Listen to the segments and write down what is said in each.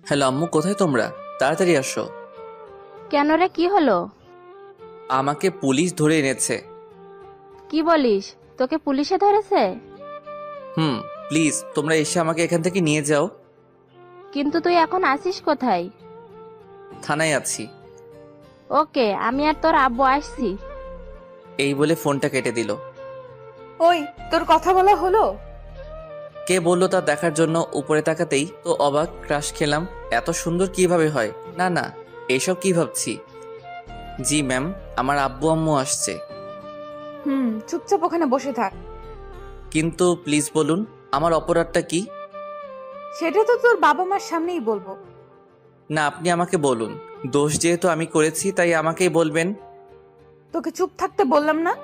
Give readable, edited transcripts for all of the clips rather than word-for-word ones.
Hello আম্মু, কোথায় তোমরা? তাড়াতাড়ি আসো। কেন রে, কি হলো? আমাকে পুলিশ ধরে এনেছে। কি বলিস? তোকে পুলিশে ধরেছে? প্লিজ তোমরা এসে আমাকে এখান থেকে নিয়ে যাও। কিন্তু তুই এখন আছিস কোথায়? থানায় আছি। ওকে, আমি আর তোর আব্বু আসছি। এই বলে ফোনটা কেটে দিল। ওই, তোর কথা বলা হলো? কে বললো তা দেখার জন্য উপরে তাকাতেই তো অবাক, ক্রাশ খেলাম। এত সুন্দর কিভাবে হয়? না না, এসব কি ভাবছি। জি ম্যাম, আমার আব্বু আম্মু আসছে। চুপচাপ ওখানে বসে থাক। কিন্তু প্লিজ বলুন, আমার অপরাধটা কি? সেটা তো তোর বাবা মার সামনেই বলবো। না, আপনি আমাকে বলুন। দোষ যেহেতু আমি করেছি তাই আমাকেই বলবেন। তোকে চুপ থাকতে বললাম না?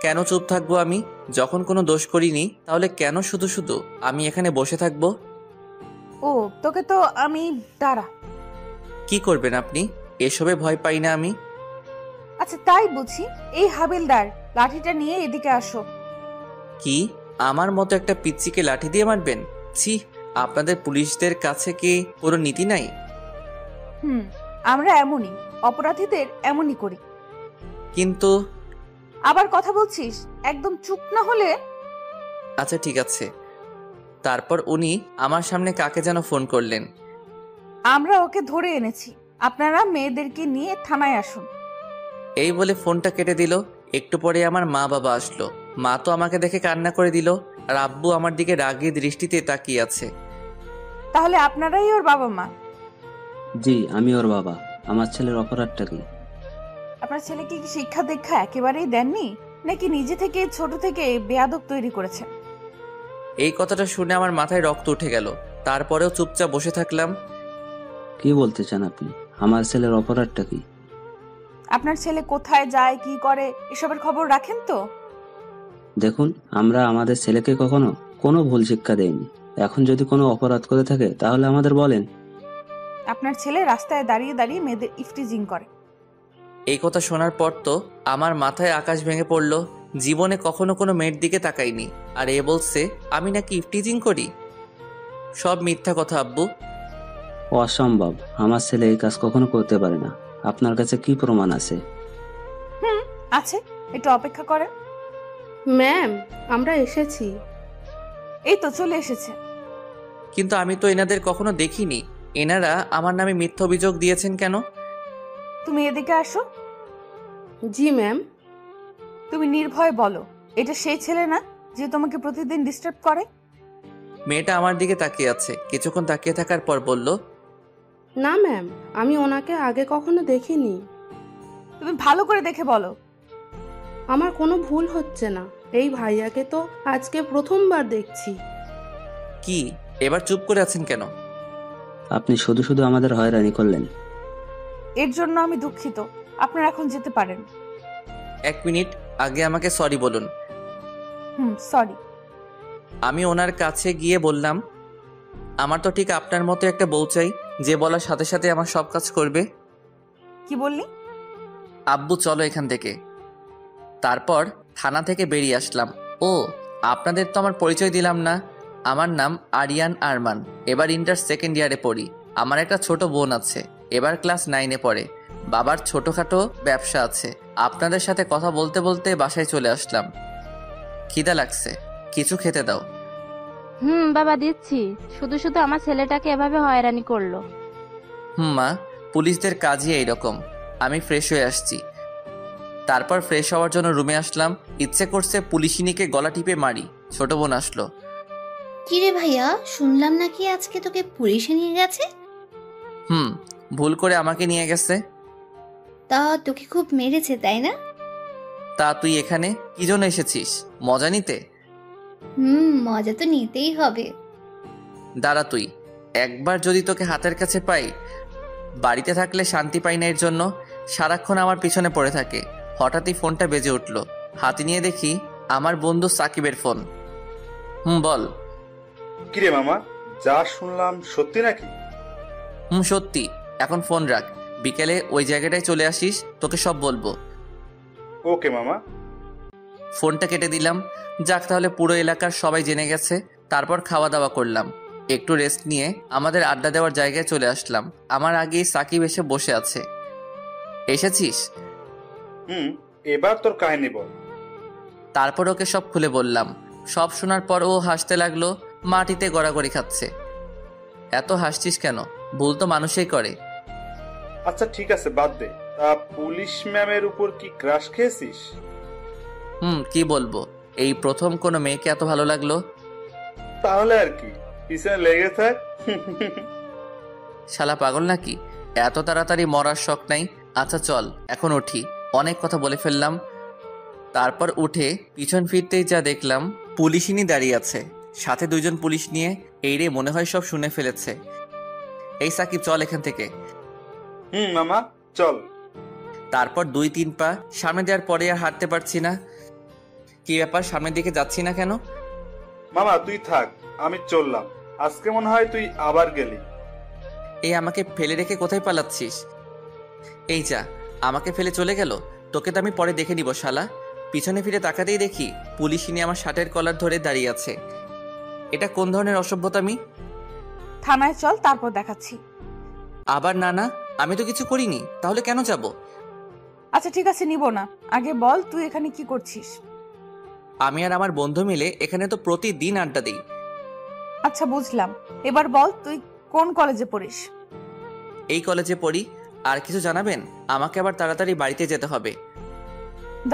কেন চুপ থাকবো আমি? যখন কোনো দোষ করিনি তাহলে কেন শুধু শুধু আমি এখানে বসে থাকবো? ও, তোকে তো আমি দাঁড়া। কি করবেন আপনি? এসবে ভয় পাই না আমি। আচ্ছা, তাই বুঝি। এই হাবিলদার, লাঠিটা নিয়ে এদিকে আসো। কি? আমার মতো একটা পিচ্চিকে লাঠি দিয়ে মারবেন? ছি, আপনাদের পুলিশদের কাছে কি কোনো নীতি নাই? আমরা এমনই, অপরাধীদের এমনই করি। কিন্তু আবার কথা বলছিস? একদম চুপ না হলে। আচ্ছা ঠিক আছে। তারপর উনি আমার সামনে কাকে যেন ফোন করলেন। আমরা ওকে ধরে এনেছি, আপনারা মেয়েদেরকে নিয়ে থানায় আসুন। এই বলে ফোনটা কেটে দিল। একটু পরে আমার মা বাবা আসলো। মা তো আমাকে দেখে কান্না করে দিল, আর আব্বু আমার দিকে রাগী দৃষ্টিতে তাকিয়ে আছে। তাহলে আপনারাই ওর বাবা মা? জি, আমি ওর বাবা। আমার ছেলের অপরাধটা কি? আপনার ছেলেকে কি শিক্ষা দীক্ষা একেবারেই দেননি, নাকি নিজে থেকে ছোট থেকে বেয়াদব তৈরি করেছেন? এই কথাটা শুনে আমার মাথায় রক্ত উঠে গেল। তারপরেও চুপচাপ বসে থাকলাম। কি বলতে চান আপনি? আমার ছেলের অপরাধটা কি? আপনার ছেলে কোথায় যায়, কি করে, এসবের খবর রাখেন তো? দেখুন, আমরা আমাদের ছেলেকে কখনো কোনো ভুল শিক্ষা দেইনি। এখন যদি কোনো অপরাধ করে থাকে তাহলে আমাদের বলেন। আপনার ছেলে রাস্তায় দাঁড়িয়ে দাঁড়িয়ে মেয়েদের ইফটিজিং করে। এই কথা শোনার পর তো আমার মাথায় আকাশ ভেঙে পড়ল। জীবনে কখনো কোনো মেয়ের দিকে তাকাইনি, আর এ বলছে আমি নাকি ইফটিজিং করি। সব মিথ্যা কথা আব্বু। অসম্ভব, আমার ছেলে এই কাজ কখনো করতে পারে না। আপনার কাছে কি প্রমাণ আছে? আছে, একটু অপেক্ষা করেন। ম্যাম, আমরা এসেছি। এই তো চলে এসেছে। কিন্তু আমি তো এনাদের কখনো দেখিনি। এনারা আমার নামে মিথ্যা অভিযোগ দিয়েছেন কেন? তুমি এদিকে আসো। জি ম্যাম। তুমি নির্ভয় বলো, এটা সেই ছেলে না যে তোমাকে প্রতিদিন ডিস্টার্ব করে? মেয়েটা আমার দিকে তাকিয়ে আছে। কিছুক্ষণ তাকিয়ে থাকার পর বলল, না ম্যাম, আমি ওনাকে আগে কখনো দেখিনি। তুমি ভালো করে দেখে বলো। আমার কোনো ভুল হচ্ছে না। এই ভাইয়াকে তো আজকে প্রথমবার দেখছি। কি এবার চুপ করে আছেন কেন? আপনি শুধু শুধু আমাদের হয়রানি করলেন। এর জন্য আমি দুঃখিত। আপনারা এখন যেতে পারেন। 1 মিনিট, আগে আমাকে সরি বলুন। সরি। আমি ওনার কাছে গিয়ে বললাম, আমার তো ঠিক আপনার মতো একটা বউ চাই, যে বলার সাথে সাথে আমার সব কাজ করবে। কি বললি? আব্বু চলো এখান থেকে। তারপর থানা থেকে বেরিয়ে আসলাম। ও, আপনাদের তো আমার পরিচয় দিলাম না। আমার নাম আরিয়ান আরমান। এবার ইন্টার সেকেন্ড ইয়ারে পড়ি। আমার একটা ছোট বোন আছে, এবার ক্লাস 9-এ পড়ে। বাবার ছোটখাটো ব্যবসা আছে। আপনাদের সাথে কথা বলতে বলতে বাসায় চলে আসলাম। খিদা লাগছে, কিছু খেতে দাও। বাবা দিচ্ছি। শুধু শুধু আমার ছেলেটাকে এভাবে হয়রানি করলো। মা, পুলিশদের কাজই এইরকম। আমি ফ্রেশ হয়ে আসছি। তারপর ফ্রেশ হওয়ার জন্য রুমে আসলাম। ইচ্ছে করছে পুলিশিনীকে গলা টিপে মারি। ছোট বোন আসলো। কিরে ভাইয়া, শুনলাম নাকি আজকে তোকে পুলিশে নিয়ে গেছে? ভুল করে আমাকে নিয়ে গেছে। তা তোকে খুব মেরেছে তাই না? তা তুই এখানে কি জন্য এসেছিস? মজা নিতে? মজা তো নিতেই হবে। দাঁড়া তুই, একবার যদি তোকে হাতের কাছে পাই। বাড়িতে থাকলে শান্তি পাই না, এর জন্য সারাক্ষণ আমার পিছনে পড়ে থাকে। হঠাৎই ফোনটা বেজে উঠল। হাতে নিয়ে দেখি আমার বন্ধু সাকিবের ফোন। বল। কিরে মামা, যা শুনলাম সত্যি নাকি? সত্যি। এখন ফোন রাখ, বিকেলে ওই জায়গাটায় চলে আসিস, তোকে সব বলবো। ওকে মামা। ফোনটা কেটে দিলাম। যাক, তাহলে পুরো এলাকার সবাই জেনে গেছে। তারপর খাওয়া দাওয়া করলাম, একটু রেস্ট নিয়ে আমাদের আড্ডা দেওয়ার জায়গায় চলে আসলাম। আমার আগেই সাকিব এসে বসে আছে। এসেছিস? এবার তোর কাহিনী বল। তারপর ওকে সব খুলে বললাম। সব শোনার পর ও হাসতে লাগলো, মাটিতে গড়াগড়ি খাচ্ছে। এত হাসছিস কেন? ভুল তো মানুষই করে। আচ্ছা ঠিক আছে, বাদ দে। তা পুলিশ ম্যামের উপর কি ক্রাশ খেয়েছিস? কি বলবো, এই প্রথম কোনো মেয়েকে এত ভালো লাগলো। তাহলে আর কি, পিছনে লেগে থাক। শালা পাগল নাকি? এত তাড়াতাড়ি মরার শখ নাই। আচ্ছা চল এখন উঠি, অনেক কথা বলে ফেললাম। তারপর উঠে পিছন ফিরতেই যা দেখলাম, পুলিশিনী দাঁড়িয়ে আছে, সাথে দুইজন পুলিশ নিয়ে। এই রে, মনে হয় সব শুনে ফেলেছে। এই সাকিব, চল এখান থেকে। মামা চল। তারপর 2-3 পা সামনে দেওয়ার পরে আর হাঁটতে পারছি না। কি ব্যাপার, সামনের দিকে যাচ্ছি না কেন? মামা তুই থাক, আমি চললাম। আজকে মনে হয় তুই আবার গেলি। এই আমাকে ফেলে রেখে কোথায় পালাচ্ছিস? এই যা, আমাকে ফেলে চলে গেল। তোকে তো আমি পরে দেখে নিব শালা। পিছনে ফিরে তাকাতেই দেখি পুলিশিনী আমার শার্টের কলার ধরে দাঁড়িয়ে আছে। এটা কোন ধরনের অসভ্যতামি? থানায় চল, তারপর দেখাচ্ছি। আবার না না, আমি তো কিছু করিনি, তাহলে কেন যাব? আচ্ছা ঠিক আছে, নিব না। আগে বল তুই এখানে কি করছিস? আমি আর আমার বন্ধু মিলে এখানে তো প্রতিদিন আড্ডা দিই। আচ্ছা বুঝলাম, এবার বল তুই কোন কলেজে পড়িস? এই কলেজে পড়ি। আর কিছু জানাবেন? আমাকে আবার তাড়াতাড়ি বাড়িতে যেতে হবে।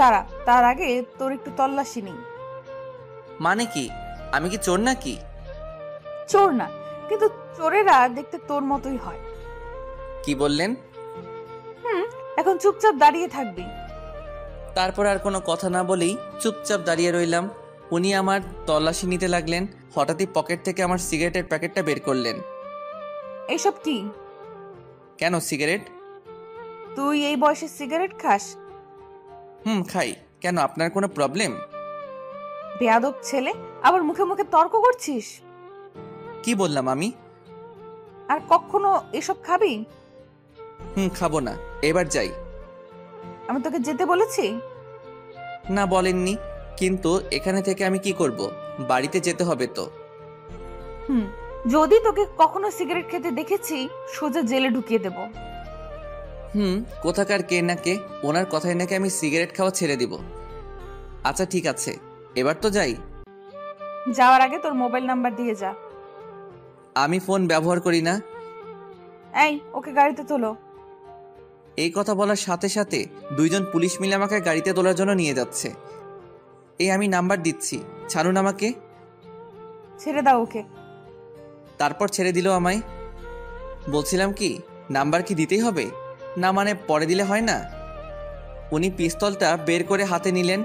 দাঁড়া, তার আগে তোর একটু তল্লাশি নেই। মানে কি? আমি কি চোর নাকি? চোর না, কিন্তু চোরেরা দেখতে তোর মতোই হয়। কি বললেন? এখন চুপচাপ দাঁড়িয়ে থাকবি। তারপর আর কোনো কথা না বলেই চুপচাপ দাঁড়িয়ে রইলাম। উনি আমার তল্লাশি নিতে লাগলেন। হঠাৎই পকেট থেকে আমার সিগারেটের প্যাকেটটা বের করলেন। এইসব কি? কেন, সিগারেট? তুই এই বয়সে সিগারেট খাস? খাই। কেন, আপনার কোনো প্রবলেম? বেয়াদব ছেলে, আবার মুখে মুখে তর্ক করছিস। কি বললাম আমি? আর কখনো এসব খাবি? খাবো না। এবার যাই। আমি তোকে যেতে বলেছি? না বলেননি, কিন্তু এখানে থেকে আমি কি করব? বাড়িতে যেতে হবে তো। যদি তোকে কখনো সিগারেট খেতে দেখেছি, সোজা জেলে ঢুকিয়ে দেব। কোথাকার কে না কে, ওনার কথায় নাকি আমি সিগারেট খাওয়া ছেড়ে দিব। আচ্ছা ঠিক আছে, এবার তো যাই। যাওয়ার আগে তোর মোবাইল নাম্বার দিয়ে যা। আমি ফোন ব্যবহার করি না। এই, ওকে গাড়িতে তোলো। এই কথা বলার সাথে সাথে দুইজন পুলিশ মিলে আমাকে গাড়িতে তোলার জন্য নিয়ে যাচ্ছে। এই আমি নাম্বার দিচ্ছি, ছাড়ুন আমাকে। ছেড়ে দাও ওকে। তারপর ছেড়ে দিল আমায়। বলছিলাম কি, নাম্বার কি দিতেই হবে? না মানে পরে দিলে হয় না? উনি পিস্তলটা বের করে হাতে নিলেন।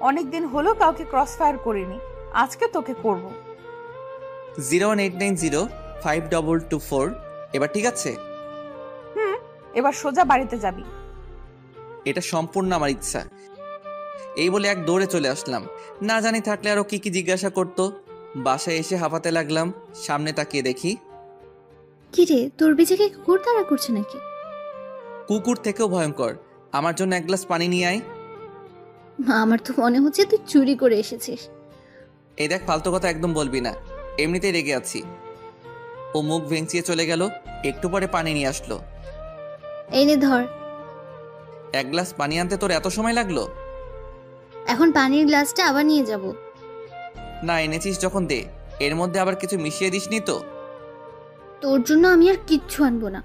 অনেকদিন হলো কাউকে ক্রস ফায়ার করিনি, আজকে তোকে করব। 018905224। এবার ঠিক আছে? এবার সোজা বাড়িতে যাবি। এটা সম্পূর্ণ আমার ইচ্ছা। এই বলে এক দৌড়ে চলে আসলাম। না জানি থাকলে আরো কি কি জিজ্ঞাসা করতো। বাসায় এসে হাঁপাতে লাগলাম। সামনে তাকিয়ে দেখি, কি রে, তোর বিজেকে কুকুর তাড়া করছে নাকি? কুকুর থেকেও ভয়ঙ্কর। আমার জন্য এক গ্লাস পানি নিয়ে আয়। আমার তো মনে হচ্ছে তুই চুরি করে এসেছিস। এই দেখ, ফালতু কথা একদম বলবি না, এমনিতেই রেগে আছি। ও মুখ ভেঙচিয়ে চলে গেল। একটু পরে পানি নিয়ে আসলো। এই নে ধর। এক গ্লাস পানি আনতে তোর এত সময় লাগলো? এখন পানির গ্লাসটা আবার নিয়ে যাব। না, এনেছিস যখন দে। এর মধ্যে আবার কিছু মিশিয়ে দিসনি তো? তোর জন্য আমি আর কিচ্ছু আনবো না।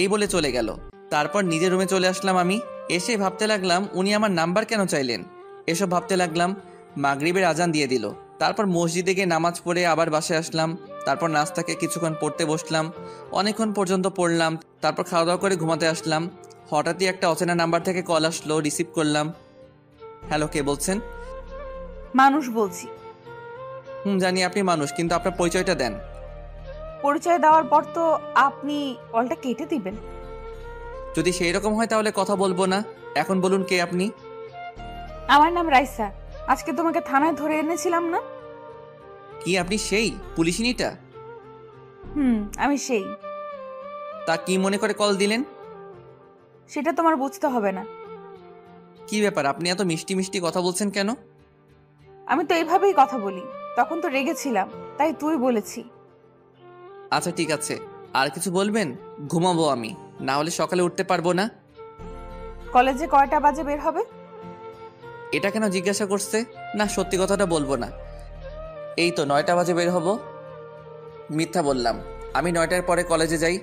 এই বলে চলে গেল। তারপর নিজের রুমে চলে আসলাম আমি। এসে ভাবতে লাগলাম উনি আমার নাম্বার কেন চাইলেন। এসব ভাবতে লাগলাম, মাগরিবের আজান দিয়ে দিল। তারপর মসজিদে গিয়ে নামাজ পড়ে আবার বাসায় আসলাম। তারপর নাস্তাকে কিছুক্ষণ পড়তে বসলাম, অনেকক্ষণ পর্যন্ত পড়লাম। তারপর খাওয়া দাওয়া করে ঘুমাতে আসলাম। হঠাৎই একটা অচেনা নাম্বার থেকে কল আসলো, রিসিভ করলাম। হ্যালো, কে বলছেন? মানুষ বলছি। জানি আপনি মানুষ, কিন্তু আপনার পরিচয়টা দেন। পরিচয় দেওয়ার পর তো আপনি কলটা কেটে দিবেন। যদি সেই রকম হয় তাহলে কথা বলবো না। এখন বলুন, কে আপনি? আমার নাম রাইসা। আজকে তোমাকে থানায় ধরে এনেছিলাম না? কি আপনি সেই পুলিশিনীটা? আমি সেই। তা কি মনে করে কল দিলেন? সেটা তোমার বুঝতে হবে না। কি ব্যাপার, আপনি এত মিষ্টি মিষ্টি কথা বলছেন কেন? আমি তো এইভাবেই কথা বলি, তখন তো রেগেছিলাম, তাই তুই বলেছি। আচ্ছা ঠিক আছে, আর কিছু বলবেন? ঘুমাবো আমি, না হলে সকালে উঠতে পারবো না। কলেজে কয়টা বাজে বের হবে? এটা কেন জিজ্ঞাসা করছে? না, সত্যি কথাটা বলবো না। এই তো 9টা বাজে বের হব। মিথ্যা বললাম, আমি 9টার পরে কলেজে যাই।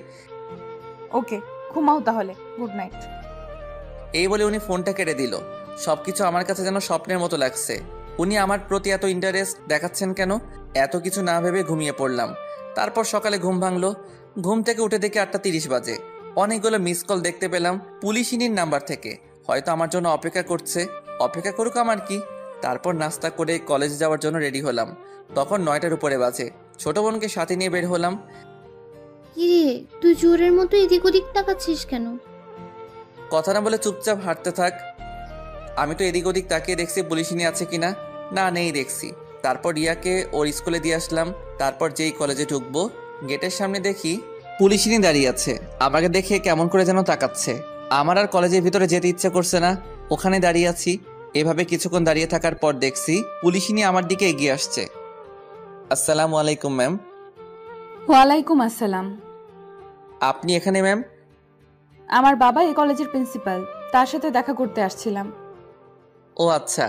ওকে, ঘুমাও তাহলে। Good night. এই বলে উনি ফোনটা কেটে দিল। সবকিছু আমার কাছে যেন স্বপ্নের মতো লাগছে। উনি আমার প্রতি এত ইন্টারেস্ট দেখাচ্ছেন কেন? এত কিছু না ভেবে ঘুমিয়ে পড়লাম। তারপর সকালে ঘুম ভাঙলো। ঘুম থেকে উঠে দেখি 8:30 বাজে। অনেকগুলো মিস কল দেখতে পেলাম পুলিশিনীর নাম্বার থেকে। হয়তো আমার জন্য অপেক্ষা করছে। অপেক্ষা করুক, আমার কি। তারপর নাস্তা করে কলেজে যাওয়ার জন্য রেডি হলাম। তখন 9টার উপরে বাজে। ছোট বোনকে সাথে নিয়ে বের হলাম। কিরে, তুই চোরের মতো এদিক ওদিক তাকাচ্ছিস কেন? কথা না বলে চুপচাপ হাঁটতে থাক। আমি তো এদিক ওদিক তাকিয়ে দেখছি পুলিশিনী আছে কিনা। না, নেই দেখছি। তারপর রিয়াকে ওর স্কুলে দিয়ে আসলাম। তারপর যেই কলেজে ঢুকবো, গেটের সামনে দেখি পুলিশিনী দাঁড়িয়ে আছে। আমাকে দেখে কেমন করে যেন তাকাচ্ছে। আমার আর কলেজের ভিতরে যেতে ইচ্ছে করছে না। ওখানে দাঁড়িয়ে আছি। এভাবে কিছুক্ষণ দাঁড়িয়ে থাকার পর দেখছি পুলিশিনী আমার দিকে এগিয়ে আসছে। আসসালামু আলাইকুম ম্যাম। ওয়ালাইকুম আসসালাম। আপনি এখানে ম্যাম? আমার বাবা এই কলেজের প্রিন্সিপাল, তার সাথে দেখা করতে আসছিলাম। ও আচ্ছা।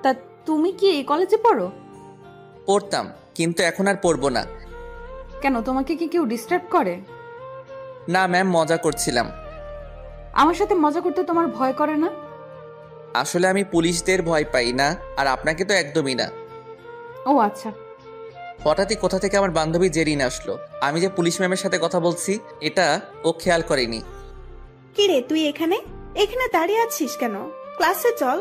তা তুমি কি এই কলেজে পড়ো? পড়তাম, কিন্তু এখন আর পড়বো না। কেন, তোমাকে কি কেউ ডিস্টার্ব করে? না ম্যাম, মজা করছিলাম। আমার সাথে মজা করতে তোমার ভয় করে না? আসলে আমি পুলিশদের ভয় পাই না, আর আপনাকে তো একদমই না। ও আচ্ছা। হঠাৎই কোথা থেকে আমার বান্ধবী জেরিন আসলো। আমি যে পুলিশ ম্যামের সাথে কথা বলছি এটা ও খেয়াল করেনি। কিরে, তুই এখানে এখানে দাঁড়িয়ে আছিস কেন? ক্লাসে চল।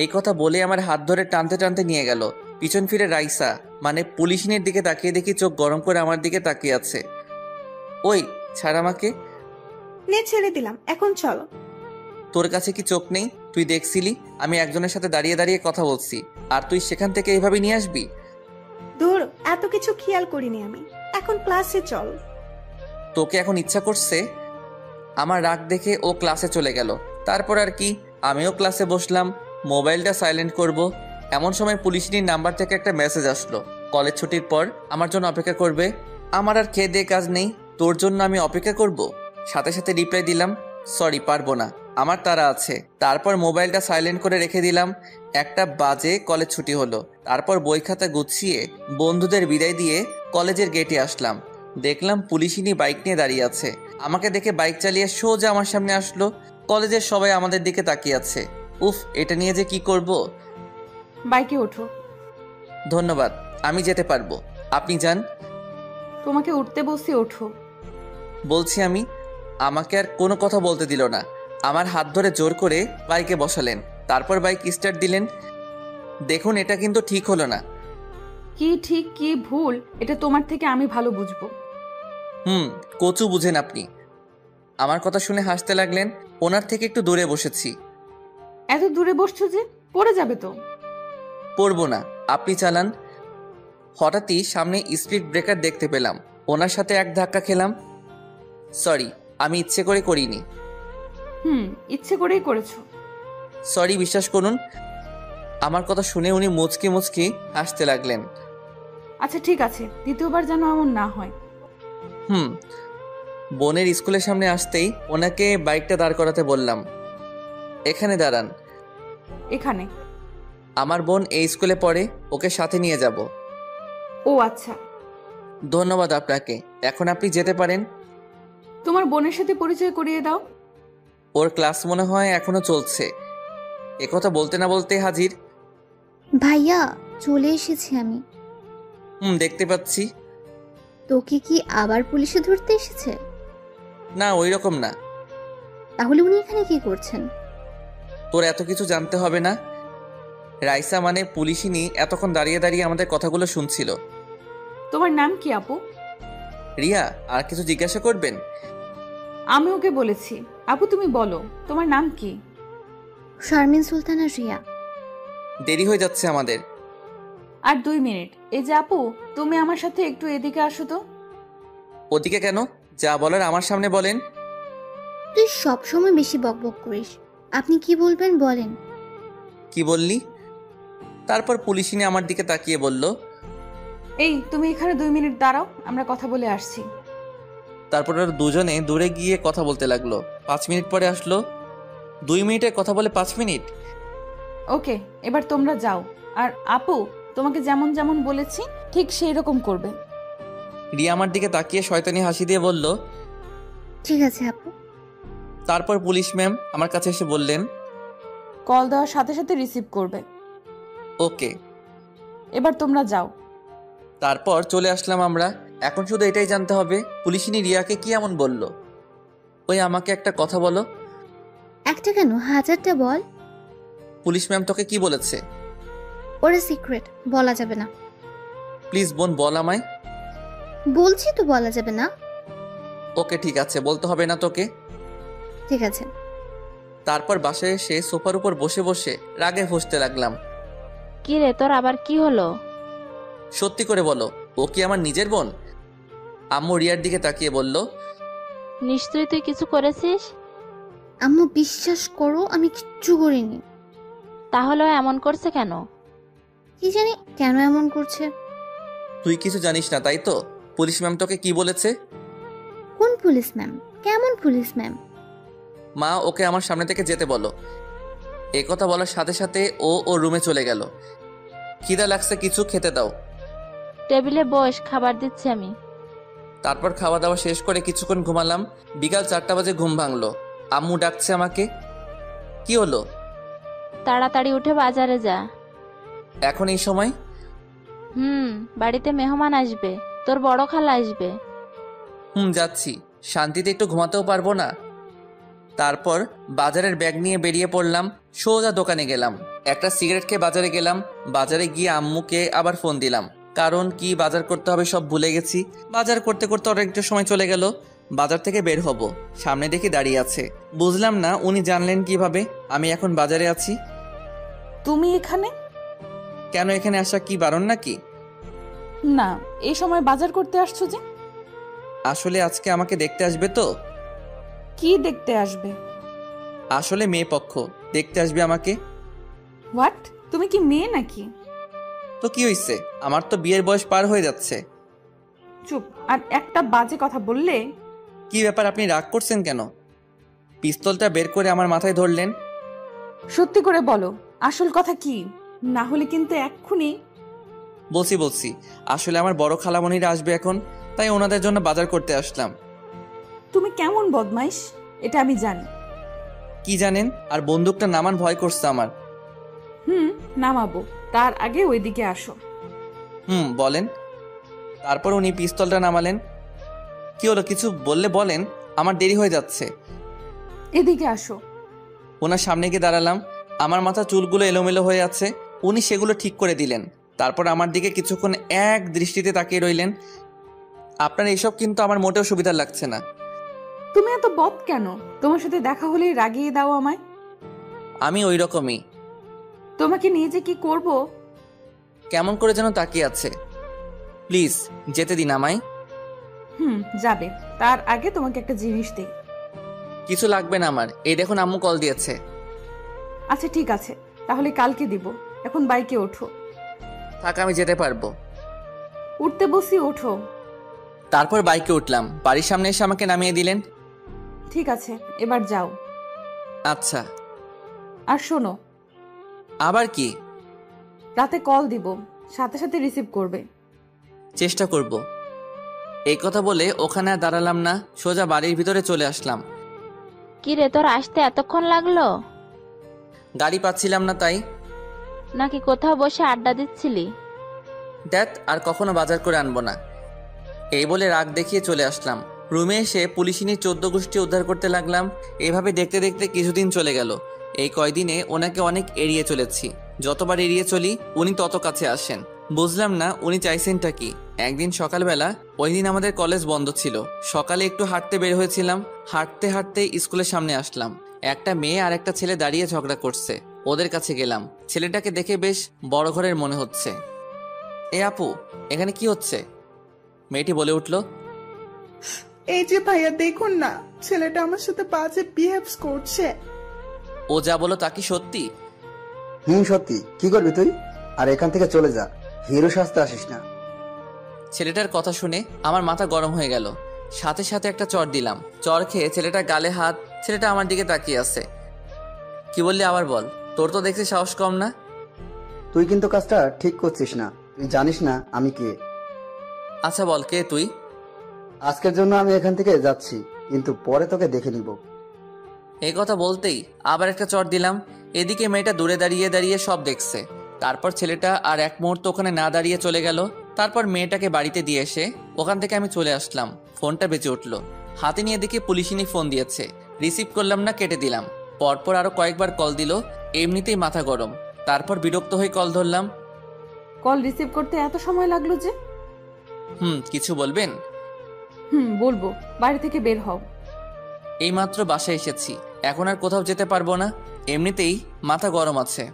এই কথা বলে আমার হাত ধরে টানতে টানতে নিয়ে গেল। পিছন ফিরে রাইসা মানে পুলিশিনীর দিকে তাকিয়ে দেখি চোখ গরম করে আমার দিকে তাকিয়ে আছে। ওই ছাড় আমাকে। নে, ছেড়ে দিলাম, এখন চল। তোর কাছে কি চোখ নেই? তুই দেখছিলি আমি একজনের সাথে দাঁড়িয়ে দাঁড়িয়ে কথা বলছি, আর তুই সেখান থেকে এইভাবে নিয়ে আসবি? দূর, এত কিছু খেয়াল করিনি আমি। এখন ক্লাসে চল। তোকে এখন ইচ্ছা করছে? আমার রাগ দেখে ও ক্লাসে চলে গেল। তারপর আর কি, আমিও ক্লাসে বসলাম। মোবাইলটা সাইলেন্ট করব, এমন সময় পুলিশিনীর নাম্বার থেকে একটা মেসেজ আসলো। কলেজ ছুটির পর আমার জন্য অপেক্ষা করবে। আমার আর খেয়ে দিয়ে কাজ নেই, তোর জন্য আমি অপেক্ষা করব। সাথে সাথে রিপ্লাই দিলাম, সরি পারবো না, আমার তাড়া আছে। তারপর মোবাইলটা সাইলেন্ট করে রেখে দিলাম। 1টা বাজে কলেজ ছুটি হলো। তারপর বই খাতা গুছিয়ে বন্ধুদের বিদায় দিয়ে কলেজের গেটে আসলাম। দেখলাম পুলিশিনী বাইক নিয়ে দাঁড়িয়ে আছে। আমাকে দেখে বাইক চালিয়ে সোজা আমার সামনে আসলো। কলেজের সবাই আমাদের দিকে তাকিয়ে আছে। উফ, এটা নিয়ে যে কি করব। বাইকে ওঠো। ধন্যবাদ, আমি যেতে পারবো, আপনি যান। তোমাকে উঠতে বলছি, ওঠো। বলছি আমি। আমাকে আর কোনো কথা বলতে দিল না। আমার হাত ধরে জোর করে বাইকে বসালেন। তারপর বাইক স্টার্ট দিলেন। দেখুন, এটা কিন্তু ঠিক হলো না। কি ঠিক কি ভুল এটা তোমার থেকে আমি ভালো বুঝবো। কচু বুঝেন আপনি। আমার কথা শুনে হাসতে লাগলেন। ওনার থেকে একটু দূরে বসেছি। এত দূরে বসছো যে, পড়ে যাবে তো। পড়বো না, আপনি চালান। হঠাৎই সামনে স্পিড ব্রেকার দেখতে পেলাম। ওনার সাথে এক ধাক্কা খেলাম। সরি, আমি ইচ্ছে করে করিনি। ইচ্ছে করেই করেছো। সরি, বিশ্বাস করুন। আমার কথা শুনে উনি মুচকি মুচকি হাসতে লাগলেন। আচ্ছা ঠিক আছে, দ্বিতীয়বার যেন এমন না হয়। বোনের স্কুলের সামনে আসতেই ওনাকে বাইকটা দাঁড় করাতে বললাম। এখানে দাঁড়ান। এখানে? আমার বোন এই স্কুলে পড়ে, ওকে সাথে নিয়ে যাব। ও আচ্ছা। ধন্যবাদ আপনাকে, এখন আপনি যেতে পারেন। তোমার বোনের সাথে পরিচয় করিয়ে দাও। ওর ক্লাস মনে হয় এখনো চলছে। একথা বলতে না বলতে হাজির। ভাইয়া, চলে এসেছি আমি। দেখতে পাচ্ছি। তোকে কি আবার পুলিশে ধরতে এসেছে? না, ওই রকম না। তাহলে উনি এখানে কি করছেন? তোর এত কিছু জানতে হবে না। রাইসা মানে পুলিশিনী এতক্ষণ দাঁড়িয়ে দাঁড়িয়ে আমাদের কথাগুলো শুনছিল। তোমার নাম কি আপু? রিয়া, আর কিছু জিজ্ঞাসা করবেন? আমি ওকে বলেছি। আপু তুমি বলো, তোমার নাম কি? শারমিন সুলতানা রিয়া। দেরি হয়ে যাচ্ছে আমাদের। আর 2 মিনিট। এই যে আপু, তুমি আমার সাথে একটু এদিকে আসো তো। ওদিকে কেন? যা বলার আমার সামনে বলেন। তুই সবসময় বেশি বকবক করিস। আপনি কি বলবেন বলেন। কি বললি? তারপর পুলিশিনী আমার দিকে তাকিয়ে বলল, এই তুমি এখানে 2 মিনিট দাঁড়াও, আমরা কথা বলে আসছি। তারপর ওরা দুজনে দূরে গিয়ে কথা বলতে লাগলো। 5 মিনিট পরে আসলো। 2 মিনিটের কথা বলে 5 মিনিট। ওকে, এবার তোমরা যাও। আর আপু, তোমাকে যেমন যেমন বলেছি ঠিক সেই রকম করবে। রিয়া আমার দিকে তাকিয়ে শয়তানি হাসি দিয়ে বলল। ঠিক আছে আপু। তারপর পুলিশ ম্যাম আমার কাছে এসে বললেন, কল দেওয়ার সাথে সাথে রিসিভ করবে। ওকে। এবার তোমরা যাও। তারপর চলে আসলাম আমরা। এখন শুধু এটাই জানতে হবে পুলিশিনী রিয়াকে কি এমন বলল। ওই আমাকে একটা কথা বলো। একটা কেন, 1000টা বল। পুলিশ ম্যাম তোকে কি বলেছে? ওরা সিক্রেট, বলা যাবে না। প্লিজ বোন বল আমায়। বলছি তো বলা যাবে না। ওকে ঠিক আছে, বলতে হবে না তোকে। ঠিক আছে। তারপর বাসায় এসে সোফার উপর বসে বসে রাগে ফুঁসতে লাগলাম। কি রে, তোর আবার কি হলো? সত্যি করে বলো, ও কি আমার নিজের বোন? আম্মু রিয়ার দিকে তাকিয়ে বলল, নিশ্চয়ই তুই কিছু করেছিস। আম্মু বিশ্বাস করো, আমি কিচ্ছু করিনি। তাহলেও এমন করছে কেন? কি জানি কেন এমন করছে। তুই কিছু জানিস না তাই তো? পুলিশ ম্যাম তোকে কি বলেছে? কোন পুলিশ ম্যাম? কেমন পুলিশ ম্যাম? মা ওকে আমার সামনে থেকে যেতে বলো। এই কথা বলার সাথে সাথে ও রুমে চলে গেল। খিদা লাগছে, কিছু খেতে দাও। টেবিলে বস, খাবার দিচ্ছি আমি। তারপর খাওয়া দাওয়া শেষ করে কিছুক্ষণ ঘুমালাম। বিকাল 4টা বাজে ঘুম ভাঙলো। আম্মু ডাকছে আমাকে। কি হলো? তাড়াতাড়ি উঠে বাজারে যা। এখন এই সময়? বাড়িতে মেহমান আসবে, তোর বড় খালা আসবে। যাচ্ছি। শান্তিতে একটু ঘুমাতেও পারবো না। তারপর বাজারের ব্যাগ নিয়ে বেরিয়ে পড়লাম। সোজা দোকানে গেলাম। একটা সিগারেট খেয়ে বাজারে গেলাম। বাজারে গিয়ে আম্মুকে আবার ফোন দিলাম, কারণ কি বাজার করতে হবে সব ভুলে গেছি। বাজার করতে করতে অনেকটা সময় চলে গেল। বাজার থেকে বের হব, সামনে দেখি দাঁড়িয়ে আছে। বুঝলাম না উনি জানলেন কিভাবে আমি এখন বাজারে আছি। তুমি এখানে? কেন, এখানে আসা কি বারণ নাকি? না, এই সময় বাজার করতে আসছো যে? আসলে আজকে আমাকে দেখতে আসবে তো। কি দেখতে আসবে? আসলে মেয়ে পক্ষ দেখতে আসবে আমাকে। হোয়াট? তুমি কি মেয়ে নাকি? তো কি হইছে, আমার তো বিয়ের বয়স পার হয়ে যাচ্ছে। চুপ। আর একটা বাজে কথা বললে। কি ব্যাপার, আপনি রাগ করছেন কেন? পিস্তলটা বের করে আমার মাথায় ধরলেন। সত্যি করে বলো, আসল কথা কি? না হলে কিন্তু এক্ষুনি। বলছি আসলে আমার বড় খালামণিরা আসবে এখন, তাই ওনাদের জন্য বাজার করতে আসলাম। তুমি কেমন বদমাইশ, এটা আমি জানি। কি জানেন? আর বন্দুকটা নামান ভয় করছে আমার। নামাবো, তার আগে ওইদিকে আসো। বলেন। তারপর উনি পিস্তলটা নামালেন। কি হলো, কিছু বললে বলেন, আমার দেরি হয়ে যাচ্ছে। এদিকে আসো। ওনার সামনে গিয়ে দাঁড়ালাম। আমার মাথা চুলগুলো এলোমেলো হয়ে আছে, উনি সেগুলো ঠিক করে দিলেন। তারপর আমার দিকে কিছুক্ষণ এক দৃষ্টিতে তাকিয়ে রইলেন। আপনার এইসব কিন্তু আমার মোটেও সুবিধা লাগছে না। তুমি এত বদ কেন? তোমার সাথে দেখা হলেই রাগিয়ে দাও আমায়। আমি ওই রকমই। তোমাকে নিয়ে যে কি করব। কেমন করে যেন তাকিয়ে আছে। প্লিজ যেতে দিন আমায়। যাবে, তার আগে তোমাকে একটা জিনিস দেই। কিছু লাগবে না আমার, এই দেখুন আম্মু কল দিয়েছে। আচ্ছা ঠিক আছে, তাহলে কালকে দিব। এখন বাইকে ওঠো। থাক, আমি যেতে পারবো। উঠতে বসি, ওঠো। তারপর বাইকে উঠলাম। বাড়ির সামনে এসে আমাকে নামিয়ে দিলেন। ঠিক আছে, এবার যাও। আচ্ছা। আর শোনো। আবার কি? রাতে কল দিব, সাথে সাথে রিসিভ করবে। চেষ্টা করব। এই কথা বলে ওখানে আর দাঁড়ালাম না, সোজা বাড়ির ভিতরে চলে আসলাম। কি রে, তোর আসতে এতক্ষণ লাগলো? গাড়ি পাচ্ছিলাম না তাই। নাকি কোথাও বসে আড্ডা দিচ্ছিলি? দেখ, আর কখনো বাজার করে আনবো না। এই বলে রাগ দেখিয়ে চলে আসলাম। রুমে এসে পুলিশিনীর 14 গোষ্ঠী উদ্ধার করতে লাগলাম। এভাবে দেখতে দেখতে কিছুদিন চলে গেল। এই কয়দিনে ওনাকে অনেক এড়িয়ে চলেছি। যতবার এড়িয়ে চলি উনি তত কাছে আসেন। বুঝলাম না উনি চাইছেনটা কি। একদিন সকালবেলা, ওই দিন আমাদের কলেজ বন্ধ ছিল, সকালে একটু হাঁটতে বের হয়েছিলাম। হাঁটতে হাঁটতে স্কুলের সামনে আসলাম। একটা মেয়ে আর একটা ছেলে দাঁড়িয়ে ঝগড়া করছে। ওদের কাছে গেলাম। ছেলেটাকে দেখে বেশ বড় ঘরের মনে হচ্ছে। এ আপু, এখানে কি হচ্ছে? মেয়েটি বলে উঠল, এই যে ভাইয়া দেখুন না, ছেলেটা আমার সাথে বাজে বিহেভস করছে। ও যা বলো তা কি সত্যি? সত্যি। কি করবি তুই? আর এখান থেকে চলে যা, হিরো সাজতে আসিস না। ছেলেটার কথা শুনে আমার মাথা গরম হয়ে গেল। সাথে সাথে একটা চড় দিলাম। চড় খেয়ে ছেলেটা গালে হাত। ছেলেটা আমার দিকে তাকিয়ে আছে। কি বললি আবার বল। তোর তো দেখছি সাহস কম না। তুই কিন্তু কাজটা ঠিক করছিস না। তুই জানিস না আমি কে। আচ্ছা বল, কে তুই? আজকের জন্য আমি এখান থেকে যাচ্ছি, কিন্তু পরে তোকে দেখে নিব। এই কথা বলতেই আবার একটা চড় দিলাম। এদিকে মেয়েটা দূরে দাঁড়িয়ে দাঁড়িয়ে সব দেখছে। তারপর ছেলেটা আর এক মুহূর্ত ওখানে না দাঁড়িয়ে চলে গেল। তারপর মেয়েটাকে বাড়িতে দিয়ে এসে ওখান থেকে আমি চলে আসলাম। ফোনটা বেঁচে উঠলো। হাতে নিয়ে দেখি পুলিশিনী ফোন দিয়েছে। রিসিভ করলাম না, কেটে দিলাম। পরপর আরো কয়েকবার কল দিল। এমনিতেই মাথা গরম। তারপর বিরক্ত হয়ে কল ধরলাম। কল রিসিভ করতে এত সময় লাগলো যে? কিছু বলবেন? বলবো। বাড়ি থেকে বের হও। এইমাত্র বাসায় এসেছি, এখন আর কোথাও যেতে পারবো না। এমনিতেই মাথা গরম আছে।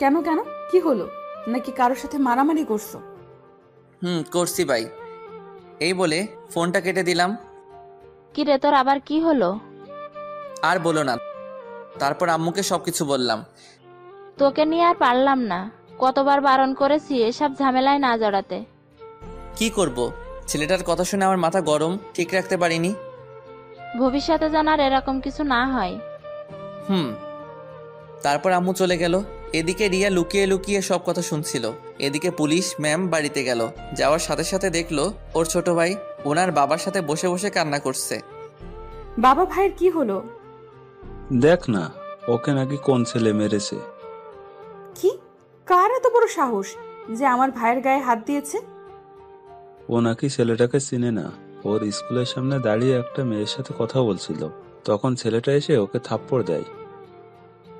কেন কেন, কি হলো? নাকি কারোর সাথে মারামারি করছো? করছি ভাই। এই বলে ফোনটা কেটে দিলাম। কি রে, তোর আবার কি হলো? আর বলো না। তারপর আম্মুকে সবকিছু বললাম। তোকে নিয়ে আর পারলাম না। কতবার বারণ করেছি এসব ঝামেলায় না জড়াতে। কি করব? ছেলেটার কথা শুনে আমার মাথা গরম, ঠিক রাখতে পারিনি। ভবিষ্যতে যেন আর এরকম কিছু না হয়। তারপর আম্মু চলে গেল। এদিকে রিয়া লুকিয়ে লুকিয়ে সব কথা শুনছিল। এদিকে পুলিশ ম্যাম বাড়িতে গেল। যাওয়ার সাথে সাথে দেখলো ওর ছোট ভাই ওনার বাবার সাথে বসে বসে কান্না করছে। বাবা ভাইয়ের কি হলো? দেখ না, ওকে নাকি কোন ছেলে মেরেছে। কি? কার এত বড় সাহস যে আমার ভাইয়ের গায়ে হাত দিয়েছে? ও নাকি ছেলেটাকে চিনে না। ওর স্কুলের সামনে দাঁড়িয়ে একটা মেয়ের সাথে কথা বলছিল, তখন ছেলেটা এসে ওকে থাপ্পড় দেয়।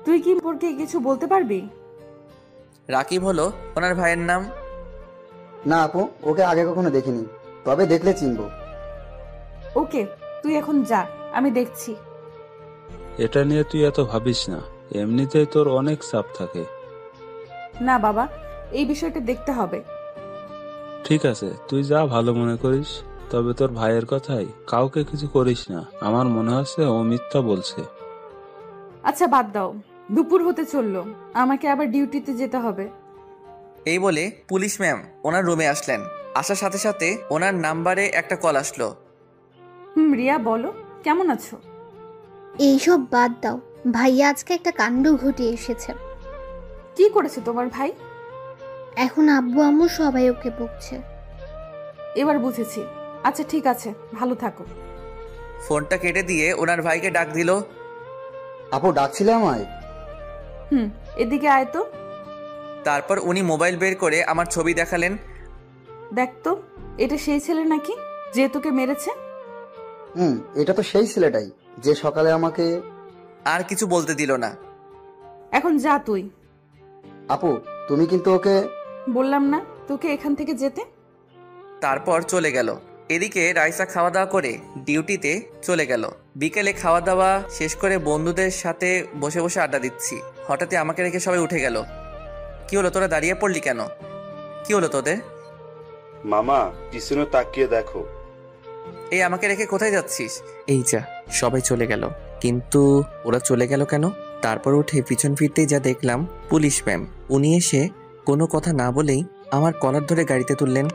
তুই কি সম্পর্কে কিছু বলতে পারবি? রাকিব হলো ওনার ভাইয়ের নাম। না আপু, ওকে আগে কখনো দেখিনি, তবে দেখলে চিনবো। ওকে, তুই এখন যা, আমি দেখছি। এটা নিয়ে তুই এত ভাবিস না, এমনিতেই তোর অনেক চাপ থাকে। না বাবা, এই বিষয়টা দেখতে হবে। ঠিক আছে, তুই যা ভালো মনে করিস। তবে তোর ভাইয়ের কথাই কাউকে কিছু করিস না। আমার মনে হচ্ছে ও মিথ্যা বলছে। আচ্ছা বাদ দাও, দুপুর হতে চললো, আমাকে আবার ডিউটিতে যেতে হবে। এই বলে পুলিশ ম্যাম ওনার রুমে আসলেন। আসার সাথে সাথে ওনার নাম্বারে একটা কল আসলো। রিয়া বলো, কেমন আছো? এইসব বাদ দাও, ভাইয়া আজকে একটা কাণ্ড ঘটিয়ে এসেছে। কি করেছে তোমার ভাই? এখন আব্বু আম্মু সবাই ওকে বকছে। এবার বুঝেছি। আচ্ছা ঠিক আছে, ভালো থাকো। ফোনটা কেটে দিয়ে ওনার ভাইকে ডাক দিল। আপু ডাকছিলে আমায়? এদিকে আয় তো। তারপর উনি মোবাইল বের করে আমার ছবি দেখালেন। দেখ তো, এটা সেই ছেলে নাকি যে তোকে মেরেছে? এটা তো সেই ছেলেটাই যে সকালে আমাকে। আর কিছু বলতে দিল না। এখন যা তুই। আপু তুমি কিন্তু ওকে। বললাম না তোকে এখান থেকে যেতে। তারপর চলে গেল। এদিকে রাইসা খাওয়া দাওয়া করে ডিউটিতে চলে গেল। বিকেলে খাওয়া দাওয়া শেষ করে বন্ধুদের সাথে বসে বসে আড্ডা দিচ্ছি। হঠাৎই আমাকে রেখে সবাই উঠে গেল। কি হলো, তোরা দাঁড়িয়ে পড়লি কেন? কি হলো তোদের? মামা পিছনে তাকিয়ে দেখো। এই আমাকে রেখে কোথায় যাচ্ছিস? এই যা, সবাই চলে গেল। কিন্তু ওরা চলে গেল কেন? তারপর উঠে পিছন ফিরতেই যা দেখলাম পুলিশ ম্যাম। উনি এসে কোনো কথা না বলেই আমার কলার ধরে গাড়িতে তুললেন।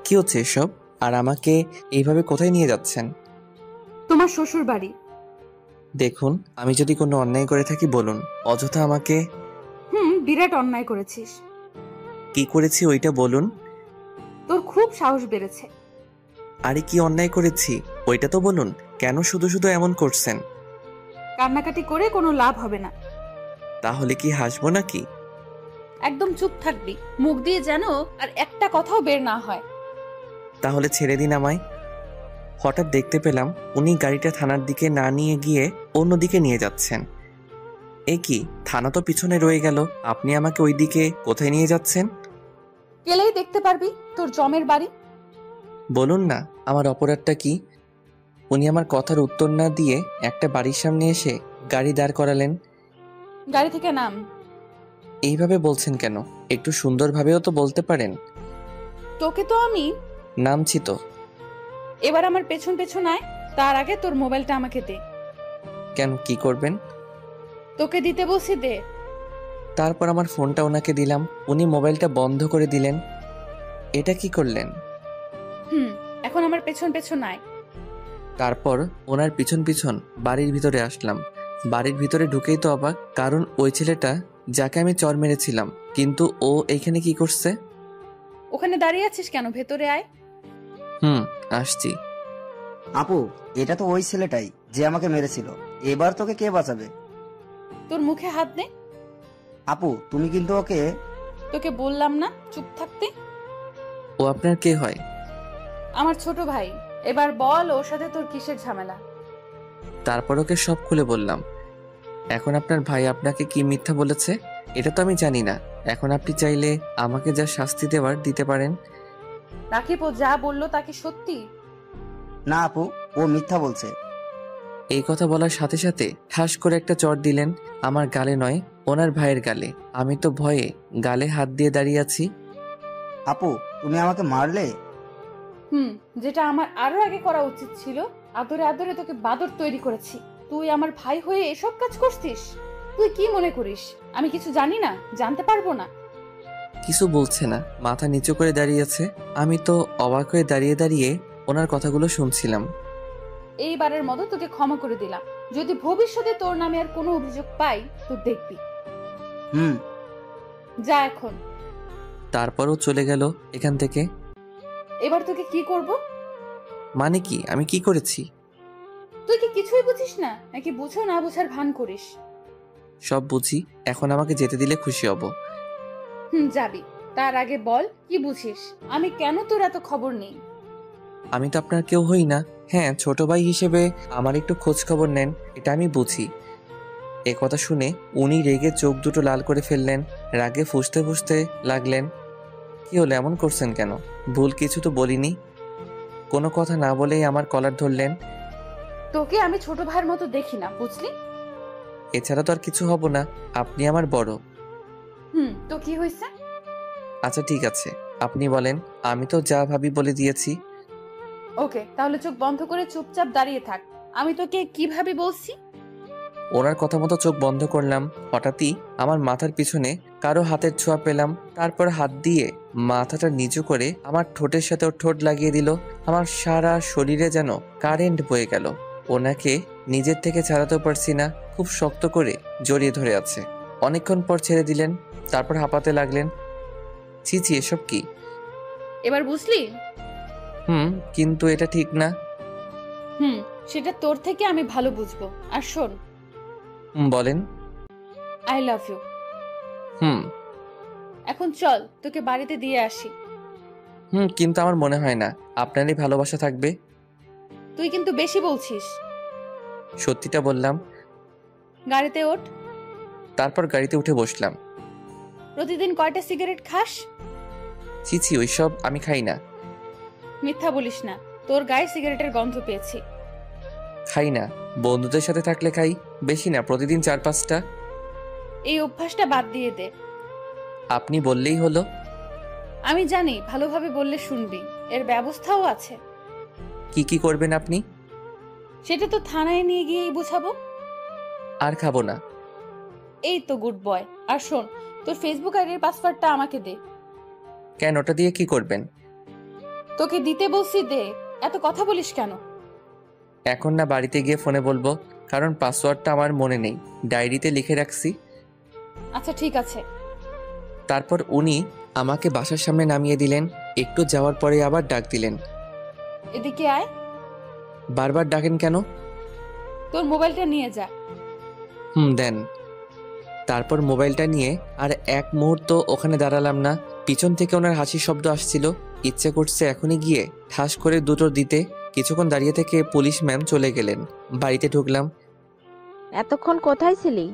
কি হচ্ছে এসব? আর আমাকে এইভাবে কোথায় নিয়ে যাচ্ছেন? তোমার শ্বশুর বাড়ি। দেখুন, আমি যদি কোনো অন্যায় করে থাকি বলুন, অযথা আমাকে। বিরাট অন্যায় করেছিস। কি করেছি ওইটা বলুন। তোর খুব সাহস বেড়েছে। আরে কি অন্যায় করেছি ওইটা তো বলুন। কেন শুধু শুধু এমন করছেন? কান্নাকাটি করে কোনো লাভ হবে না। তাহলে কি হাসবো নাকি? একদম চুপ থাকবি, মুখ দিয়ে যেন আর একটা কথাও বের না হয়। তাহলে ছেড়ে দিন আমায়। হঠাৎ দেখতে পেলাম উনি গাড়িটা থানার দিকে না নিয়ে গিয়ে অন্যদিকে নিয়ে যাচ্ছেন। এ কি, থানা তো পিছনে রয়ে গেল, আপনি আমাকে ওই দিকে কোথায় নিয়ে যাচ্ছেন? গেলেই দেখতে পারবি তোর জমের বাড়ি। বলুন না, আমার অপরাধটা কি? উনি আমার কথার উত্তর না দিয়ে একটা বাড়ির সামনে এসে গাড়ি দাঁড় করালেন। গাড়ি থেকে নাম। এইভাবে বলছেন কেন? একটু সুন্দরভাবেও তো বলতে পারেন। তোকে তো আমি। নামছি তো। এবার আমার পেছন পেছন আয়, তার আগে তোর মোবাইলটা আমাকে দে। কেন, কি করবেন? তোকে দিতে বসি, দে। তারপর আমার ফোনটা ওনাকে দিলাম, উনি মোবাইলটা বন্ধ করে দিলেন। এটা কি করলেন? এখন আমার পেছন পেছন আয়। তারপর ওনার পিছন পিছন বাড়ির ভিতরে আসলাম। বাড়ির ভিতরে ঢুকেই তো অবাক, কারণ ওই ছেলেটা যাকে আমি চর মেরেছিলাম, কিন্তু ও এইখানে কি করছে? ওখানে দাঁড়িয়ে আছিস কেন? ভেতরে আয়। আসছি। আপু, এটা তো ওই ছেলেটাই যে আমাকে মেরেছিল। এবার তোকে কে বাঁচাবে? তোর মুখে হাত দে। আপু, তুমি কিন্তু ওকে। তোকে বললাম না চুপ থাকতে? ও আপনার কে হয়? আমার ছোট ভাই। এবার বল, ওর সাথে তোর কিসের ঝামেলা? তারপর ওকে সব খুলে বললাম। এখন আপনার ভাই আপনাকে কি মিথ্যা বলেছে এটা তো আমি জানি না। এখন আপনি চাইলে আমাকে যা শাস্তি দেওয়ার দিতে পারেন। রাকিব, ও যা বললো তা কি সত্যি? না আপু, ও মিথ্যা বলছে। এই কথা বলার সাথে সাথে ঠাস করে একটা চড় দিলেন আমার গালে, নয় ওনার ভাইয়ের গালে। আমি তো ভয়ে গালে হাত দিয়ে দাঁড়িয়ে আছি। আপু, তুমি আমাকে মারলে? যেটা আমার আরো আগে করা উচিত ছিল। আদরে আদরে তোকে বাদর তৈরি করেছি, তুই আমার ভাই হয়ে এসব কাজ করছিস? তুই কি মনে করিস আমি কিছু জানি না, জানতে পারবো না? কিছু বলছে না, মাথা নিচু করে দাঁড়িয়ে আছে। আমি তো অবাক হয়ে দাঁড়িয়ে দাঁড়িয়ে ওনার কথাগুলো শুনছিলাম। এইবারের মতো তোকে ক্ষমা করে দিলাম। যদি ভবিষ্যতে তোর নামে আর কোনো অভিযোগ পাই তো দেখবি। যা এখন। তারপরও চলে গেল এখান থেকে। এবার তোকে কি করব? মানে কি? আমি কি করেছি? তুই কি কিছুই বুঝিস না, নাকি বুঝো না বুঝার ভান করিস? সব বুঝি। এখন আমাকে যেতে দিলে খুশি হব। যাবি। তার আগে বল কি বুঝিস, আমি কেন তোর এত খবর নেই? আমি তো আপনার কেউ হই না। হ্যাঁ, ছোট ভাই হিসেবে আমার একটু খোঁজ খবর নেন, এটা আমি বুঝি। এ কথা শুনে উনি রেগে চোখ দুটো লাল করে ফেললেন, রাগে ফুঁসতে ফুঁসতে লাগলেন। কি হলো, এমন করছেন কেন? ভুল কিছু তো বলিনি। কোনো কথা না বলেই আমার কলার ধরলেন। তোকে আমি ছোট ভাইয়ের মতো দেখি না, বুঝলি? এছাড়া তো আর কিছু হব না, আপনি আমার বড়। তো কি হয়েছে? আচ্ছা ঠিক আছে, আপনি বলেন। আমি তো যা ভাবি বলে দিয়েছি। ওকে, তাহলে চোখ বন্ধ করে চুপচাপ দাঁড়িয়ে থাক। আমি তোকে কিভাবে বলছি? ওনার কথা মতো চোখ বন্ধ করলাম। হঠাৎই আমার মাথার পিছনে কারো হাতের ছোঁয়া পেলাম। তারপর হাত দিয়ে মাথাটা নিচু করে আমার ঠোঁটের সাথে ঠোঁট লাগিয়ে দিল। আমার সারা শরীরে যেন কারেন্ট বয়ে গেল। ওনাকে নিজের থেকে ছাড়াতেও পারছি না, খুব শক্ত করে জড়িয়ে ধরে আছে। অনেকক্ষণ পর ছেড়ে দিলেন, তারপর হাঁপাতে লাগলেন। ছি, এসব কি? এবার বুঝলি? কিন্তু এটা ঠিক না। সেটা তোর থেকে আমি ভালো বুঝবো। আর শোন। বলেন। I love you. এখন চল, তোকে বাড়িতে দিয়ে আসি। কিন্তু আমার মনে হয় না আপনারই ভালোবাসা থাকবে। তুই কিন্তু বেশি বলছিস। সত্যিটা বললাম। গাড়িতে ওঠ। তারপর গাড়িতে উঠে বসলাম। প্রতিদিন কয়টা সিগারেট খাস? ছি, ওইসব আমি খাই না। মিথ্যা বলিস না, তোর গায়ে সিগারেটের গন্ধ পেয়েছি। খাই না, বন্ধুদের সাথে থাকলে খাই, বেশি না, প্রতিদিন 4-5টা। এই অভ্যাসটা বাদ দিয়ে দে। আপনি বললেই হলো। আমি জানি ভালোভাবে বললে শুনবি, এর ব্যবস্থাও আছে। কি করবেন আপনি? সেটা তো থানায় নিয়ে গিয়েই বুঝাবো। আর খাবো না। এই তো গুড বয়। আর শোন, তোর ফেসবুক আইডির পাসওয়ার্ডটা আমাকে দে। কেন, ওটা দিয়ে কি করবেন? তোকে দিতে বলছি, দে। এত কথা বলিস কেন? এখন না, বাড়িতে গিয়ে ফোনে বলবো, কারণ পাসওয়ার্ডটা আমার মনে নেই, ডায়েরিতে লিখে রাখছি। আচ্ছা ঠিক আছে। তারপর উনি আমাকে বাসার সামনে নামিয়ে দিলেন। একটু যাওয়ার পরে আবার ডাক দিলেন, এদিকে আয়। বারবার ডাকেন কেন? তোর মোবাইলটা নিয়ে যা। দেন। তারপর মোবাইলটা নিয়ে আর এক মুহূর্ত ওখানে দাঁড়ালাম না। পিছন থেকে ওনার হাসির শব্দ আসছিল। ইচ্ছে করছে এখনই গিয়ে ঠাস করে দুটো দিতে। কিছুক্ষণ দাঁড়িয়ে থেকে পুলিশ ম্যাম চলে গেলেন। বাড়িতে ঢুকলাম। এতক্ষণ কোথায় ছিলি?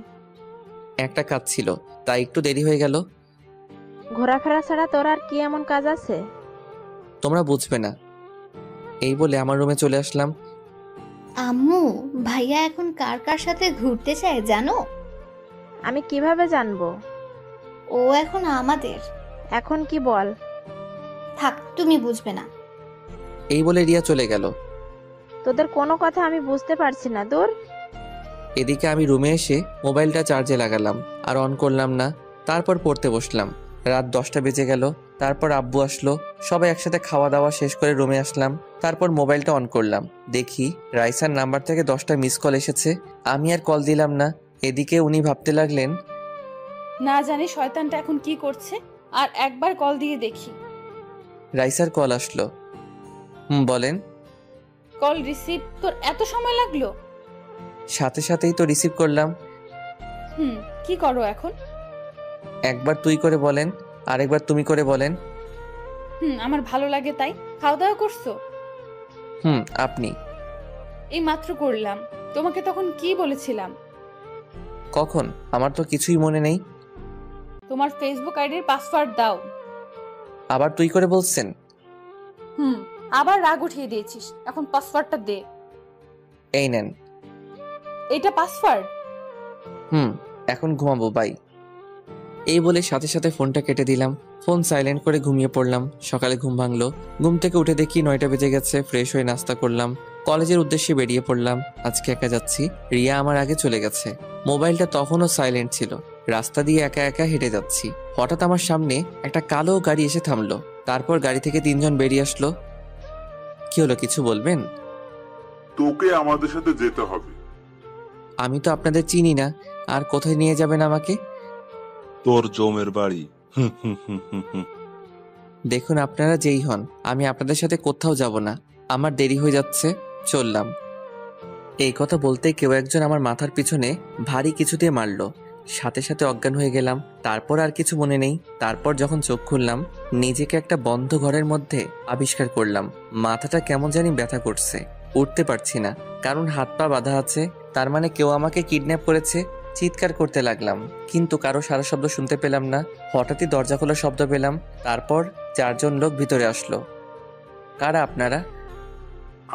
একটা কাজ ছিল, তাই একটু দেরি হয়ে গেল। ঘোরাফেরা ছাড়া তোর আর কি এমন কাজ আছে? তোমরা বুঝবে না। এই বলে আমার রুমে চলে আসলাম। আম্মু, ভাইয়া এখন কার কার সাথে ঘুরতে চায় জানো? আমি কিভাবে জানবো? ও এখন আমাদের। এখন কি বল? থাক, তুমি বুঝবে না। এই বলে রিয়া চলে গেল। তোদের কোনো কথা আমি বুঝতে পারছি না, দূর। এদিকে আমি রুমে এসে মোবাইলটা চার্জে লাগালাম, আর অন করলাম না। তারপর পড়তে বসলাম। রাত 10টা বেজে গেল। তারপর আব্বু আসলো, সবাই একসাথে খাওয়া দাওয়া শেষ করে রুমে আসলাম। তারপর মোবাইলটা অন করলাম, দেখি রাইসার নাম্বার থেকে 10টা মিস কল এসেছে। আমি আর কল দিলাম না। এদিকে উনি ভাবতে লাগলেন, না জানি শয়তানটা এখন কি করছে, আর একবার কল দিয়ে দেখি। রাইসার কল আসলো। বলেন। কল রিসিভ তোর এত সময় লাগলো? সাথে সাথেই তো রিসিভ করলাম। কি করো এখন? একবার তুই করে বলেন, আরেকবার তুমি করে বলেন। আমার ভালো লাগে তাই। খাওয়া দাওয়া করছো? আপনি? এই মাত্র করলাম। তোমাকে তখন কি বলেছিলাম? কখন? আমার তো কিছুই মনে নেই। তোমার ফেসবুক আইডির পাসওয়ার্ড দাও। আবার তুই করে বলছেন? আবার রাগ উঠিয়ে দিয়েছিস, এখন পাসওয়ার্ডটা দে। এই নেন। এটা পাসওয়ার্ড? এখন ঘুমাবো, বাই। এই বলে সাথে সাথে ফোনটা কেটে দিলাম। ফোন সাইলেন্ট করে ঘুমিয়ে পড়লাম। সকালে ঘুম ভাঙলো। ঘুম থেকে উঠে দেখি 9টা বেজে গেছে। ফ্রেশ হয়ে নাস্তা করলাম, কলেজের উদ্দেশ্যে বেরিয়ে পড়লাম। আজকে একা যাচ্ছি, রিয়া আমার আগে চলে গেছে। মোবাইলটা তখনও সাইলেন্ট ছিল। রাস্তা দিয়ে একা একা হেঁটে যাচ্ছি। হঠাৎ আমার সামনে একটা কালো গাড়ি এসে থামলো। তারপর গাড়ি থেকে 3 জন বেরিয়ে আসলো। কি হলো, কিছু বলবেন? তোকে আমাদের সাথে যেতে হবে। আমি তো আপনাদের চিনি না, আর কোথায় নিয়ে যাবেন আমাকে? তোর জমের বাড়ি। দেখুন, আপনারা যেই হন, আমি আপনাদের সাথে কোথাও যাব না। আমার দেরি হয়ে যাচ্ছে, চললাম। এই কথা বলতেই কেউ একজন আমার মাথার পিছনে ভারী কিছু দিয়ে মারলো। সাথে সাথে অজ্ঞান হয়ে গেলাম। তারপর আর কিছু মনে নেই। তারপর যখন চোখ খুললাম, নিজেকে একটা বন্ধ ঘরের মধ্যে আবিষ্কার করলাম। মাথাটা কেমন জানি ব্যথা করছে, উঠতে পারছি না, কারণ হাত পা বাঁধা আছে। তার মানে কেউ আমাকে কিডন্যাপ করেছে। চিৎকার করতে লাগলাম, কিন্তু কারো সারা শব্দ শুনতে পেলাম না। হঠাৎই দরজা খোলার শব্দ পেলাম। তারপর 4 জন লোক ভিতরে আসলো। কারা আপনারা?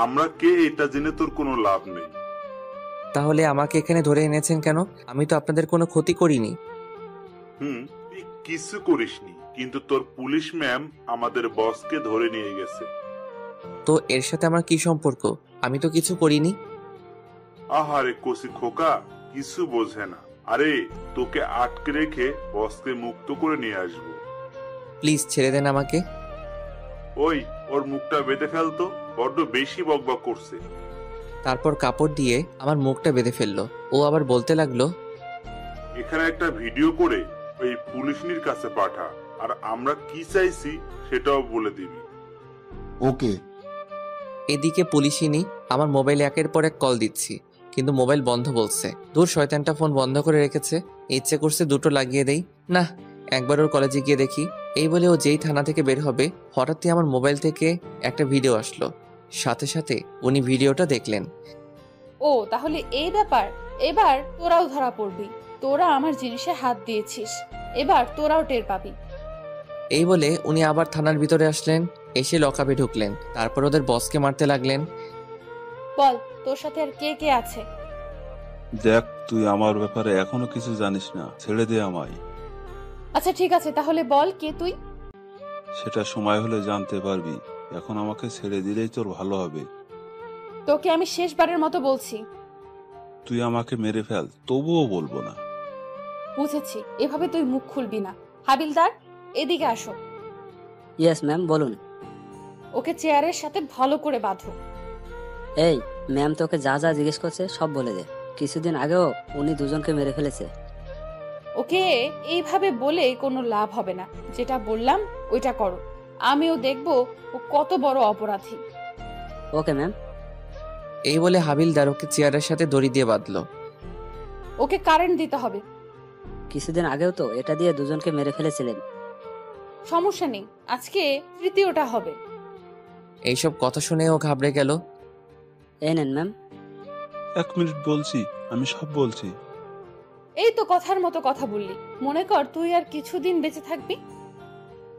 আমরা কে এটা জেনে তোর কোনো লাভ নেই। তাহলে আমাকে এখানে ধরে এনেছেন কেন? আমি তো আপনাদের কোনো ক্ষতি করিনি। তুই কিছু করিসনি, কিন্তু তোর পুলিশ ম্যাম আমাদের বসকে ধরে নিয়ে গেছে। তো এর সাথে আমার কি সম্পর্ক? আমি তো কিছু করিনি। আহারে কসি খোকা, কিছু বোঝে না। আরে তোকে আটকে রেখে বসকে মুক্ত করে নিয়ে আসবো। প্লিজ ছেড়ে দেন আমাকে। ওই, ওর মুখটা বেঁধে ফেলতো, বড্ড বেশি বকবক করছে। তারপর কাপড় দিয়ে আমার মুখটা বেঁধে ফেললো। ও আবার বলতে লাগলো, এখানে একটা ভিডিও করে ওই পুলিশনির কাছে পাঠা, আর আমরা কি চাইছি সেটাও বলে দিবি। ওকে। এদিকে পুলিশিনি আমার মোবাইলে একের পর এক কল দিচ্ছি, কিন্তু মোবাইল বন্ধ বলছে। দূর, শয়তানটা ফোন বন্ধ করে রেখেছে। ইচ্ছে করছে দুটো লাগিয়ে দেই। না, একবার ওর কলেজে গিয়ে দেখি। এই বলে ও যেই থানা থেকে বের হবে, হঠাৎই আমার মোবাইল থেকে একটা ভিডিও আসলো। সাথে সাথে উনি ভিডিওটা দেখলেন। ও, তাহলে এই ব্যাপার। এবার তোরাও ধরা পড়বি। তোরা আমার জিনিসে হাত দিয়েছিস, এবার তোরাও টের পাবি। এই বলে উনি আবার থানার ভিতরে আসলেন, এসে লকআপে ঢুকলেন। তারপর ওদের বসকে মারতে লাগলেন। বল, তোর সাথে আর কে কে আছে? দেখ, তুই আমার ব্যাপারে এখনো কিছু জানিস না, ছেড়ে দে আমায়। আচ্ছা ঠিক আছে, তাহলে বল কে তুই? সেটা সময় হলে জানতে পারবি। এখন আমাকে ছেড়ে দিলেই তোর ভালো হবে। তোকে আমি শেষবারের মতো বলছি, তুই আমাকে মেরে ফেল, তবুও বলবো না। বুঝেছি, এভাবে তুই মুখ খুলবি না। হাবিলদার, এদিকে আসো। ইয়েস ম্যাম, বলুন। ওকে চেয়ারের সাথে ভালো করে বাঁধো। এই ম্যাম, তোকে যা যা জিজ্ঞেস করছে সব বলে দে। কিছুদিন আগেও উনি দুজনকে মেরে ফেলেছে। ওকে এইভাবে বলে কোনো লাভ হবে না। যেটা বললাম ওইটা করো। আমিও দেখবো ও কত বড় অপরাধী। Okay ma'am. এই বলে হাবিলদার ওকে চেয়ারের সাথে দড়ি দিয়ে বাঁধলো। ওকে কারেন্ট দিতে হবে। কিছুদিন আগেও তো এটা দিয়ে দুজনকে মেরে ফেলেছিলেন। সমস্যা নেই, আজকে তৃতীয়টা হবে। এইসব কথা শুনে ও ঘাবড়ে গেল। এই নেন ম্যাম। 1 মিনিট বলছি, আমি সব বলছি। এই তো কথার মতো কথা বললি, মনে কর তুই আর কিছুদিন বেঁচে থাকবি।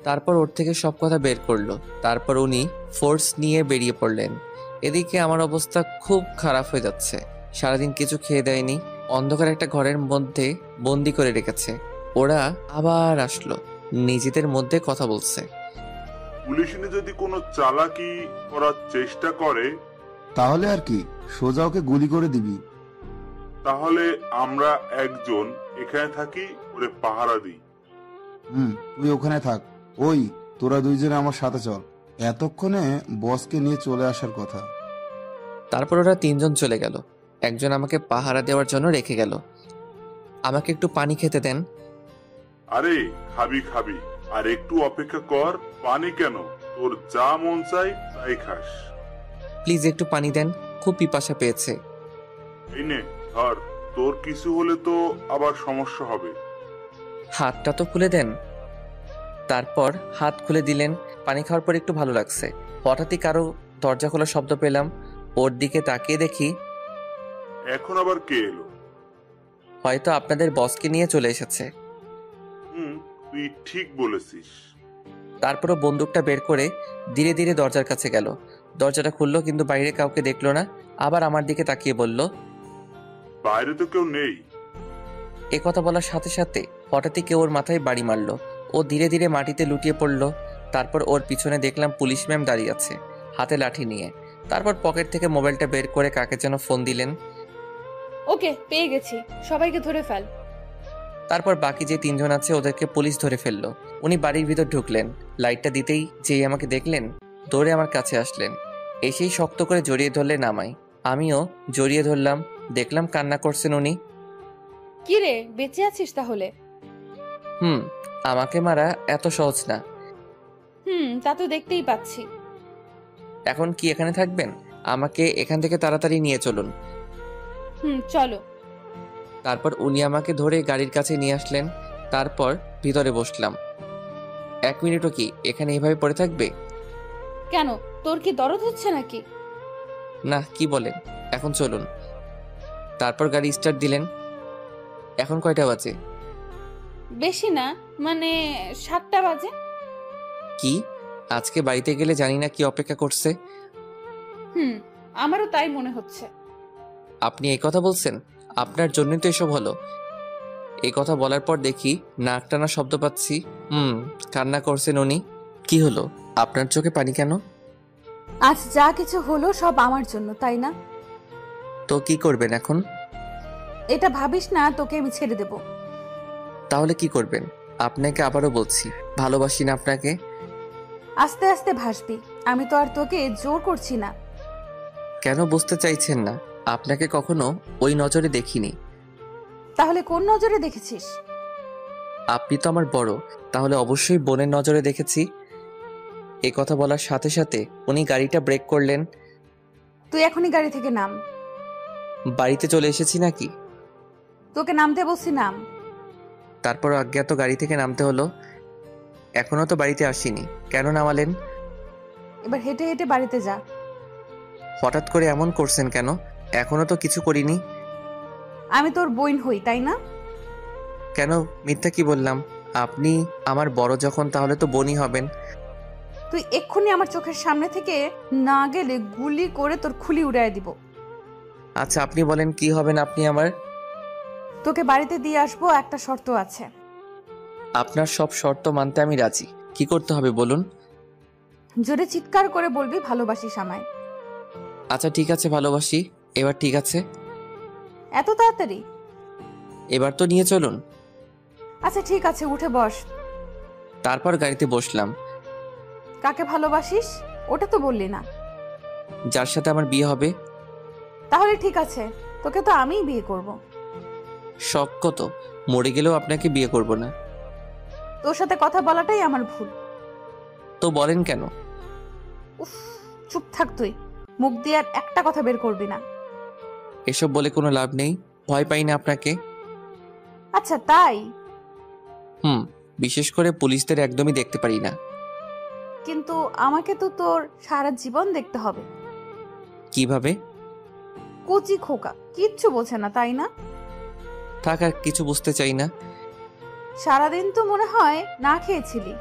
তারপর ওর থেকে সব কথা বের করলো। তারপর উনি ফোর্স নিয়ে বেরিয়ে পড়লেন। এদিকে আমার অবস্থা খুব খারাপ হয়ে যাচ্ছে। সারাদিন কিছু খেয়ে দেয়নি, অন্ধকার একটা ঘরের মধ্যে বন্দি করে রেখেছে। ওরা আবার আসলো, নিজেদের মধ্যে কথা বলছে। পুলিশনি যদি কোনো চালাকি করার চেষ্টা করে, তাহলে আর কি, সোজা ওকে গুলি করে দিবি। তাহলে আমরা একজন এখানে থাকি, ওরে পাহারা দিই। তুই ওখানে থাক। ওই তোরা দুইজনে আমার সাথে চল, এতক্ষণে বসকে নিয়ে চলে আসার কথা। তারপর ওরা তিনজন চলে গেল। একজন আমাকে পাহারা দেওয়ার জন্য রেখে গেল। আমাকে একটু পানি খেতে দেন। আরে খাবি খাবি, আর একটু অপেক্ষা কর। পানি কেন, তোর যা মন চাই তাই খাস। প্লিজ একটু পানি দেন, খুব পিপাসা পেয়েছে। এই নে ধর, তোর কিছু হলে তো আবার সমস্যা হবে। হাতটা তো খুলে দেন। তারপর হাত খুলে দিলেন। পানি খাওয়ার পর একটু ভালো লাগছে। হঠাৎই কারো দরজা খোলার শব্দ পেলাম। ওর দিকে তাকিয়ে দেখি এখন আবার কে এলো? হয়তো আপনাদের বসকে নিয়ে চলে এসেছে। তুই ঠিক বলেছিস। তারপরও বন্দুকটা বের করে ধীরে ধীরে দরজার কাছে গেল। দরজাটা খুললো, কিন্তু বাইরে কাউকে দেখলো না। আবার আমার দিকে তাকিয়ে বলল, বাইরে তো কেউ নেই। এ কথা বলার সাথে সাথে হঠাৎই কেউ ওর মাথায় বাড়ি মারলো। ও ধীরে ধীরে মাটিতে লুটিয়ে পড়লো। তারপর ওর পিছনে দেখলাম পুলিশ ম্যাম দাঁড়িয়ে আছে, হাতে লাঠি নিয়ে। তারপর পকেট থেকে মোবাইলটা বের করে কাকে যেন ফোন দিলেন। ওকে, পেয়ে গেছি, সবাইকে ধরে ফেল। তারপর বাকি যে তিনজন আছে ওদেরকে পুলিশ ধরে ফেললো। উনি বাড়ির ভিতর ঢুকলেন। লাইটটা দিতেই যেই আমাকে দেখলেন, দৌড়ে আমার কাছে আসলেন। এসেই শক্ত করে জড়িয়ে ধরলেন আমায়। আমিও জড়িয়ে ধরলাম। দেখলাম কান্না করছেন উনি। কি রে, বেঁচে আছিস তাহলে? আমাকে মারা এত সহজ না। তা তো দেখতেই পাচ্ছি। এখন কি এখানে থাকবেন? আমাকে এখান থেকে তাড়াতাড়ি নিয়ে চলুন। চলো। তারপর উনি আমাকে ধরে গাড়ির কাছে নিয়ে আসলেন। তারপর ভিতরে বসলাম। 1 মিনিটও কি এখানে এভাবে পড়ে থাকবে? কেন, তোর কি দরদ হচ্ছে নাকি? না, কি বলেন? এখন চলুন। তারপর গাড়ি স্টার্ট দিলেন। এখন কয়টা বাজে? বেশি না, মানে 7টা বাজে। কি, আজকে বাড়িতে গেলে জানি না কি অপেক্ষা করছে। আমারও তাই মনে হচ্ছে। আপনি এই কথা বলছেন? আপনার জন্যই তো এসব হলো। এই কথা বলার পর দেখি নাক টানা শব্দ পাচ্ছি। কান্না করছেন উনি। কি হলো, আপনার চোখে পানি কেন? আজ যা কিছু হলো সব আমার জন্য, তাই না? তো কি করবেন এখন? এটা ভাবিস না তোকে আমি ছেড়ে দেব। তাহলে কি করবেন? আপনাকে আবারও বলছি, ভালোবাসি না আপনাকে। আস্তে আস্তে ভাসবি, আমি তো আর তোকে জোর করছি না। কেন বুঝতে চাইছেন না? আপনাকে কখনো ওই নজরে দেখিনি। তাহলে কোন নজরে দেখেছিস? আপনি তো আমার বড়, তাহলে অবশ্যই বোনের নজরে দেখেছি। এই কথা বলার সাথে সাথে উনি গাড়িটা ব্রেক করলেন। তুই এখনই গাড়ি থেকে নাম। বাড়িতে চলে এসেছি নাকি? তোকে নামতে বলছি, নাম। তারপর অজ্ঞাত গাড়ি থেকে নামতে হলো। এখনো তো বাড়িতে আসিনি, কেন নামালেন? এবার হেঁটে হেঁটে বাড়িতে যা। হঠাৎ করে এমন করছেন কেন? এখনো তো কিছু করিনি। আমি তোর বোন হই, তাই না? কেন মিথ্যা কি বললাম? আপনি আমার বড় যখন, তাহলে তো বোনই হবেন। তুই এক্ষুনি আমার চোখের সামনে থেকে না গেলে গুলি করে তোর খুলি উড়াই দিব। আচ্ছা আপনি বলেন কি হবেন আপনি আমার? তোকে বাড়িতে দিয়ে আসবো, একটা শর্ত আছে। আপনার সব শর্ত মানতে আমি রাজি। কি করতে হবে বলুন? জোরে চিৎকার করে বলবি ভালোবাসিস আমায়। আচ্ছা ঠিক আছে, ভালোবাসি। এবার ঠিক আছে? এত তাড়াতাড়ি? এবার তো নিয়ে চলুন। আচ্ছা ঠিক আছে, উঠে বস। তারপর গাড়িতে বসলাম। কাকে ভালোবাসিস ওটা তো বললি না। যার সাথে আমার বিয়ে হবে। তাহলে ঠিক আছে, তোকে তো আমিই বিয়ে করব। শখ কত, মরে গেলেও আপনাকে বিয়ে করব না। তোর সাথে কথা বলাটাই আমার ভুল। তো বলেন কেন? উফ, চুপ থাক তুই, মুখ দিয়ে আর একটা কথা বের করবি না। এসব বলে কোনো লাভ নেই, ভয় পাই না আপনাকে। আচ্ছা তাই? বিশেষ করে পুলিশদের একদমই দেখতে পারি না। কিন্তু আমাকে তো তোর সারা জীবন দেখতে হবে। কিভাবে? কচি খোকা, কিচ্ছু বোঝে না, তাই না? থাক, আর কিছু বুঝতে চাই না। সারাদিন তো মনে হয় না খেয়েছিলি।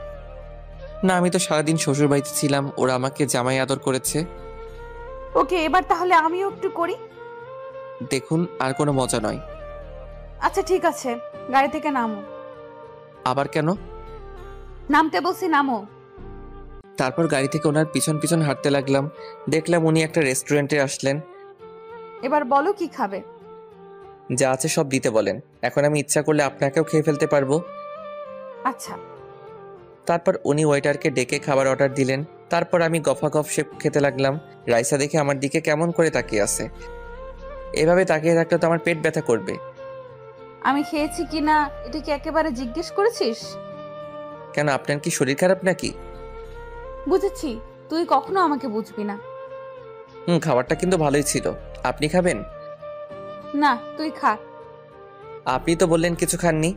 না, আমি তো সারাদিন শ্বশুর বাড়িতে ছিলাম, ওরা আমাকে জামাই আদর করেছে। ওকে, এবার তাহলে আমিও একটু করি। দেখুন, আর কোনো মজা নয়। আচ্ছা ঠিক আছে, গাড়ি থেকে নামো। আবার কেন? নামতে বলছি, নামো। তারপর গাড়ি থেকে ওনার পিছন পিছন হাঁটতে লাগলাম। দেখলাম উনি একটা রেস্টুরেন্টে আসলেন। এবার বলো কি খাবে? যা আছে সব দিতে বলেন। এখন আমি ইচ্ছা করলে আপনাকেও খেয়ে ফেলতে পারবো। আচ্ছা তারপর উনি ওয়েটারকে ডেকে খাবার অর্ডার দিলেন। তারপর আমি গফাগফ সে খেতে লাগলাম। রাইসা দেখে আমার দিকে কেমন করে তাকিয়ে আছে। এভাবে তাকিয়ে থাকলে তো আমার পেট ব্যথা করবে। আমি খেয়েছি কিনা এটা কি একেবারে জিজ্ঞেস করেছিস? কেন, আপনার কি শরীর খারাপ নাকি? বুঝেছি, তুই কখনো আমাকে বুঝবি না। খাবারটা কিন্তু ভালোই ছিল। আপনি খাবেন? না, তুই খা। আপনি তো বললেন কিছু খাননি।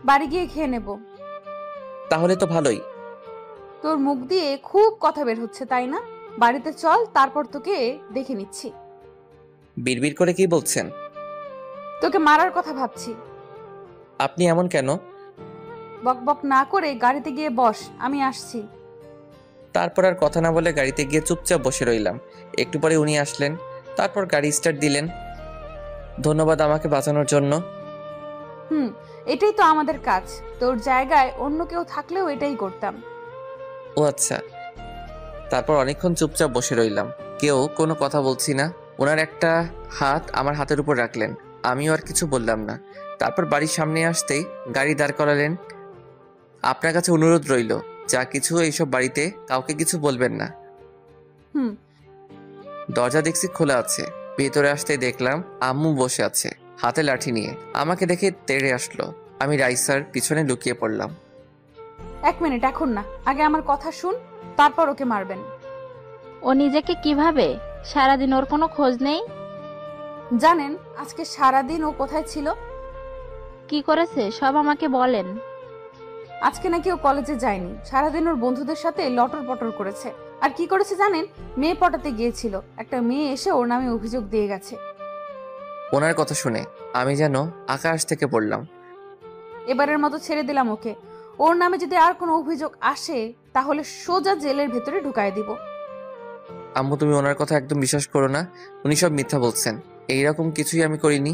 বাড়ি গিয়ে খেয়ে নেব। তাহলে তো ভালোই। তোর মুখ দিয়ে খুব কথা বের হচ্ছে, তাই না? বাড়িতে চল, তারপর তোকে দেখে নিচ্ছি। বিড়বিড় করে কি বলছেন? তোকে মারার কথা ভাবছি। আপনি এমন কেন? বকবক না করে গাড়িতে গিয়ে বস, আমি আসছি। তারপর আর কথা না বলে গাড়িতে গিয়ে চুপচাপ বসে রইলাম। একটু পরে উনি আসলেন। তারপর গাড়ি স্টার্ট দিলেন। ধন্যবাদ আমাকে বাঁচানোর জন্য। এটাই তো আমাদের কাজ। তোর জায়গায় অন্য কেউ থাকলেও এটাই করতাম। ও আচ্ছা। তারপর অনেকক্ষণ চুপচাপ বসে রইলাম, কেউ কোনো কথা বলছি না। ওনার একটা হাত আমার হাতের উপর রাখলেন, আমিও আর কিছু বললাম না। তারপর বাড়ির সামনে আসতেই গাড়ি দাঁড় করালেন। আপনার কাছে অনুরোধ রইল, যা কিছু এইসব বাড়িতে কাউকে কিছু বলবেন না। দরজা দেখছি খোলা আছে। ভেতরে আসতে দেখলাম আম্মু বসে আছে হাতে লাঠি নিয়ে। আমাকে দেখে তেড়ে আসলো। আমি রাইসার পিছনে লুকিয়ে পড়লাম। 1 মিনিট, এখন না, আগে আমার কথা শুন, তারপর ওকে মারবেন। ও নিজেকে কিভাবে? সারাদিন ওর কোনো খোঁজ নেই? জানেন আজকে সারাদিন ও কোথায় ছিল? কি করেছে সব আমাকে বলেন। আজকে নাকি ও কলেজে যায়নি, সারাদিন ওর বন্ধুদের সাথে লটর পটর করেছে। আর কি করেছে জানেন? মেয়ে পটাতে গিয়েছিল। একটা মেয়ে এসে ওর নামে অভিযোগ দিয়ে গেছে। ওনার কথা শুনে আমি যেন আকাশ থেকে পড়লাম। এবারের মতো ছেড়ে দিলাম ওকে। ওর নামে যদি আর কোনো অভিযোগ আসে তাহলে সোজা জেলের ভেতরে ঢুকায় দিব। আম্মু, তুমি ওনার কথা একদম বিশ্বাস করো না। উনি সব মিথ্যা বলছেন। এইরকম কিছুই আমি করিনি।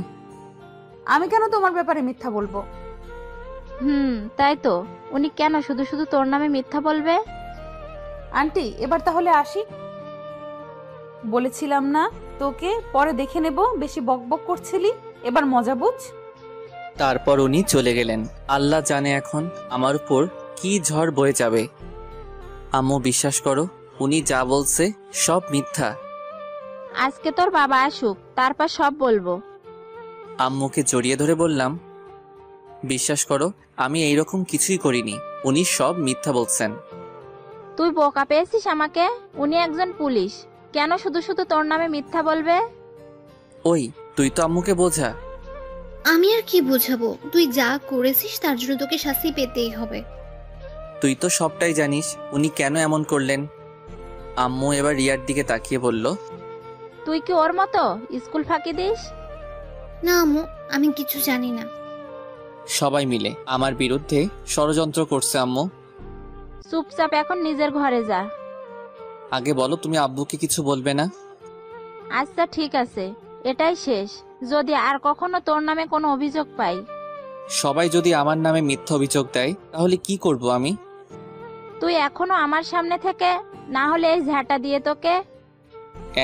আমি কেন তোমার ব্যাপারে মিথ্যা বলবো? তাই তো। উনি কেন শুধু শুধু তোর নামে মিথ্যা বলবে? আন্টি, এবার তাহলে আসি। বলেছিলাম না তোকে পরে দেখে নেব, বেশি বকবক করছিলি, এবার মজা বুঝ। তারপর উনি চলে গেলেন। আল্লাহ জানে এখন আমার উপর কি ঝড় বয়ে যাবে। আম্মু, বিশ্বাস করো, উনি যা বলছে সব মিথ্যা। আজকে তোর বাবা আসুক, তারপর সব বলবো। আম্মুকে জড়িয়ে ধরে বললাম, বিশ্বাস করো, আমি এইরকম কিছুই করিনি। উনি সব মিথ্যা বলছেন। তুই বোকা পেয়েছিস আমাকে? উনি একজন পুলিশ, কেন শুধু শুধু তোর নামে মিথ্যা বলবে? ওই, তুই তো আম্মুকে বোঝা। আমি আর কি বোঝাবো? তুই যা করেছিস তার জন্য তোকে শাস্তি পেতেই হবে। তুই তো সবটাই জানিস উনি কেন এমন করলেন। আম্মু এবার রিয়ার দিকে তাকিয়ে বলল, তুই কি ওর মতো স্কুল ফাঁকি দিস? না আম্মু, আমি কিছু জানি না। সবাই মিলে আমার বিরুদ্ধে ষড়যন্ত্র করছে আম্মু। চুপচাপ এখন নিজের ঘরে যা। আগে বলো, তুমি আব্বুকে কিছু বলবে না? আচ্ছা ঠিক আছে, এটাই শেষ। যদি আর কখনো তোর নামে কোনো অভিযোগ পাই। সবাই যদি আমার নামে মিথ্যা অভিযোগ দেয় তাহলে কি করব আমি? তুই এখনো আমার সামনে থেকে, না হলে এই ঝাঁটা দিয়ে তোকে।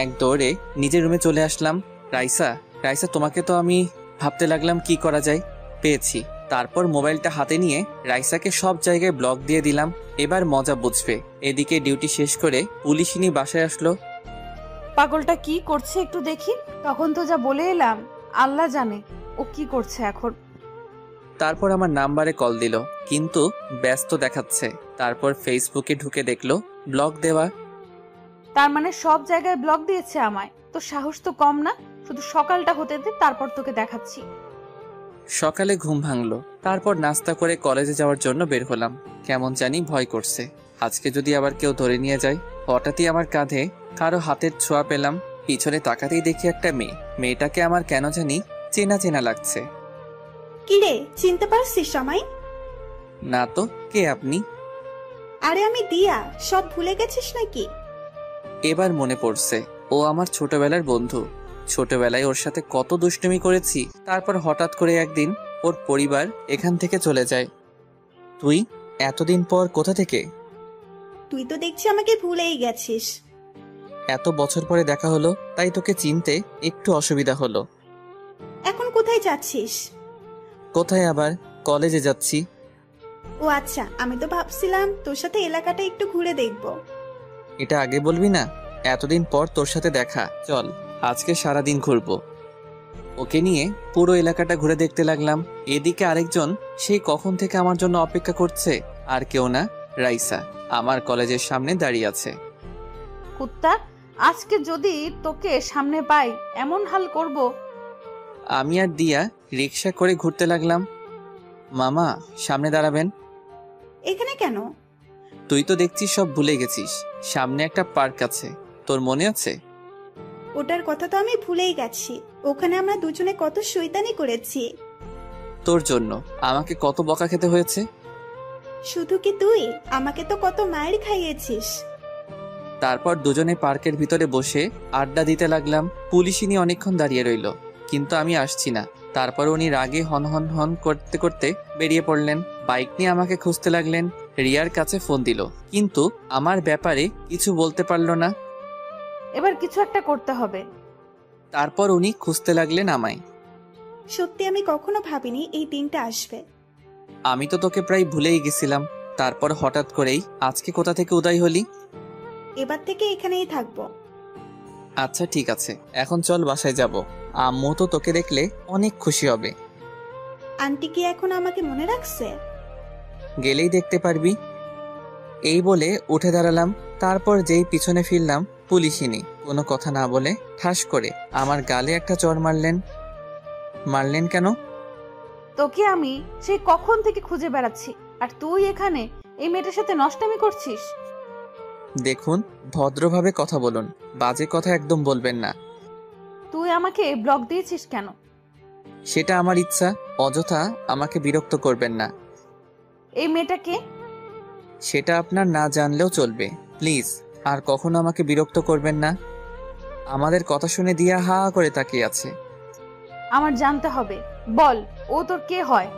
এক দৌড়ে নিজের রুমে চলে আসলাম। রাইসা, তোমাকে তো আমি ভাবতে লাগলাম কি করা যায়। পেয়েছি। তারপর মোবাইলটা হাতে নিয়ে রাইসাকে সব জায়গায় ব্লক দিয়ে দিলাম। এবার মজা বুঝবে। এদিকে ডিউটি শেষ করে পুলিশিনী বাসায় আসলো। পাগলটা কি করছে একটু দেখি। তখন তো যা বলে এলাম, আল্লাহ জানে ও কি করছে এখন। তারপর আমার নাম্বারে কল দিল, কিন্তু ব্যস্ত দেখাচ্ছে। তারপর ফেসবুকে ঢুকে দেখলো ব্লক দেওয়া। তার মানে সব জায়গায় ব্লক দিয়েছে আমায়। তো সাহস তো কম না। শুধু সকালটা হতে দে, তারপর তোকে দেখাচ্ছি। সকালে ঘুম ভাঙলো। তারপর নাস্তা করে কলেজে যাওয়ার জন্য বের হলাম। কেমন জানি ভয় করছে, আজকে যদি আবার কেউ ধরে নিয়ে যায়। হঠাৎই আমার কাঁধে কারো হাতের ছোঁয়া পেলাম। পিছনে তাকাতেই দেখি একটা মেয়ে। মেয়েটাকে আমার কেন জানি চেনা চেনা লাগছে। কিরে, চিনতে পারছিস আমায়? না তো, কে আপনি? আরে আমি দিয়া। সব ভুলে গেছিস নাকি? এবার মনে পড়ছে, ও আমার ছোটবেলার বন্ধু। ছোটবেলায় ওর সাথে কত দুষ্টুমি করেছি। তারপর হঠাৎ করে একদিন ওর পরিবার এখান থেকে চলে যায়। তুই এতদিন পর কোথা থেকে? তুই তো দেখছি আমাকে ভুলেই গেছিস। এত বছর পরে দেখা হলো, তাই তোকে চিনতে একটু অসুবিধা হলো। এখন কোথায় যাচ্ছিস? কোথায় আবার, কলেজে যাচ্ছি। ও আচ্ছা, আমি তো ভাবছিলাম তোর সাথে এলাকাটা একটু ঘুরে দেখব। এটা আগে বলবি না? এতদিন পর তোর সাথে দেখা, চল আজকে সারাদিন ঘুরবো। ওকে নিয়ে পুরো এলাকাটা ঘুরে দেখতে লাগলাম। এদিকে আরেকজন সেই কখন থেকে আমার জন্য অপেক্ষা করছে, আর কেউ না, রাইসা আমার কলেজের সামনে দাঁড়িয়ে আছে। কুত্তা, আজকে যদি তোকে সামনে পাই এমন হাল করব। আমি আর দিয়া রিক্সা করে ঘুরতে লাগলাম। মামা সামনে দাঁড়াবেন। এখানে কেন? তুই তো দেখছিস সব ভুলে গেছিস, সামনে একটা পার্ক আছে, তোর মনে আছে? ওটার কথা তো আমি ভুলেই গেছি। ওখানে আমরা দুজনে কত শয়তানি করেছি। তোর জন্য আমাকে কত বকা খেতে হয়েছে। শুধু কি তুই, আমাকে তো কত মায়ের খাইয়েছিস। তারপর দুজনে পার্কের ভিতরে বসে আড্ডা দিতে লাগলাম। পুলিশিনী অনেকক্ষণ দাঁড়িয়ে রইল, কিন্তু আমি আসছি না। তারপর উনি রাগে হন হন হন করতে করতে বেরিয়ে পড়লেন। বাইক নিয়ে আমাকে খুঁজতে লাগলেন। রিয়ার কাছে ফোন দিল, কিন্তু আমার ব্যাপারে কিছু বলতে পারলো না। এবার কিছু একটা করতে হবে। তারপর উনি খুঁজতে লাগলেন আমায়। সত্যি আমি কখনো ভাবিনি এই দিনটা আসবে। আমি তো তোকে প্রায় ভুলেই গেছিলাম, তারপর হঠাৎ করেই আজকে কোথা থেকে উদয় হলি। এবার থেকে এখানেই থাকবো। আচ্ছা ঠিক আছে, এখন চল বাসায় যাব। আম্মু তো তোকে দেখলে অনেক খুশি হবে। আন্টি কি এখন আমাকে মনে রাখছে? গেলেই দেখতে পারবি। এই বলে উঠে দাঁড়ালাম। তারপর যেই পিছনে ফিরলাম, পুলিশিনী কোনো কথা না বলে ঠাস করে আমার গালে একটা চড় মারলেন। মারলেন কেন? তোকে আমি সেই কখন থেকে খুঁজে বেড়াচ্ছি, আর তুই এখানে এই মেয়েটার সাথে নষ্টামি করছিস। দেখুন, ভদ্রভাবে কথা বলুন, বাজে কথা একদম বলবেন না। তুই আমাকে ব্লক দিয়েছিস কেন? সেটা আমার ইচ্ছা, অযথা আমাকে বিরক্ত করবেন না। এই মেয়েটাকে? সেটা আপনার না জানলেও চলবে, প্লিজ আর কখনো আমাকে বিরক্ত করবেন না। আমাদের কথা শুনে দিয়া হা করে তাকিয়ে আছে। আমার জানতে হবে, বল ও তোর কে হয়?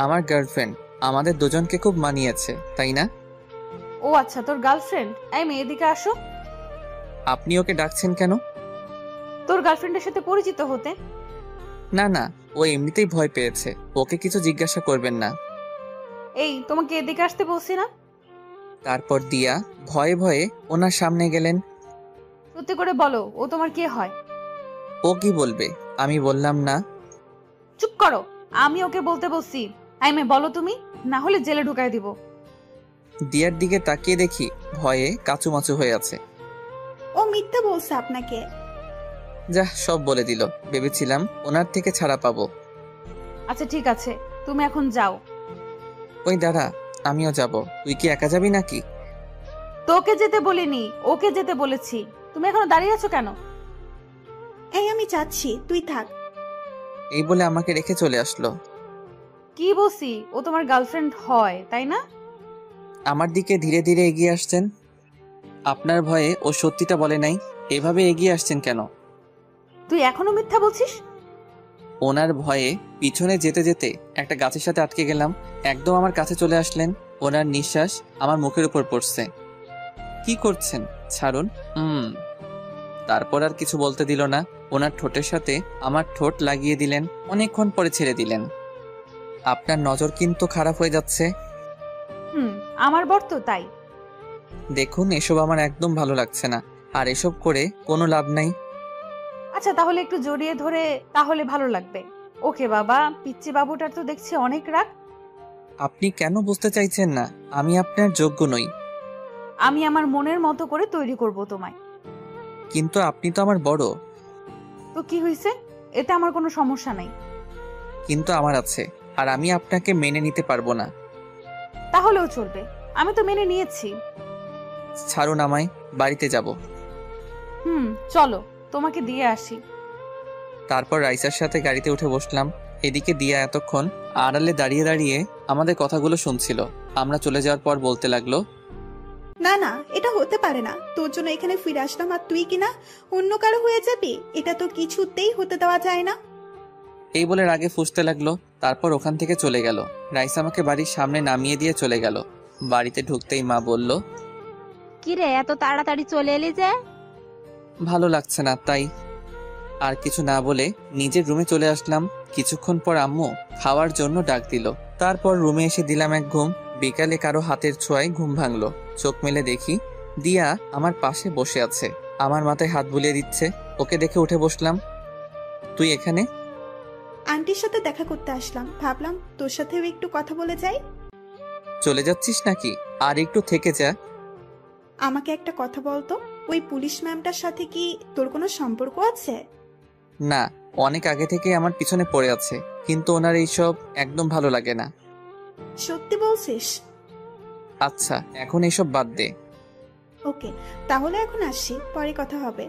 আমার গার্লফ্রেন্ড। আমাদের দুজনকে খুব মানিয়েছে, তাই না? ও আচ্ছা, তোর গার্লফ্রেন্ড। এই মেয়ে, এদিকে আসো। আপনি ওকে ডাকছেন কেন? তোর গার্লফ্রেন্ডের সাথে পরিচিত হতে। না না, ও এমনিতেই ভয় পেয়েছে, ওকে কিছু জিজ্ঞাসা করবেন না। এই, তোমাকে এদিকে আসতে বলছি না? তারপর দিয়া ভয়ে ভয়ে ওনার সামনে গেলেন। সত্যি করে বলো, ও তোমার কে হয়? ও কি বলবে? আমি বললাম না। চুপ করো, আমি ওকে বলতে বলছি। এই মেয়ে, বলো তুমি, না হলে জেলে ঢুকাই দিব। দিয়ার দিকে তাকিয়ে দেখি ভয়ে কাচুমাচু হয়ে আছে। ও মিথ্যা বলছে আপনাকে। যা, সব বলে দিল। ভেবেছিলাম ওনার থেকে ছাড়া পাবো। আচ্ছা ঠিক আছে, তুমি এখন যাও। ওই দাঁড়া, আমিও যাব। তুই কি একা যাবি নাকি? তোকে যেতে বলিনি, ওকে যেতে বলেছি। তুমি এখনো দাঁড়িয়ে আছো কেন? এই আমি যাচ্ছি, তুই থাক। এই বলে আমাকে রেখে চলে আসলো। কি বলছি, ও তোমার গার্লফ্রেন্ড হয়, তাই না? আমার দিকে ধীরে ধীরে এগিয়ে আসছেন। আপনার ভয়ে ও সত্যিটা বলে নাই, এভাবে এগিয়ে আসছেন কেন? তুই এখনো মিথ্যা বলছিস? ওনার ভয়ে পিছনে যেতে যেতে একটা গাছের সাথে আটকে গেলাম। একদম আমার কাছে চলে আসলেন। ওনার নিঃশ্বাস আমার মুখের উপর পড়ছে। কি করছেন? ছাড়ুন। তারপর আর কিছু বলতে দিল না। ওনার ঠোঁটের সাথে আমার ঠোঁট লাগিয়ে দিলেন। অনেকক্ষণ পরে ছেড়ে দিলেন। আপনার নজর কিন্তু খারাপ হয়ে যাচ্ছে। আমার বর তো তাই। দেখুন, এসব আমার একদম ভালো লাগছে না, আর এসব করে কোনো লাভ নাই। আচ্ছা তাহলে একটু জড়িয়ে ধরে, তাহলে ভালো লাগবে। ওকে বাবা, পিচ্চি বাবুটার তো দেখছি অনেক রাগ। আপনি কেন বুঝতে চাইছেন না? আমি আপনার যোগ্য নই। আমি আমার মনের মতো করে তৈরি করব তোমায়। কিন্তু আপনি তো আমার বড়। তো কি হয়েছে? এতে আমার কোনো সমস্যা নাই। কিন্তু আমার আছে, আর আমি আপনাকে মেনে নিতে পারবো না। তাহলেও চলবে, আমি তো মেনে নিয়েছি। ছাড়ুন আমায়, বাড়িতে যাব। চলো, তোমাকে দিয়ে আসি। তারপর রাইসার সাথে গাড়িতে উঠে বসলাম। এদিকে দিয়া এতক্ষণ আড়ালে দাঁড়িয়ে দাঁড়িয়ে আমাদের কথাগুলো শুনছিল। আমরা চলে যাওয়ার পর বলতে লাগলো, না না, এটা হতে পারে না। তোর জন্য এখানে ফিরে আসলাম, আর তুই কিনা অন্য কারো হয়ে যাবি? এটা তো কিছুতেই হতে দেওয়া যায় না। এই বলে রাগে ফুঁসতে লাগলো। তারপর ওখান থেকে চলে গেল। রাইসা আমাকে বাড়ির সামনে নামিয়ে দিয়ে চলে গেল। বাড়িতে ঢুকতেই মা বলল, কিরে এত তাড়াতাড়ি চলে এলি যে? ভালো লাগছে না তাই। আর কিছু না বলে নিজের রুমে চলে আসলাম। কিছুক্ষণ পর আম্মু খাওয়ার জন্য ডাক দিল। তারপর রুমে এসে দিলাম এক ঘুম। বিকালে কারো হাতের ছোঁয়ায় ঘুম ভাঙলো। চোখ মেলে দেখি দিয়া আমার পাশে বসে আছে, আমার মাথায় হাত বুলিয়ে দিচ্ছে। ওকে দেখে উঠে বসলাম। তুই এখানে? আন্টির সাথে দেখা করতে আসলাম, ভাবলাম তোর সাথেও একটু কথা বলে যাই। চলে যাচ্ছিস নাকি? আর একটু থেকে যা। আমাকে একটা কথা বলতো, ওই পুলিশ ম্যামটার সাথে কি তোর কোনো সম্পর্ক আছে? না, অনেক আগে থেকে আমার পিছনে পড়ে আছে, কিন্তু ওনার এইসব একদম ভালো লাগে না। সত্যি বলছিস? আচ্ছা, এখন এইসব বাদ দে। ওকে, তাহলে এখন আসছি, পরে কথা হবে।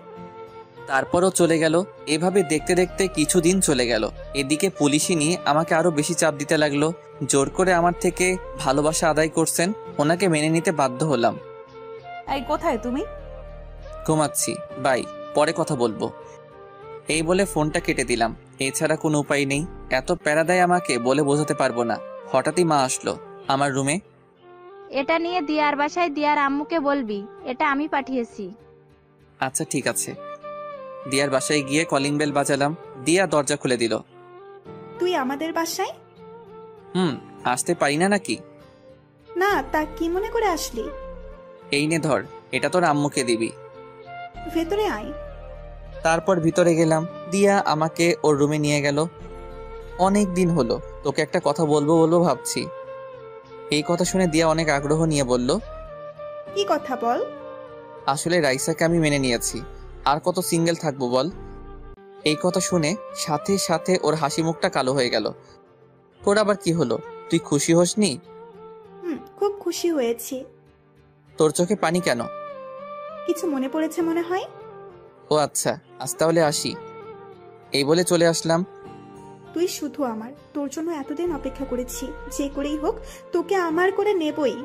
তারপরও চলে গেল। এভাবে দেখতে দেখতে কিছুদিন চলে গেল। এদিকে পুলিশই নিয়ে আমাকে আরো বেশি চাপ দিতে লাগলো। জোর করে আমার থেকে ভালোবাসা আদায় করছেন, ওনাকে মেনে নিতে বাধ্য হলাম। এই কোথায় তুমি? ঘুমাচ্ছি, বাই, পরে কথা বলবো। এই বলে ফোনটা কেটে দিলাম। এছাড়া কোনো উপায় নেই। এত প্যারা দেয় আমাকে বলে বোঝাতে পারবো না। হঠাৎই মা আসলো আমার রুমে। এটা নিয়ে দিয়ার বাসায় দিয়ার আম্মুকে বলবি, এটা আমি পাঠিয়েছি। আচ্ছা ঠিক আছে। দিয়ার বাসায় গিয়ে কলিং বেল বাজালাম। দিয়া দরজা খুলে দিল। তুই আমাদের বাসায়? আসতে পারি না নাকি? না, তা কি মনে করে আসলি? এই নে ধর, এটা তোর আম্মুকে দিবি। ভেতরে আয়। তারপর ভিতরে গেলাম। দিয়া আমাকে ওর রুমে নিয়ে গেল। অনেক দিন হলো তোকে একটা কথা বলবো বলবো ভাবছি। এই কথা শুনে দিয়া অনেক আগ্রহ নিয়ে বলল, কি কথা বল। আসলে রাইসাকে আমি মেনে নিয়েছি, আর কত সিঙ্গেল থাকবো বল। এই কথা শুনে সাথে সাথে ওর হাসি মুখটা কালো হয়ে গেল। তোর আবার কি হলো, তুই খুশি হসনি? খুব খুশি হয়েছি। তোর চোখে পানি কেন? কিছু মনে পড়েছে মনে হয়। ও আচ্ছা, আজ তাহলে আসি। এই বলে চলে আসলাম। তুই শুধু আমার, তোর জন্য এতদিন অপেক্ষা করেছি, যে করেই হোক তোকে আমার করে নেবই।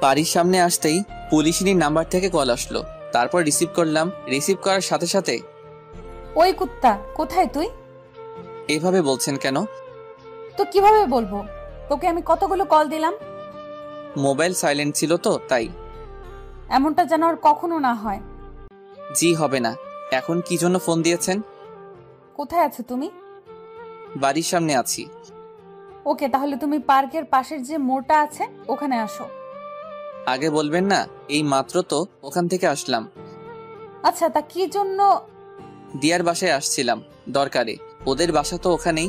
বাড়ির সামনে আসতেই পুলিশিনীর নাম্বার থেকে কল আসলো। তারপর রিসিভ করলাম। রিসিভ করার সাথে সাথে, ওই কুত্তা, কোথায় তুই? এভাবে বলছেন কেন? তো কিভাবে বলবো? তোকে আমি কতগুলো কল দিলাম। মোবাইল সাইলেন্ট ছিল তো তাই। এমনটা যেন আর কখনো না হয়। জি হবে না। এখন কি জন্য ফোন দিয়েছেন? কোথায় আছো তুমি? বাড়ির সামনে আছি। ওকে, তাহলে তুমি পার্কের পাশের যে মোড়টা আছে ওখানে আসো। আগে বলবেন না? এই মাত্র তো ওখান থেকে আসলাম। আচ্ছা, তা কি জন্য? দিয়ার বাসায় আসছিলাম দরকারে। ওদের বাসা তো ওখানেই।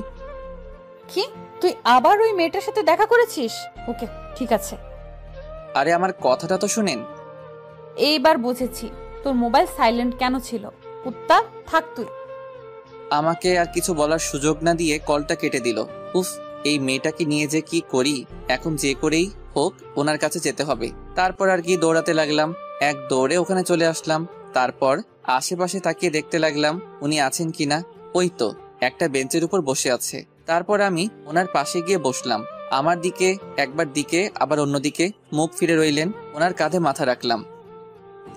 কি, তুই আবার ওই মেয়েটার সাথে দেখা করেছিস? ওকে, ঠিক আছে। আরে আমার কথাটা তো শুনেন। এইবার বুঝেছি তোর মোবাইল সাইলেন্ট কেন ছিল। কুত্তা, থাক তুই। আমাকে আর কিছু বলার সুযোগ না দিয়ে কলটা কেটে দিল। উফ, এই মেয়েটাকে নিয়ে যে কি করি। এখন যে করেই হোক ওনার কাছে যেতে হবে। তারপর আর কি দৌড়াতে লাগলাম। এক দৌড়ে ওখানে চলে আসলাম। তারপর আশেপাশে তাকিয়ে দেখতে লাগলাম উনি আছেন কিনা। ওই তো একটা বেঞ্চের উপর বসে আছে। তারপর আমি ওনার পাশে গিয়ে বসলাম। আমার দিকে একবার দিকে আবার অন্যদিকে মুখ ফিরে রইলেন। ওনার কাঁধে মাথা রাখলাম।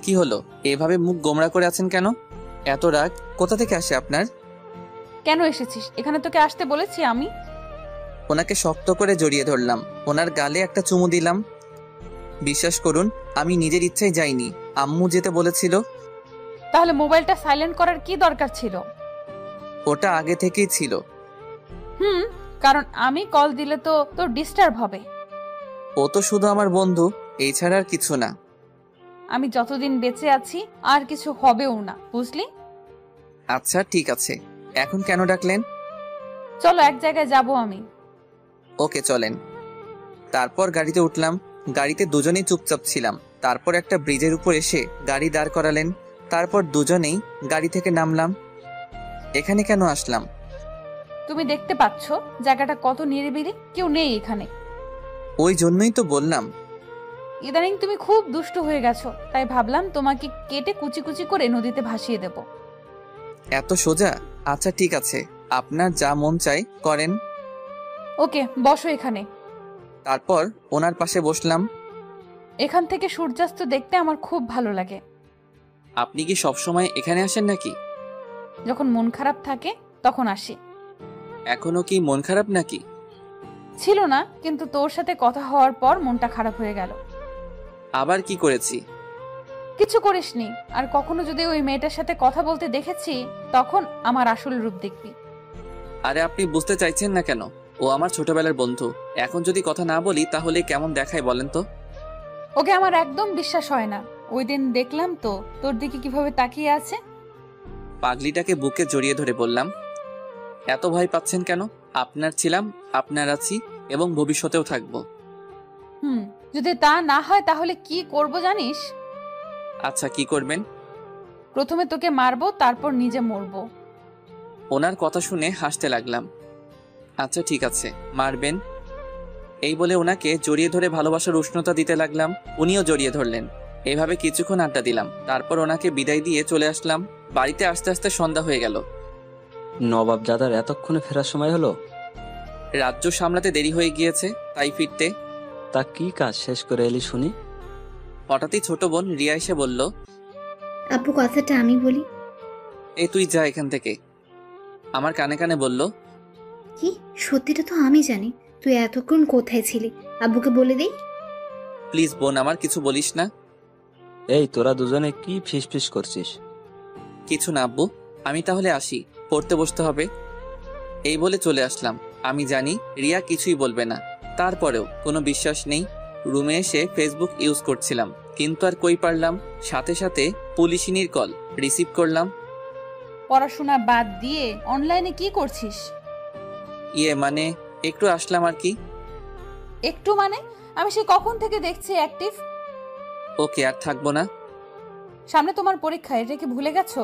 কি হলো, এভাবে মুখ গোমড়া করে আছেন কেন? এত রাগ কোথা থেকে আসে আপনার? কেন এসেছিস এখানে? তোকে আসতে বলেছি আমি? ওনাকে শক্ত করে জড়িয়ে ধরলাম। ওনার গালে একটা চুমু দিলাম। বিশ্বাস করুন, আমি নিজের ইচ্ছায় যাইনি, আম্মু যেতে বলেছিল। তাহলে মোবাইলটা সাইলেন্ট করার কি দরকার ছিল? ওটা আগে থেকেই ছিল। কারণ আমি কল দিলে তো তোর ডিস্টার্ব হবে। ও তো শুধু আমার বন্ধু, এই ছাড়া আর কিছু না। আমি যতদিন বেঁচে আছি আর কিছু হবেও না, বুঝলি? আচ্ছা ঠিক আছে, এখন কেন ডাকলেন? চলো এক জায়গায় যাব আমি। ওকে চলেন। তারপর গাড়িতে উঠলাম। গাড়িতে দুজনেই চুপচাপ ছিলাম। তারপর একটা ব্রিজের উপর এসে গাড়ি দাঁড় করালেন। তারপর দুজনেই গাড়ি থেকে নামলাম। এখানে কেন আসলাম? তুমি দেখতে পাচ্ছ জায়গাটা কত নিরিবিলি, কেউ নেই এখানে। ওই জন্যই তো বললাম। ইদানিং তুমি খুব দুষ্ট হয়ে গেছো, তাই ভাবলাম তোমাকে কেটে কুচি কুচি করে নদীতে ভাসিয়ে দেব। এত সোজা? আচ্ছা ঠিক আছে, আপনার যা মন চাই করেন। ওকে, বসো এখানে। তারপর ওনার পাশে বসলাম। এখান থেকে সূর্যাস্ত দেখতে আমার খুব ভালো লাগে। আপনি কি সবসময় এখানে আসেন নাকি? যখন মন খারাপ থাকে তখন আসি। এখনো কি মন খারাপ নাকি? ছিল না, কিন্তু তোর সাথে কথা হওয়ার পর মনটা খারাপ হয়ে গেল। আবার কি করেছি? কিছু করিসনি। আর কখনো যদি ওই মেয়েটার সাথে কথা বলতে দেখেছি, তখন আমার আসল রূপ দেখবি। আরে আপনি বুঝতে চাইছেন না কেন? ও আমার ছোটবেলার বন্ধু। এখন যদি কথা না বলি তাহলে কেমন দেখায় বলেন তো? ওকে আমার একদম বিশ্বাস হয় না। ওই দিন দেখলাম তো তোর দিকে কিভাবে তাকিয়ে আছে। পাগলিটাকে বুকে জড়িয়ে ধরে বললাম, এত ভয় পাচ্ছেন কেন? আপনার ছিলাম, আপনার আছি এবং ভবিষ্যতেও থাকবো। যদি তা না হয় তাহলে কি করব জানিস? আচ্ছা, কি করবেন? প্রথমে তোকে মারবো, তারপর নিজে মরবো। ওনার কথা শুনে হাসতে লাগলাম। আচ্ছা ঠিক আছে, মারবেন। এই বলে ওনাকে জড়িয়ে ধরে ভালোবাসার উষ্ণতা দিতে লাগলাম। উনিও জড়িয়ে ধরলেন। এভাবে কিছুক্ষণ আড্ডা দিলাম। তারপর ওনাকে বিদায় দিয়ে চলে আসলাম। বাড়িতে আস্তে আস্তে সন্ধ্যা হয়ে গেল। নবাব দাদার এতক্ষণে ফেরার সময় হলো? রাজ্য সামলাতে দেরি হয়ে গিয়েছে, তাই ফিরতে। তা কি কাজ শেষ করে এলি শুনি? হঠাৎই ছোট বোন রিয়া এসে বলল, আপু কথাটা আমি বলি। এই তুই যা এখান থেকে। আমার কানে কানে বলল, কি? সত্যিটা তো আমি জানি। তুই এতক্ষণ কোথায় ছিলি? আব্বুকে বলে দেই। প্লিজ বোন, আমার কিছু বলিস না। এই তোরা দুজনে কি ফিস করছিস? কিছু না আব্বু, আমি তাহলে আসি, পড়তে বসতে হবে। এই বলে চলে আসলাম। আমি জানি রিয়া কিছুই বলবে না, তারপরেও কোনো বিশ্বাস নেই। রুমে এসে ফেসবুক ইউজ করছিলাম, কিন্তু আর কই পারলাম। সাথে সাথে পুলিশিনীর কল রিসিভ করলাম। পড়াশোনা বাদ দিয়ে অনলাইনে কি করছিস? মানে একটু আসলাম আর কি। একটু মানে? আমি সে কখন থেকে দেখছি অ্যাক্টিভ। ওকে, আর থাকবো না। সামনে তোমার পরীক্ষা, এটা কি ভুলে গেছো?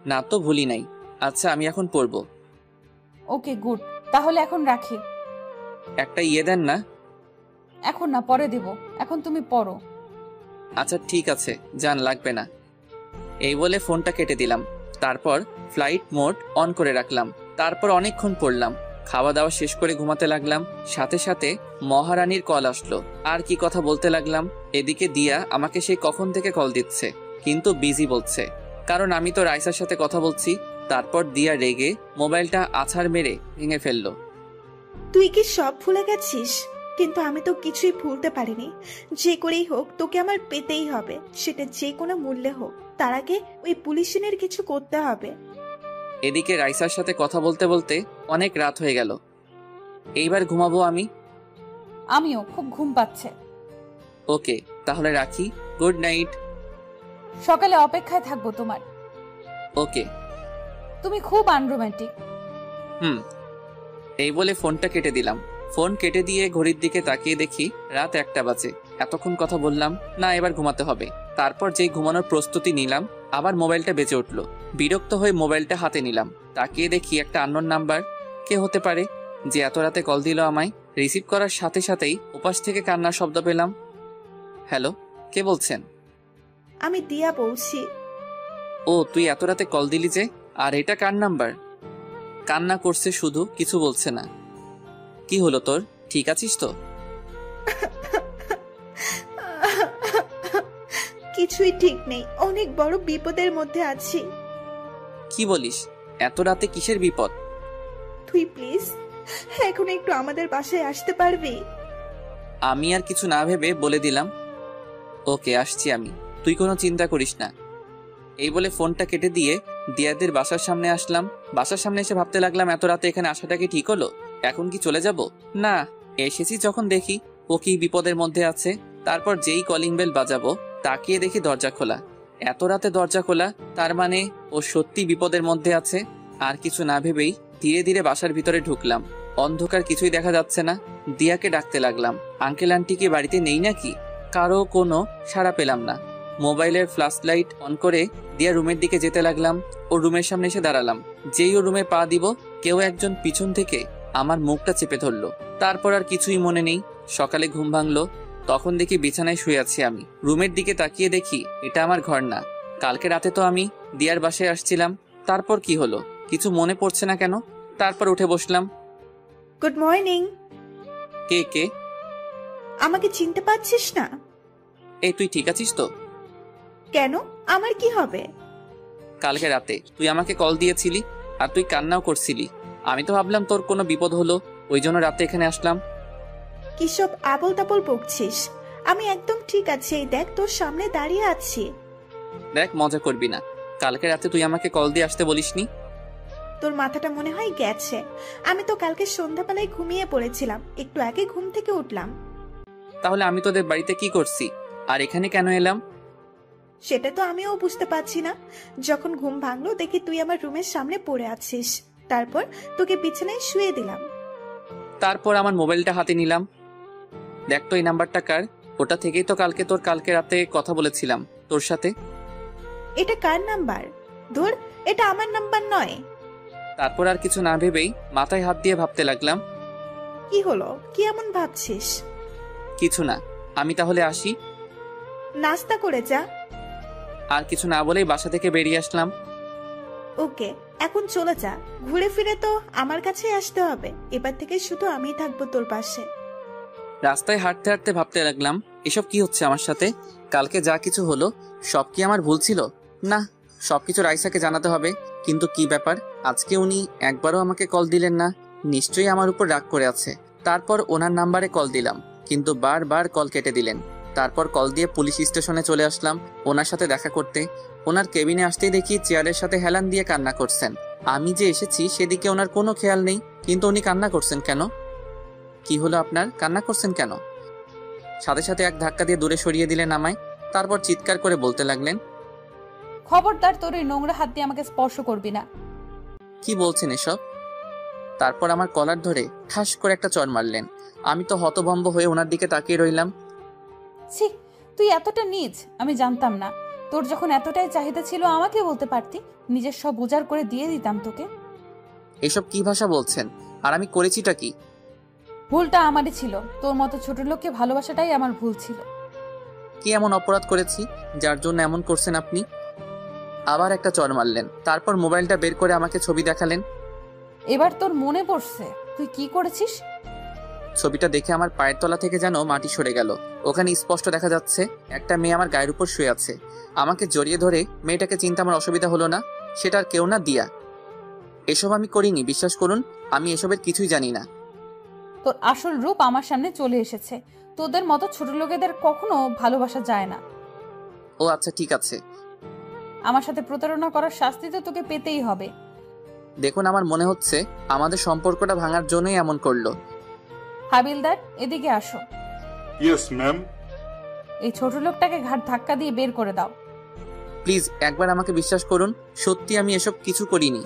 না তো ভুলি নাই। আচ্ছা, আমি এখন পড়বো। ওকে গুড, তাহলে এখন রাখি। একটা দেন না। এখন না, পরে দেব। এখন তুমি পড়ো। আচ্ছা ঠিক আছে, জান, লাগবে না। এই বলে ফোনটা কেটে দিলাম। তারপর ফ্লাইট মোড অন করে রাখলাম। তারপর অনেকক্ষণ পড়লাম। খাওয়া দাওয়া শেষ করে ঘুমাতে লাগলাম। সাথে সাথে মহারানীর কল আসলো। আর কি কথা বলতে লাগলাম। এদিকে দিয়া আমাকে সেই কখন থেকে কল দিচ্ছে, কিন্তু বিজি বলছে, কারণ আমি তো রাইসার সাথে কথা বলছি। তারপর দিয়া রেগে মোবাইলটা আছাড় মেরে ভেঙে ফেললো। তুই কি সব ভুলে গেছিস? কিন্তু আমি তো কিছুই ভুলতে পারিনি। যে করেই হোক তোকে আমার পেতেই হবে, সেটা যে কোনো মূল্যে হোক। তার আগে ওই পুলিশিনের কিছু করতে হবে। এদিকে রাইসার সাথে কথা বলতে বলতে অনেক রাত হয়ে গেল। এইবার ঘুমাবো আমি। আমিও, খুব ঘুম পাচ্ছে। ওকে, তাহলে রাখি। Good night. সকালে অপেক্ষায় থাকবো তোমার। ওকে। তুমি খুব আনরোম্যান্টিক। এই বলে ফোনটা কেটে দিলাম। ফোন কেটে দিয়ে ঘড়ির দিকে তাকিয়ে দেখি রাত 1টা বাজে। এতক্ষণ কথা বললাম না, এবার ঘুমাতে হবে। তারপর যেই ঘুমানোর প্রস্তুতি নিলাম, আবার মোবাইলটা বেজে উঠলো। বিরক্ত হয়ে মোবাইলটা হাতে নিলাম। তাকিয়ে দেখি একটা আননোন নাম্বার। কে হতে পারে যে এত রাতে কল দিল আমায়? রিসিভ করার সাথে সাথেই ওপাশ থেকে কান্নার শব্দ পেলাম। হ্যালো, কে বলছেন? আমি দিয়া বলছি। ও, তুই এত রাতে কল দিলি যে? আর এটা কার নাম্বার? কান্না করছে শুধু, কিছু বলছে না। কি হলো তোর? ঠিক আছিস তো? কিছুই ঠিক নেই, অনেক বড় বিপদের মধ্যে আছি। কি বলিস? এত রাতে কিসের বিপদ? তুই প্লিজ এখন একটু আমাদের বাসায় আসতে পারবি? আমি আর কিছু না ভেবে বলে দিলাম, ওকে আসছি আমি, তুই কোনো চিন্তা করিস না। এই বলে ফোনটা কেটে দিয়ে দিয়াদের বাসার সামনে আসলাম। বাসার সামনে এসে ভাবতে লাগলাম, এত রাতে এখানে আসাটা কি ঠিক হলো? এখন কি চলে যাব? না, এসেছি যখন দেখি ও কি বিপদের মধ্যে আছে। তারপর যেই কলিং বেল বাজাবো, তাকিয়ে দেখি দরজা খোলা। এত রাতে দরজা খোলা, তার মানে ও সত্যি বিপদের মধ্যে আছে। আর কিছু না ভেবেই ধীরে ধীরে বাসার ভিতরে ঢুকলাম। অন্ধকার, কিছুই দেখা যাচ্ছে না। দিয়াকে ডাকতে লাগলাম, আঙ্কেল আন্টি কি বাড়িতে নেই নাকি? কারো কোনো সাড়া পেলাম না। মোবাইলের ফ্ল্যাশ লাইট অন করে দিয়া রুমের দিকে যেতে লাগলাম। ও রুমের সামনে এসে দাঁড়ালাম। যেই ও রুমে পা দিব, কেউ একজন পিছন থেকে আমার মুখটা চেপে ধরলো। তারপর আর কিছুই মনে নেই। সকালে ঘুম ভাঙলো, তখন দেখি বিছানায় শুয়ে আছি আমি। রুমের দিকে তাকিয়ে দেখি এটা আমার ঘর না। কালকে রাতে তো আমি দিয়ার বাসায় আসছিলাম। তারপর কি হলো কিছু মনে পড়ছে না কেন। তারপর উঠে বসলাম। Good morning. কে কে? আমাকে চিনতে পারছিস না? এই তুই ঠিক আছিস তো? কেন, আমার কি হবে? কালকে রাতে তুই আমাকে কল দিয়েছিলি, আর তুই কান্নাও করছিলি। আমি তো ভাবলাম তোর কোনো বিপদ হলো, ওই জন্য রাতে এখানে আসলাম। কি সব আবল তাবল বকছিস? আমি একদম ঠিক আছি, এই দেখ তোর সামনে দাঁড়িয়ে আছি। দেখ, মজা করবি না। কালকে রাতে তুই আমাকে কল দিয়ে আসতে বলিসনি। তোর মাথাটা মনে হয় গেছে। আমি তো কালকে সন্ধ্যাবেলায় ঘুমিয়ে পড়েছিলাম, একটু আগে ঘুম থেকে উঠলাম। তাহলে আমি তোদের বাড়িতে কি করছি আর এখানে কেন এলাম? সেটা তো আমিও বুঝতে পারছি না। যখন ঘুম ভাঙলো দেখি তুই আমার রুমের সামনে পড়ে আছিস, তারপর তোকে বিছানায় শুয়ে দিলাম। তারপর আমার মোবাইলটা হাতে নিলাম। দেখ তো এই নাম্বারটা কার? ওটা থেকেই তো কালকে রাতে কথা বলেছিলাম তোর সাথে। এটা কার নাম্বার? ধুর, এটা আমার নাম্বার নয়। তারপর আর কিছু না ভেবেই মাথায় হাত দিয়ে ভাবতে লাগলাম। কি হলো, কি এমন ভাবছিস? কিছু না, আমি তাহলে আসি। নাস্তা করে যা। আর কিছু না বলেই বাসা থেকে বেরিয়ে আসলাম। ওকে, এখন চলে যা। ঘুরে ফিরে তো আমার কাছেই আসতে হবে। এবার থেকে শুধু আমিই থাকবো তোর পাশে। রাস্তায় হাঁটতে হাঁটতে ভাবতে লাগলাম, এসব কি হচ্ছে আমার সাথে? কালকে যা কিছু হলো সব কি আমার ভুল ছিল? না, সবকিছু রাইসাকে জানাতে হবে। কিন্তু কি ব্যাপার, আজকে উনি একবারও আমাকে কল দিলেন না। নিশ্চয়ই আমার উপর রাগ করে আছে। তারপর ওনার নাম্বারে কল দিলাম, কিন্তু বারবার কল কেটে দিলেন। তারপর কল দিয়ে পুলিশ স্টেশনে চলে আসলাম ওনার সাথে দেখা করতে। ওনার কেবিনে আসতেই দেখি চেয়ারের সাথে হেলান দিয়ে কান্না করছেন। আমি যে এসেছি সেদিকে ওনার কোনো খেয়াল নেই, কিন্তু উনি কান্না করছেন কেন? কি হলো আপনার, কান্না করছেন কেন? সাথে সাথে এক ধাক্কা দিয়ে দূরে সরিয়ে দিলেন আমায়। তারপর চিৎকার করে বলতে লাগলেন, খবরদার তোর এই নোংরা হাত দিয়ে আমাকে স্পর্শ করবি না। কি বলছেন এসব? তারপর আমার কলার ধরে ঠাস করে একটা চড় মারলেন। আমি তো হতভম্ব হয়ে ওনার দিকে তাকিয়ে রইলাম। ছি, তুই এতটা নীচ আমি জানতাম না। তোর যখন এতটাই চাহিদা ছিল আমাকে বলতে পারতি, নিজের সব উজাড় করে দিয়ে দিতাম তোকে। এসব কি ভাষা বলছেন? আর আমি করেছিটা কি? ভুলটা আমারই ছিল, তোর মতো ছোট লোককে ভালোবাসাটাই আমার ভুল ছিল। কি এমন অপরাধ করেছি যার জন্য এমন করছেন আপনি? আবার একটা চড় মারলেন। তারপর মোবাইলটা বের করে আমাকে ছবি দেখালেন। এবার তোর মনে পড়ছে তুই কি করেছিস? ছবিটা দেখে আমার পায়ের তলা থেকে যেন মাটি সরে গেল। ওখানে স্পষ্ট দেখা যাচ্ছে একটা মেয়ে আমার গায়ের উপর শুয়ে আছে। আমাকে জড়িয়ে ধরে মেয়েটাকে চিনতে আমার অসুবিধা হলো না। সেটা আর কেউ না, দিয়া। এসব আমি করিনি, বিশ্বাস করুন। আমি এসবের কিছুই জানি না। তোর আসল রূপ আমার সামনে চলে এসেছে। তোদের মতো ছোট লোকেদের কখনো ভালোবাসা যায় না। ও আচ্ছা, ঠিক আছে। আমার সাথে প্রতারণা করার শাস্তি তো তোকে পেতেই হবে। দেখুন, আমার মনে হচ্ছে আমাদের সম্পর্কটা ভাঙার জন্যই এমন করলো। হাবিলদার, এদিকে আসো। Yes ma'am. এই ছোট লোকটাকে ঘাট ধাক্কা দিয়ে বের করে দাও। প্লিজ একবার আমাকে বিশ্বাস করুন, সত্যি আমি এসব কিছু করিনি।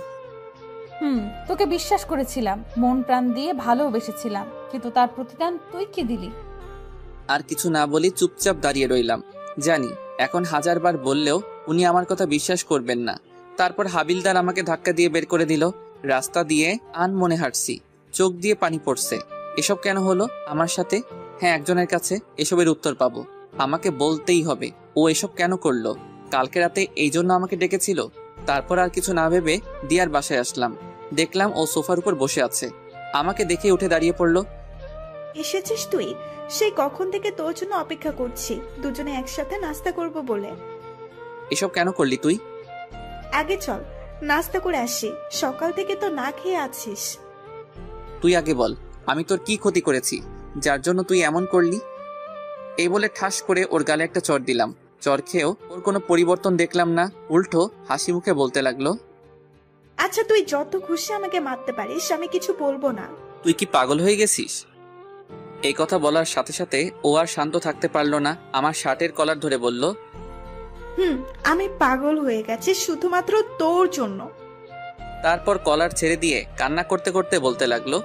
তোকে বিশ্বাস করেছিলাম, মন প্রাণ দিয়ে ভালোবেসেছিলাম, কিন্তু তার প্রতিদান তুই কি দিলি? আর কিছু না বলি চুপচাপ দাঁড়িয়ে রইলাম। জানি এখন হাজারবার বললেও উনি আমার কথা বিশ্বাস করবেন না। তারপর হাবিলদার আমাকে ধাক্কা দিয়ে বের করে দিল। রাস্তা দিয়ে আনমনে হাঁটছি, চোখ দিয়ে পানি পড়ছে। এসব কেন হলো আমার সাথে? হ্যাঁ, একজনের কাছে এসবের উত্তর পাবো। আমাকে বলতেই হবে ও এসব কেন করলো। কালকে রাতে এই জন্য আমাকে ডেকেছিল। তারপর আর কিছু না ভেবে দিয়ার বাসায় আসলাম। দেখলাম ও সোফার উপর বসে আছে। আমাকে দেখে উঠে দাঁড়িয়ে পড়লো। এসেছিস তুই? সেই কখন থেকে তোর জন্য অপেক্ষা করছি, দুজনে একসাথে নাস্তা করব বলে। এসব কেন করলি তুই? আগে চল নাস্তা করে আসি, সকাল থেকে তো না খেয়ে আছিস। তুই আগে বল, আমি তোর কি ক্ষতি করেছি যার জন্য তুই এমন করলি? এই বলে ঠাস করে ওর গালে একটা চড় দিলাম। চড় খেয়েও ওর কোনো পরিবর্তন দেখলাম না, উল্টো হাসি মুখে বলতে লাগলো, আচ্ছা তুই যত খুশি আমাকে মারতে পারিস, আমি কিছু বলবো না। তুই কি পাগল হয়ে গেছিস? এই কথা বলার সাথে সাথে ও আর শান্ত থাকতে পারলো না। আমার শার্টের কলার ধরে বলল, আমি পাগল হয়ে গেছি শুধুমাত্র তোর জন্য। তারপর কলার ছেড়ে দিয়ে কান্না করতে করতে বলতে লাগলো,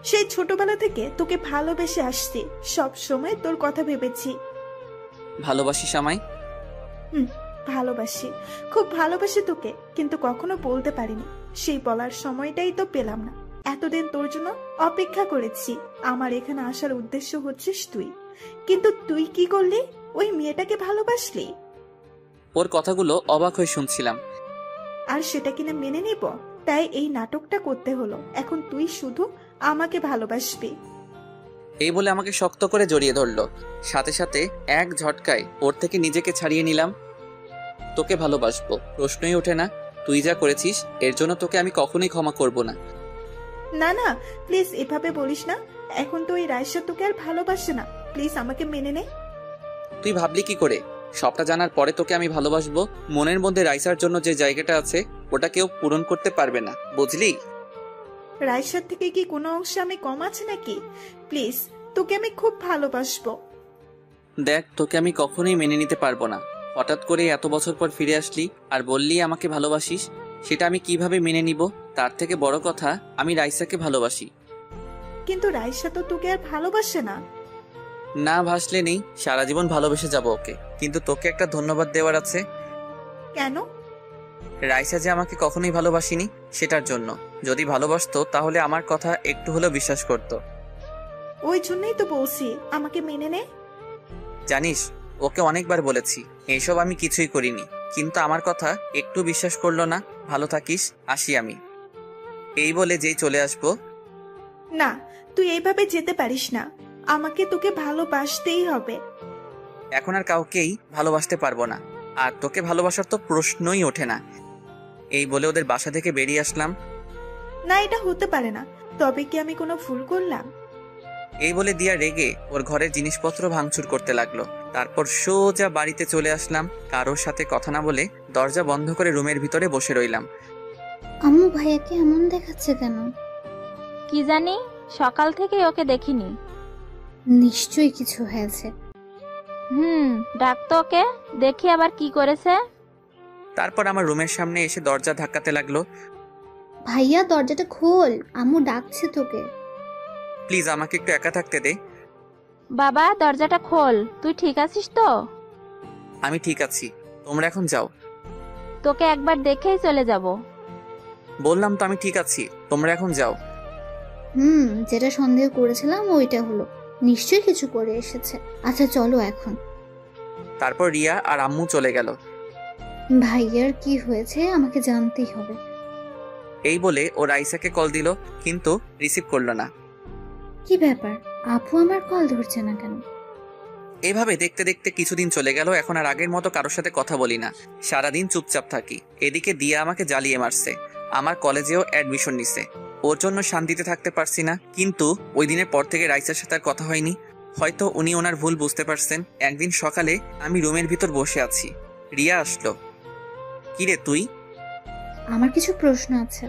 সেই ছোটবেলা থেকে তোকে ভালোবেসে আসছি, সব সময় তোর কথা ভেবেছি। ভালোবাসিস আমায়? ভালোবাসি, খুব ভালোবাসি তোকে, কিন্তু কখনো বলতে পারিনি। সেই বলার সময়টাই তো পেলাম না। এতদিন তোর জন্য অপেক্ষা করেছি। আমার এখানে আসার উদ্দেশ্য হচ্ছিস তুই, কিন্তু তুই কি করলি? ওই মেয়েটাকে ভালোবাসলি। ওর কথাগুলো অবাক হয়ে শুনছিলাম। আর সেটা কিনা মেনে নিব, তাই এই নাটকটা করতে হলো। এখন তুই শুধু আমাকে ভালোবাসবি। এই বলে আমাকে শক্ত করে জড়িয়ে ধরলো। সাথে সাথে এক ঝটকায় ওর থেকে নিজেকে ছাড়িয়ে নিলাম। তোকে ভালোবাসবো প্রশ্নই ওঠে না। তুই যা করেছিস এর জন্য তোকে আমি কখনোই ক্ষমা করব না। না না, প্লিজ এভাবে বলিস না। এখন তো ওই রাইসা তোকে আর ভালোবাসে না। প্লিজ আমাকে মেনে নে। তুই ভাবলি কি করে? সবটা জানার পরে তোকে আমি ভালোবাসবো? মনের মধ্যে রাইসার জন্য যে জায়গাটা আছে ওটা কেউ পূরণ করতে পারবে না, বুঝলি? রাইসার থেকে কি কোনো অংশে আমি কম আছে নাকি? প্লিজ, তোকে আমি খুব ভালোবাসবো। দেখ, তোকে আমি কখনোই মেনে নিতে পারবো না। হঠাৎ করে এত বছর পর ফিরে আসলি আর বললি আমাকে ভালোবাসিস, সেটা আমি কিভাবে মেনে নিব? তার থেকে বড় কথা, আমি রাইসাকে ভালোবাসি। কিন্তু রাইসা তো তোকে আর ভালোবাসে না। না ভাসলে নেই, সারা জীবন ভালোবেসে যাব ওকে। কিন্তু তোকে একটা ধন্যবাদ দেওয়ার আছে। কেন? রাইসা যে আমাকে কখনোই ভালোবাসিনি সেটার জন্য। যদি ভালোবাসতো তাহলে আমার কথা একটু হলেও বিশ্বাস করতো। ওই জন্যই তো বলছি আমাকে মেনে নে। জানিস, ওকে অনেকবার বলেছি এইসব আমি কিছুই করিনি, কিন্তু আমার কথা একটু বিশ্বাস করলো না। ভালো থাকিস, আসি আমি। এই বলে যেই চলে আসবো। না, তুই এইভাবে যেতে পারিস না। আমাকে তোকে ভালোবাসতেই হবে। এখন আর কাউকেই ভালোবাসতে পারবো না, আর তোকে ভালোবাসার তো প্রশ্নই ওঠে না। এই বলে ওদের বাসা থেকে বেরিয়ে আসলাম। না, এটা হতে পারে না। তবে কি আমি কোনো ভুল করলাম? এই বলে দিয়া রেগে ওর ঘরের জিনিসপত্র ভাঙচুর করতে লাগলো। তারপর সোজা বাড়িতে চলে আসলাম। কারোর সাথে কথা না বলে দরজা বন্ধ করে রুমের ভিতরে বসে রইলাম। আম্মু ভাইয়াকে এমন দেখাচ্ছে কেন? কি জানি, সকাল থেকে ওকে দেখিনি। নিশ্চয়ই কিছু হয়েছে। ডাক তো ওকে, দেখি আবার কি করেছে। তারপর আমার রুমের সামনে এসে দরজা ধাক্কাতে লাগলো। ভাইয়া দরজাটা খোল, আম্মু ডাকছে তোকে। প্লিজ আমাকে একটু একা থাকতে দে। বাবা দরজাটা খোল, তুই ঠিক আছিস তো? আমি ঠিক আছি, তোমরা এখন যাও। তোকে একবার দেখেই চলে যাব। বললাম তো আমি ঠিক আছি, তোমরা এখন যাও। যেটা সন্দেহ করেছিলাম ওইটা হলো, নিশ্চয়ই কিছু করে এসেছে। আচ্ছা চলো এখন। তারপর রিয়া আর আম্মু চলে গেল। ভাইয়ার কি হয়েছে আমাকে জানতেই হবে। এই বলে ও রাইসাকে কল দিল, কিন্তু রিসিভ করলো না। কি ব্যাপার, আপু আমার কল ধরছে না কেন? এভাবে দেখতে দেখতে কিছুদিন চলে গেল। এখন আর আগের মতো কারোর সাথে কথা বলি না, সারাদিন চুপচাপ থাকি। এদিকে দিয়া আমাকে জ্বালিয়ে মারছে, আমার কলেজেও অ্যাডমিশন নিছে। ওর জন্য শান্তিতে থাকতে পারছি না। কিন্তু ওই দিনের পর থেকে রাইসার সাথে আর কথা হয়নি। হয়তো উনি ওনার ভুল বুঝতে পারছেন। একদিন সকালে আমি রুমের ভিতর বসে আছি, রিয়া আসলো। কিরে তুই? আমার কিছু প্রশ্ন আছে।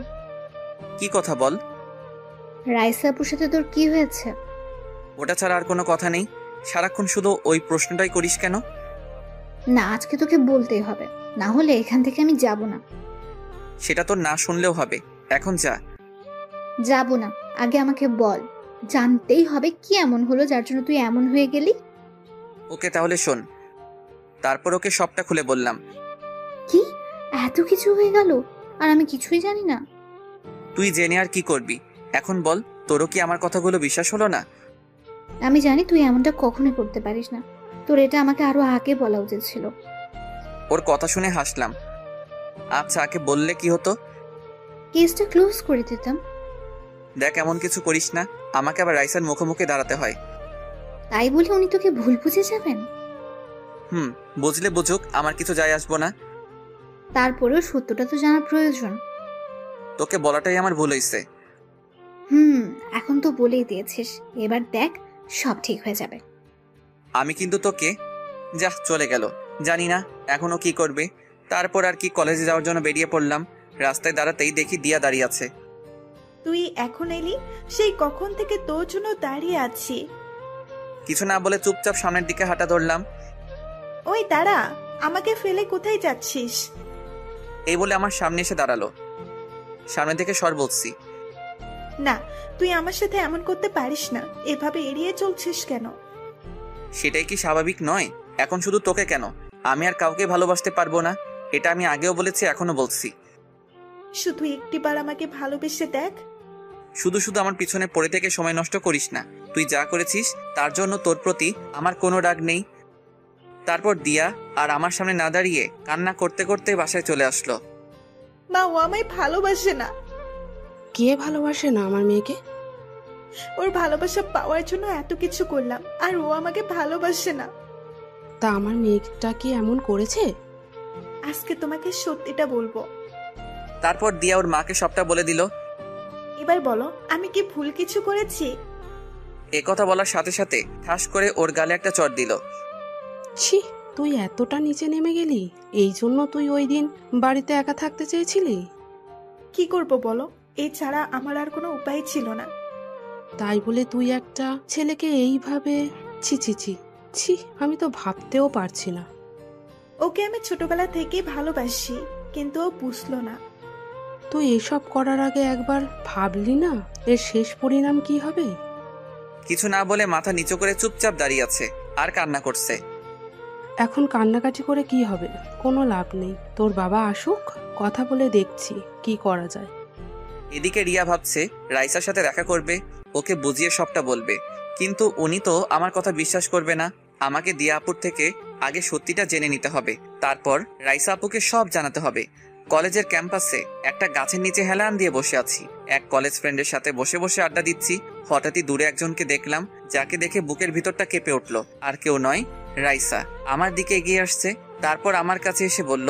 কি কথা বল। রাইসা আপুর সাথে তোর কি হয়েছে? ওটা ছাড়া আর কোনো কথা নেই। সারাক্ষণ শুধু ওই প্রশ্নটাই করিস কেন? না, আজকে তোকে বলতেই হবে, না হলে এখান থেকে আমি যাব না। সেটা তো না শুনলেও হবে, এখন যা। যাব না, আগে আমাকে বল। জানতেই হবে কি এমন হলো যার জন্য তুই এমন হয়ে গেলি। ওকে তাহলে শোন। তারপর ওকে সবটা খুলে বললাম। কি এত কিছু হয়ে গেল আর আমি কিছুই জানি না? তুই জেনে আর কি করবি? এখন বল, তোরও কি আমার কথাগুলো বিশ্বাস হলো না? আমি জানি তুই এমনটা কখনোই করতে পারিস না, তোর এটা আমাকে আরো আগে বলা উচিত ছিল। ওর কথা শুনে হাসলাম। আচ্ছা, আগে বললে কি হতো? কেসটা ক্লোজ করে দিতাম। দেখ, এমন কিছু করিস না, আমাকে আবার রাইসার মুখোমুখি দাঁড়াতে হয়। তাই বলে উনি তোকে ভুল বুঝে যাবেন? বুঝলে বুঝুক, আমার কিছু যায় আসবো না। তারপরেও সত্যটা তো জানা প্রয়োজন। তোকে বলাটাই আমার ভুল হয়েছে। এখন তো বলেই দিয়েছিস, এবার দেখ সব ঠিক হয়ে যাবে। আমি কিন্তু তোকে। যা, চলে গেল। জানি না এখনো কি করবে। তারপর আর কি, কলেজে যাওয়ার জন্য বেরিয়ে পড়লাম। রাস্তায় দাঁড়াতেই দেখি দিয়া দাঁড়িয়ে আছে। তুই এখন এলি? সেই কখন থেকে তোর জন্য দাঁড়িয়ে আছি। কিছু না বলে চুপচাপ সামনের দিকে হাঁটা ধরলাম। ওই দাঁড়া, আমাকে ফেলে কোথায় যাচ্ছিস? এই বলে আমার সামনে এসে দাঁড়ালো। সামনে থেকে সর বলছি। না, তুই আমার সাথে এমন করতে পারিস না। এভাবে এড়িয়ে চলছিস কেন? সেটাই কি স্বাভাবিক নয়? এখন শুধু তোকে কেন, আমি আর কাউকে ভালোবাসতে পারবো না। এটা আমি আগেও বলেছি, এখনো বলছি। শুধু একটিবার আমাকে ভালোবেসে দেখ। শুধু শুধু আমার পিছনে পড়ে থেকে সময় নষ্ট করিস না। তুই যা করেছিস তার জন্য তোর প্রতি আমার কোনো রাগ নেই। তারপর দিয়া আর আমার সামনে না দাঁড়িয়ে কান্না করতে করতে বাসায় চলে আসলো। মা, ও আমায় ভালোবাসে না। কে ভালোবাসে না আমার মেয়েকে? ওর ভালোবাসা পাওয়ার জন্য এত কিছু করলাম, আর ও আমাকে ভালোবাসে না। তা আমার মেয়েটা কি এমন করেছে? আজকে তোমাকে সত্যিটা বলবো। তারপর দিয়া ওর মাকে সবটা বলে দিল। এবার বলো, আমি কি ভুল কিছু করেছি? এ কথা বলার সাথে সাথে ঠাস করে ওর গালে একটা চড় দিল। ছি, তুই এতটা নিচে নেমে গেলি? এই জন্য তুই ওই দিন বাড়িতে একা থাকতে চেয়েছিলি? কি করব বলো, এছাড়া আমার আর কোনো উপায় ছিল না। তাই বলে তুই একটা ছেলেকে এইভাবে, ছি ছি ছি ছি, আমি তো ভাবতেও পারছি না। ওকে আমি ছোটবেলা থেকেই ভালোবাসি, কিন্তু ও বুঝলো না। তুই এসব করার আগে একবার ভাবলি না এর শেষ পরিণাম কি হবে? কিছু না বলে মাথা নিচু করে চুপচাপ দাঁড়িয়ে আছে আর কান্না করছে। এখন কান্নাকাটি করে কি হবে? কোনো লাভ নেই। তোর বাবা আসুক, কথা বলে দেখছি কি করা যায়। এদিকে রিয়া ভাবছে রাইসার সাথে দেখা করবে, ওকে বুঝিয়ে সবটা বলবে, কিন্তু উনি তো আমার কথা বিশ্বাস করবে না। আমাকে দিয়া আপুর থেকে আগে সত্যিটা জেনে নিতে হবে, তারপর রাইসা আপুকে সব জানাতে হবে। কলেজের ক্যাম্পাসে একটা গাছের নিচে হেলান দিয়ে বসে আছি, এক কলেজ ফ্রেন্ডের সাথে বসে বসে আড্ডা দিচ্ছি। হঠাৎই দূরে একজনকে দেখলাম, যাকে দেখে বুকের ভিতরটা কেঁপে উঠলো। আর কেউ নয়, রাইসা আমার দিকে এগিয়ে আসছে। তারপর আমার কাছে এসে বলল,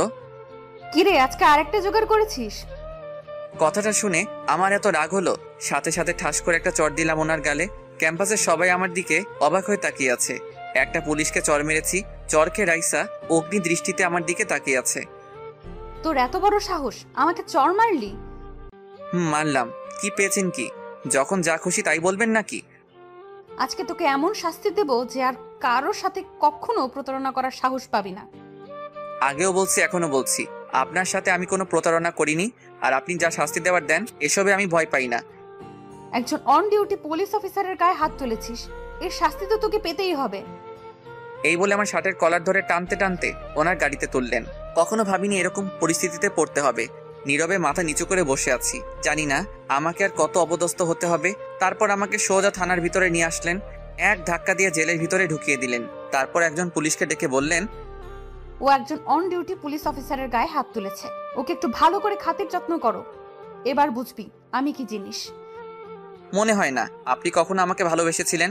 কিরে আজকে আরেকটা জোগাড় করেছিস? কথাটা শুনে আমার এত রাগ হলো, সাথে সাথে ঠাস করে একটা চড় দিলাম ওনার গালে। ক্যাম্পাসের সবাই আমার দিকে অবাক হয়ে তাকিয়ে আছে। একটা পুলিশকে চড় মেরেছি, চড়কে রাইসা অগ্নি দৃষ্টিতে আমার দিকে তাকিয়ে আছে। তোর এত বড় সাহস, আমাকে চড় মারলি? মারলাম। কি পেয়েছেন কি? যখন যা খুশি তাই বলবেন নাকি? আজকে তোকে এমন শাস্তি দেব যে আর কারোর সাথে কখনো প্রতারণা করার সাহস পাবি না। আগেও বলছি, এখনো বলছি, আপনার সাথে আমি কোনো প্রতারণা করিনি। আর আপনি যা শাস্তি দেওয়ার দেন, এসবে আমি ভয় পাই না। একজন অন ডিউটি পুলিশ অফিসারের গায়ে হাত তুলেছিস, এর শাস্তি তো তোকে পেতেই হবে। এই বলে আমার শার্টের কলার ধরে টানতে টানতে ওনার গাড়িতে তুললেন। কখনো ভাবিনি এরকম পরিস্থিতিতে পড়তে হবে। নীরবে মাথা নিচু করে বসে আছি, জানি না আমাকে আর কত অপদস্থ হতে হবে। তারপর আমাকে সোজা থানার ভিতরে নিয়ে আসলেন, এক ধাক্কা দিয়ে জেলের ভিতরে ঢুকিয়ে দিলেন। তারপর একজন পুলিশকে ডেকে বললেন, ও একজন অন ডিউটি পুলিশ অফিসারের গায়ে হাত তুলেছে, ওকে একটু ভালো করে খাতির যত্ন করো, এবার বুঝবি আমি কি জিনিস। মনে হয় না আপনি কখনো আমাকে ভালোবেসেছিলেন।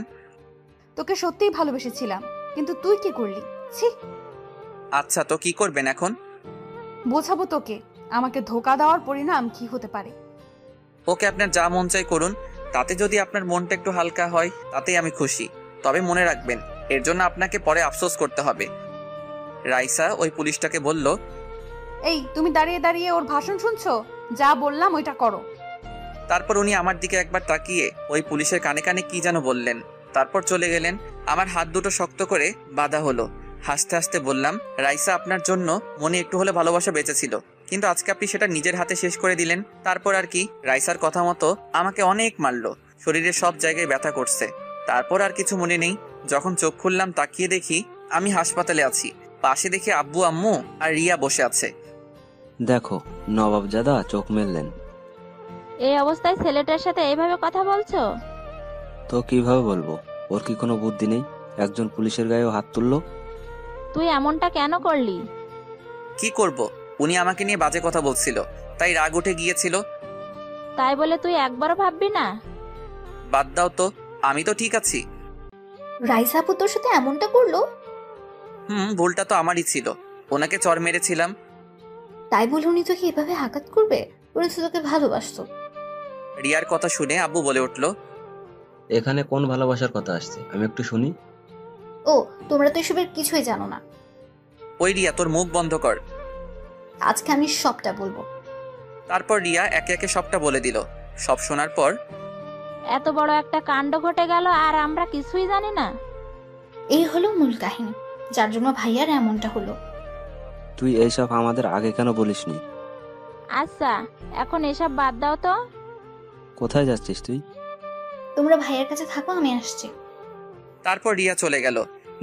তোকে সত্যিই ভালোবেসেছিলাম, কিন্তু তুই কি করলি? ছি। আচ্ছা, তো কি করবেন এখন? বোঝাবো তোকে আমাকে ধোকা দেওয়ার পরিণাম কি হতে পারে। ওকে, আপনার যা মন চাই করুন, তাতে যদি আপনার মনটা একটু হালকা হয় তাতেই আমি খুশি। তবে মনে রাখবেন, এর জন্য আপনাকে পরে আফসোস করতে হবে। রাইসা ওই পুলিশটাকে বলল, এই তুমি দাঁড়িয়ে দাঁড়িয়ে ওর ভাষণ শুনছো? যা বললাম ওইটা করো। তারপর উনি আমার দিকে একবার তাকিয়ে ওই পুলিশের কানে কানে কি যেন বললেন, তারপর চলে গেলেন। আমার হাত দুটো শক্ত করে বাঁধা হলো। হাসতে হাসতে বললাম, রাইসা আপনার জন্য মনে একটু হলে ভালোবাসা বেঁচেছিল, কিন্তু আজকে আপনি সেটা নিজের হাতে শেষ করে দিলেন। তারপর আর কি, রাইসার কথা মতো আমাকে অনেক মারলো, শরীরের সব জায়গায় ব্যথা করছে। তারপর আর কিছু মনে নেই। যখন চোখ খুললাম, তাকিয়ে দেখি আমি হাসপাতালে আছি। পাশে দেখি আব্বু আম্মু আর রিয়া বসে আছে। দেখো, নবাবজাদা চোখ মেললেন। এই অবস্থায় ছেলেটার সাথে এইভাবে কথা বলছো? তো কিভাবে বলবো? ওর কি কোনো বুদ্ধি নেই? একজন পুলিশের গায়েও হাত তুললো। তুই এমনটা কেন করলি? কি করব, উনি আমাকে নিয়ে বাজে কথা বলছিল, তাই রাগ উঠে গিয়েছিল। তাই বলে তুই একবারও ভাববি না? বাদ দাও তো, আমি তো ঠিক আছি। রাইসা আপু তোর সাথে এমনটা করলো? ভুলটা তো আমারই ছিল, ওনাকে চড় মেরেছিলাম। তাই বলে উনি তোকে এভাবে আঘাত করবে? উনি তো তোকে ভালোবাসতো। রিয়ার কথা শুনে আব্বু বলে উঠলো, এখানে কোন ভালোবাসার কথা আসছে, আমি একটু শুনি। ও, তোমরা তো এসবের কিছুই জানো না। ওই রিয়া, তোর মুখ বন্ধ কর, আজকে আমি সবটা বলবো। তারপর রিয়া একে একে সবটা বলে দিল। সব শোনার পর, এত বড় একটা কাণ্ড ঘটে গেল আর আমরা কিছুই জানি না। এই হলো মূল কাহিনী, যার জন্য ভাইয়ার এমনটা হলো। তুই এইসব আমাদের আগে কেন বলিসনি? আচ্ছা, এখন এসব বাদ দাও তো। কোথায় যাচ্ছিস তুই? তোমরা ভাইয়ার কাছে থাকো, আমি আসছি। তারপর রিয়া চলে গেল,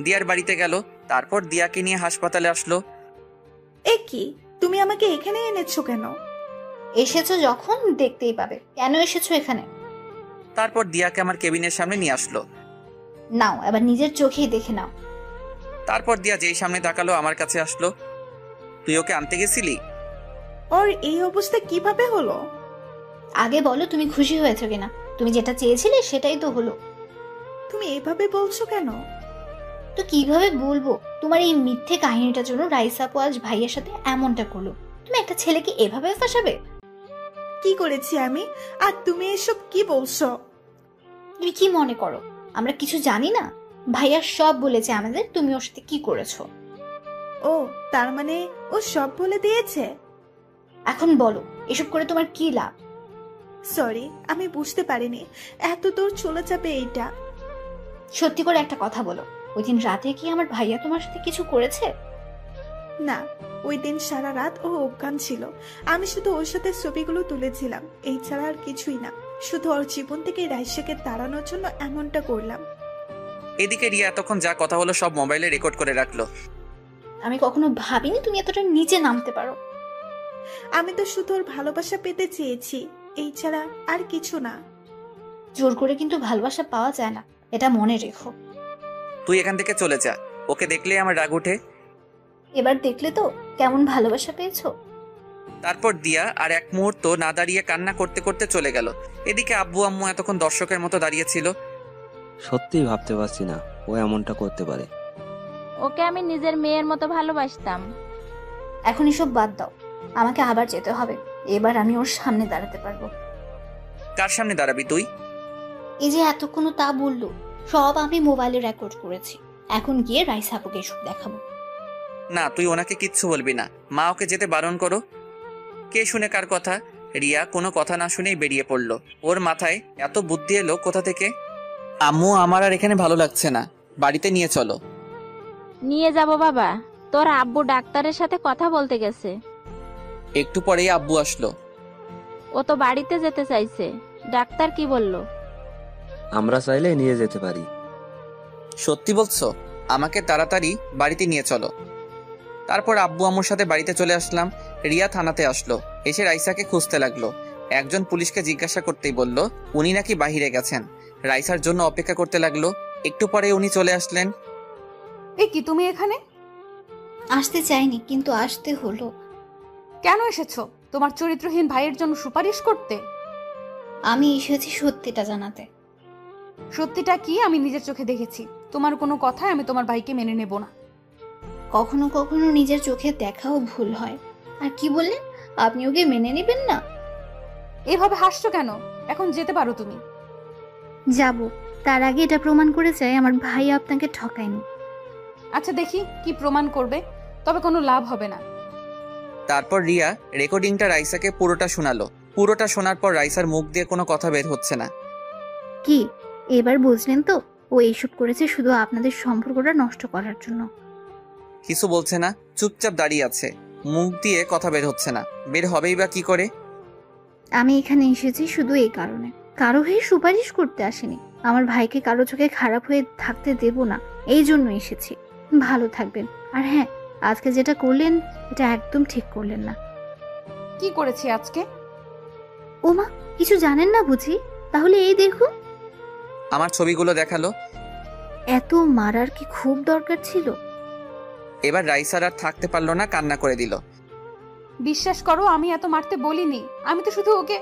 দিয়ার বাড়িতে গেল। তারপর দিয়াকে নিয়ে হাসপাতালে আসলো। এ কি, তুমি আমাকে এখানে এনেছো কেন? এসেছো যখন দেখতেই পাবে, কেন এসেছো এখানে। তারপর দিয়াকে আমার কেবিনের সামনে নিয়ে আসলো। নাও, এবার নিজের চোখেই দেখে নাও। তারপর দিয়া যেই সামনে তাকালো আমার কাছে আসলো। তুই ওকে আনতে গেছিলি? ওর এই অবস্থা কিভাবে হলো? আগে বলো, তুমি খুশি হয়েছো কিনা? তুমি যেটা চেয়েছিলে সেটাই তো হলো। তুমি এভাবে বলছো কেন? তো কিভাবে বলবো? তোমার এই মিথ্যে কাহিনীটার জন্য রাইসা আপু আজ ভাইয়ের সাথে এমনটা করলো। তুমি একটা ছেলেকে এভাবে ফাঁসাবে? কি করেছি আমি? আর তুমি এসব কি বলছো? তুমি কি মনে করো আমরা কিছু জানি না? ভাইয়া সব বলেছে আমাদের, তুমি ওর সাথে কি করেছো। ও, তার মানে ও সব বলে দিয়েছে? এখন বলো, এসব করে তোমার কি লাভ? সরি, আমি বুঝতে পারিনি এত দূর চলে যাবে এইটা। সত্যি করে একটা কথা বলো, ওই দিন রাতে কি আমার ভাইয়া তোমার সাথে কিছু করেছে? না, ওই দিন সারা রাত ও অজ্ঞান ছিল। আমি শুধু ওর সাথে ছবিগুলো তুলেছিলাম, এই ছাড়া আর কিছুই না। শুধু ওর জীবন থেকে রাইসাকে তাড়ানোর জন্য এমনটা করলাম। এদিকে রিয়া এতক্ষণ যা কথা হলো সব মোবাইলে রেকর্ড করে রাখলো। আমি কখনো ভাবিনি তুমি এতটা নিচে নামতে পারো। আমি তো শুধু ওর ভালোবাসা পেতে চেয়েছি, এই ছাড়া আর কিছু না। জোর করে কিন্তু ভালোবাসা পাওয়া যায় না, এটা মনে রেখো। তুই এখান থেকে চলে যা, ওকে দেখলে আমার রাগ ওঠে। এবার দেখলে তো কেমন ভালোবাসা পেয়েছো। তারপর দিয়া আর এক মুহূর্ত না দাঁড়িয়ে কান্না করতে করতে চলে গেল। এদিকে আব্বু আম্মু এতক্ষণ দর্শকের মতো দাঁড়িয়েছিল। সত্যিই ভাবতে পারছি না ও এমনটা করতে পারে। ওকে আমি নিজের মেয়ের মতো ভালোবাসতাম। এখন এসব বাদ দাও, আমাকে আবার যেতে হবে। এবার আমি ওর সামনে দাঁড়াতে পারবো। কার সামনে দাঁড়াবি তুই? এই যে এতক্ষণ তা বললো, সব আমি মোবাইলে রেকর্ড করেছি। এখন গিয়ে রাইসা আপুকে এসব দেখাবো। না, তুই ওনাকে কিচ্ছু বলবি না, মা ওকে যেতে বারণ করো। কে শুনে কার কথা? রিয়া কোনো কথা না শুনেই বেরিয়ে পড়লো। ওর মাথায় এত বুদ্ধি এলো কোথা থেকে? আম্মু, আমার আর এখানে ভালো লাগছে না, বাড়িতে নিয়ে চলো। নিয়ে যাব বাবা, তোর আব্বু ডাক্তারের সাথে কথা বলতে গেছে। একটু পরেই আব্বু আসলো। ও তো বাড়িতে যেতে চাইছে, ডাক্তার কি বলল? আমরা চাইলে নিয়ে যেতে পারি। সত্যি বলছো? আমাকে তাড়াতাড়ি বাড়িতে নিয়ে চলো। তারপর আব্বু আম্মুর সাথে বাড়িতে চলে আসলাম। রিয়া থানাতে আসলো, এসে রাইসাকে খুঁজতে লাগলো। একজন পুলিশকে জিজ্ঞাসা করতেই বলল উনি নাকি বাহিরে গেছেন। রাইসার জন্য অপেক্ষা করতে লাগলো। একটু পরে উনি চলে আসলেন। এ কি, তুমি এখানে? আসতে চাইনি, কিন্তু আসতে হলো। কেন এসেছো? তোমার চরিত্রহীন ভাইয়ের জন্য সুপারিশ করতে? আমি এসেছি সত্যিটা জানাতে। সত্যিটা কি আমি নিজের চোখে দেখেছি। তোমার কোনো কথায় আমি তোমার ভাইকে মেনে নেব না। কখনো কখনো নিজের চোখে দেখাও ভুল হয়। আর কি বললেন, আপনি ওকে মেনে নেবেন না? এভাবে হাসছো কেন? এখন যেতে পারো তুমি। যাব, তার আগে এটা প্রমাণ করে চাই আমার ভাই আপনাকে ঠকায়নি। আচ্ছা দেখি কি প্রমাণ করবে, তবে কোনো লাভ হবে না। তারপর রিয়া রেকর্ডিংটা রাইসাকে পুরোটা শোনালো। পুরোটা শোনার পর রাইসার মুখ দিয়ে কোনো কথা বের হচ্ছে না। কি এবার বুঝলেন তো, ও এইসব করেছে শুধু আপনাদের সম্পর্কটা নষ্ট করার জন্য। কিছু বলছে না, চুপচাপ দাঁড়িয়ে আছে, মুখ দিয়ে কথা বের হচ্ছে না। বের হবেই বা কি করে? আমি এখানে এসেছি শুধু এই কারণে, কারো হয়ে সুপারিশ করতে আসেনি। আমার ভাইকে কারো চোখে খারাপ হয়ে থাকতে দেব না, এই জন্য এসেছি। ভালো থাকবেন। আর হ্যাঁ, আজকে যেটা করলেন এটা একদম ঠিক করলেন না। কি করেছি আজকে? ওমা, কিছু জানেন না বুঝি? তাহলে এই দেখুন। আমার ছবিগুলো দেখালো। এত মারার কি খুব দরকার ছিল? এবার রাইসার আর থাকতে পারলো না, কান্না করে দিল। বিশ্বাস করো, আমি এত মারতে বলিনি। আমি তো শুধু ওকে।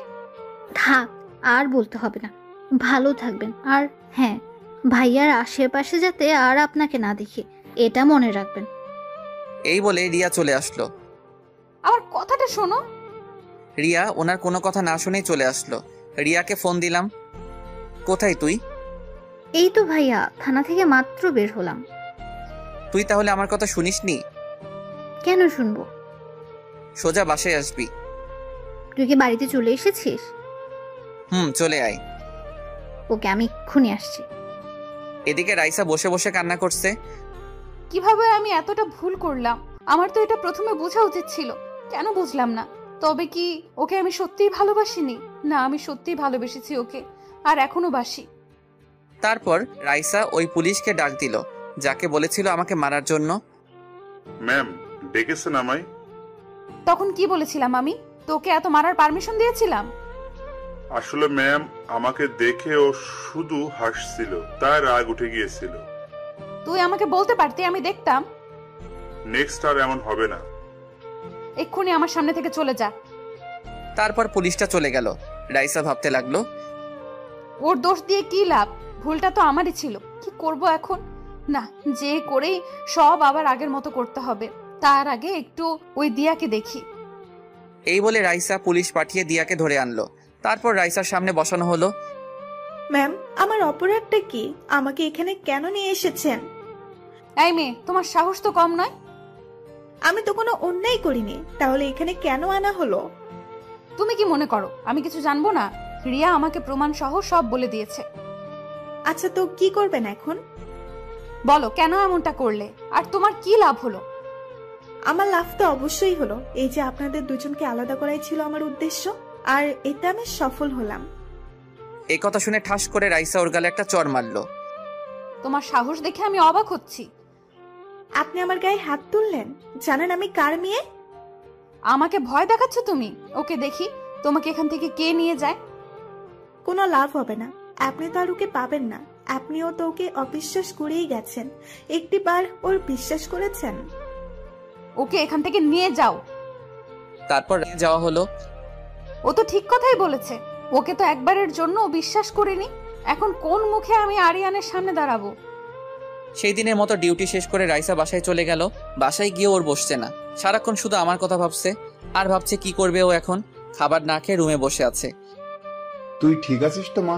থাক, আর বলতে হবে না। ভালো থাকবেন। আর হ্যাঁ, ভাইয়ার আশেপাশে যাতে আর আপনাকে না দেখি, এটা মনে রাখবেন। এই বলে রিয়া চলে আসলো। আমার কথাটা শোনো। রিয়া ওনার কোনো কথা না শুনেই চলে আসলো। রিয়াকে ফোন দিলাম। কোথায় তুই? এই তো ভাইয়া, থানা থেকে মাত্র বের হলাম। তুই তাহলে আমার কথা শুনিসনি? কেন শুনবো? সোজা বাসায় আসবি। তুই কি বাড়িতে চলে এসেছিস? চলে আয়। ওকে, আমি এক্ষুনি আসছি। এদিকে রাইসা বসে বসে কান্না করছে। কিভাবে আমি এতটা ভুল করলাম? আমার তো এটা প্রথমে বোঝা উচিত ছিল, কেন বুঝলাম না? তবে কি ওকে আমি সত্যিই ভালোবাসিনি? না, আমি সত্যিই ভালোবেসেছি ওকে, আর এখনো বাসি। তারপর রাইসা ওই পুলিশকে ডাক দিল যাকে বলেছিল আমাকে মারার জন্য। ম্যাম, ডেকেছেন আমায়? তখন কি বলেছিলাম আমি? তোকে এত মারার পারমিশন দিয়েছিলাম? আসলে ম্যাম, আমাকে দেখে ও শুধু হাসছিল, তাই রাগ উঠে গিয়েছিল। তুই আমাকে বলতে পারতি, আমি দেখতাম। নেক্সট আর এমন হবে না। এক্ষুনি আমার সামনে থেকে চলে যা। তারপর পুলিশটা চলে গেল। রাইসা ভাবতে লাগলো, ওর দোষ দিয়ে কি লাভ? ভুলটা তো আমারই ছিল। কি করব এখন? না, যে করেই সব আবার আগের মতো করতে হবে। তার আগে একটু ওই দিয়াকে দেখি। এই বলে রাইসা পুলিশ পাঠিয়ে দিয়াকে ধরে আনলো। তারপর রাইসার সামনে বসানো হলো। ম্যাম, আমার অপরাধটা কি? আমাকে এখানে কেন নিয়ে এসেছেন? এই মেয়ে, তোমার সাহস তো কম নয়। আমি তো কোনো অন্যায় করিনি, তাহলে এখানে কেন আনা হলো? তুমি কি মনে করো আমি কিছু জানবো না? রিয়া আমাকে প্রমাণ সহ সব বলে দিয়েছে। আচ্ছা, তো কি করবেন এখন? বলো কেন এমনটা করলে, আর তোমার কি লাভ হলো? আমার লাভ তো অবশ্যই হলো, এই যে আপনাদের দুজনকে আলাদা করাই ছিল আমার উদ্দেশ্য, আর এতে আমি সফল হলাম। এই কথা শুনে ঠাস করে রাইসা ওর গালে একটা চড় মারলো। তোমার সাহস দেখে আমি অবাক হচ্ছি। আপনি আমার গায়ে হাত তুললেন? জানেন আমি কার মেয়ে? আমাকে ভয় দেখাচ্ছ তুমি? ওকে দেখি তোমাকে এখান থেকে কে নিয়ে যায়। কোনো লাভ হবে না, আপনি তো আর ওকে পাবেন না। আপনিও তো ওকে অবিশ্বাস করেই গেছেন, একটিবার ওর বিশ্বাস করেছেন। ওকে এখান থেকে নিয়ে যাও। তারপর যাওয়া হলো। ও তো ঠিক কথাই বলেছে, ওকে তো একবারের জন্য বিশ্বাস করিনি। এখন কোন মুখে আমি আরিয়ানের সামনে দাঁড়াবো? সেই দিনের মতো ডিউটি শেষ করে রাইসা বাসায় চলে গেল। বাসায় গিয়ে ওর বসছে না, সারাক্ষণ শুধু আমার কথা ভাবছে, আর ভাবছে কি করবে ও এখন। খাবার না খেয়ে রুমে বসে আছে। তুই ঠিক আছিস তো মা?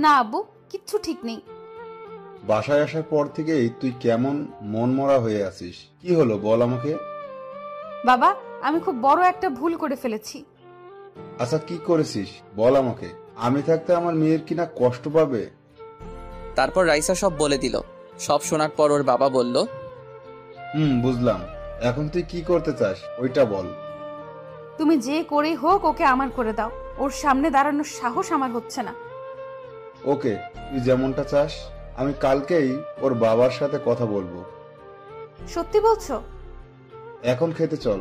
না আব্বু, কিচ্ছু ঠিক নেই। বাসায় আসার পর থেকেই তুই কেমন মনমরা হয়ে আছিস, কি হলো বল আমাকে। বাবা, আমি খুব বড় একটা ভুল করে ফেলেছি। আচ্ছা, কি করেছিস বল আমাকে। আমি থাকতে আমার মেয়ের কিনা কষ্ট পাবে। তারপর রাইসা সব বলে দিল। সব শোনার পর ওর বাবা বলল, বুঝলাম, এখন তুই কি করতে চাস ওইটা বল। তুমি যে করেই হোক ওকে আমার করে দাও, ওর সামনে দাঁড়ানোর সাহস আমার হচ্ছে না। ওকে, তুই যেমনটা চাস। আমি কালকেই ওর বাবার সাথে কথা বলবো। সত্যি বলছো? এখন খেতে চল।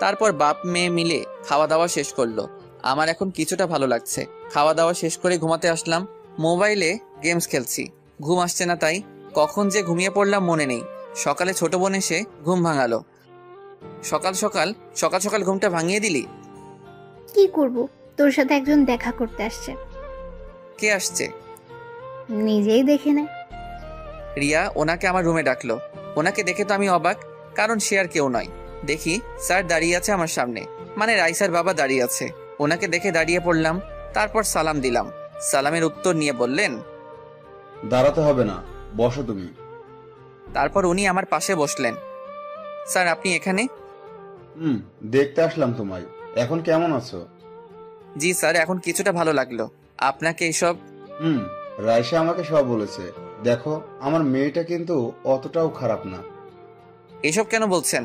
তারপর বাপ মেয়ে মিলে খাওয়া দাওয়া শেষ করলো। আমার এখন কিছুটা ভালো লাগছে। খাওয়া দাওয়া শেষ করে ঘুমাতে আসলাম। মোবাইলে গেমস খেলছি, ঘুম আসছে না, তাই কখন যে ঘুমিয়ে পড়লাম মনে নেই। সকালে ছোট বোন এসে ঘুম ভাঙালো। সকাল সকাল ঘুমটা ভাঙিয়ে দিলি। কি করব, তোর সাথে একজন দেখা করতে আসছে। কে আসছে? নিজেই দেখে নে। রিয়া ওনাকে আমার রুমে ডাকলো। ওনাকে দেখে তো আমি অবাক, কারণ সে আর কেউ নয়। দেখি স্যার দাঁড়িয়ে আছে আমার সামনে, মানে রাইসার বাবা দাঁড়িয়ে আছে। ওনাকে দেখে দাঁড়িয়ে পড়লাম, তারপর সালাম দিলাম। সালামের উত্তর নিয়ে বললেন, দাঁড়াতে হবে না, বসো তুমি। তারপর উনি আমার পাশে বসলেন। স্যার আপনি এখানে? দেখতে আসলাম তোমায়। এখন কেমন আছো? জি স্যার, এখন কিছুটা ভালো লাগলো। আপনাকে এইসব? রাইসা আমাকে সব বলেছে। দেখো, আমার মেয়েটা কিন্তু অতটাও খারাপ না। এসব কেন বলছেন?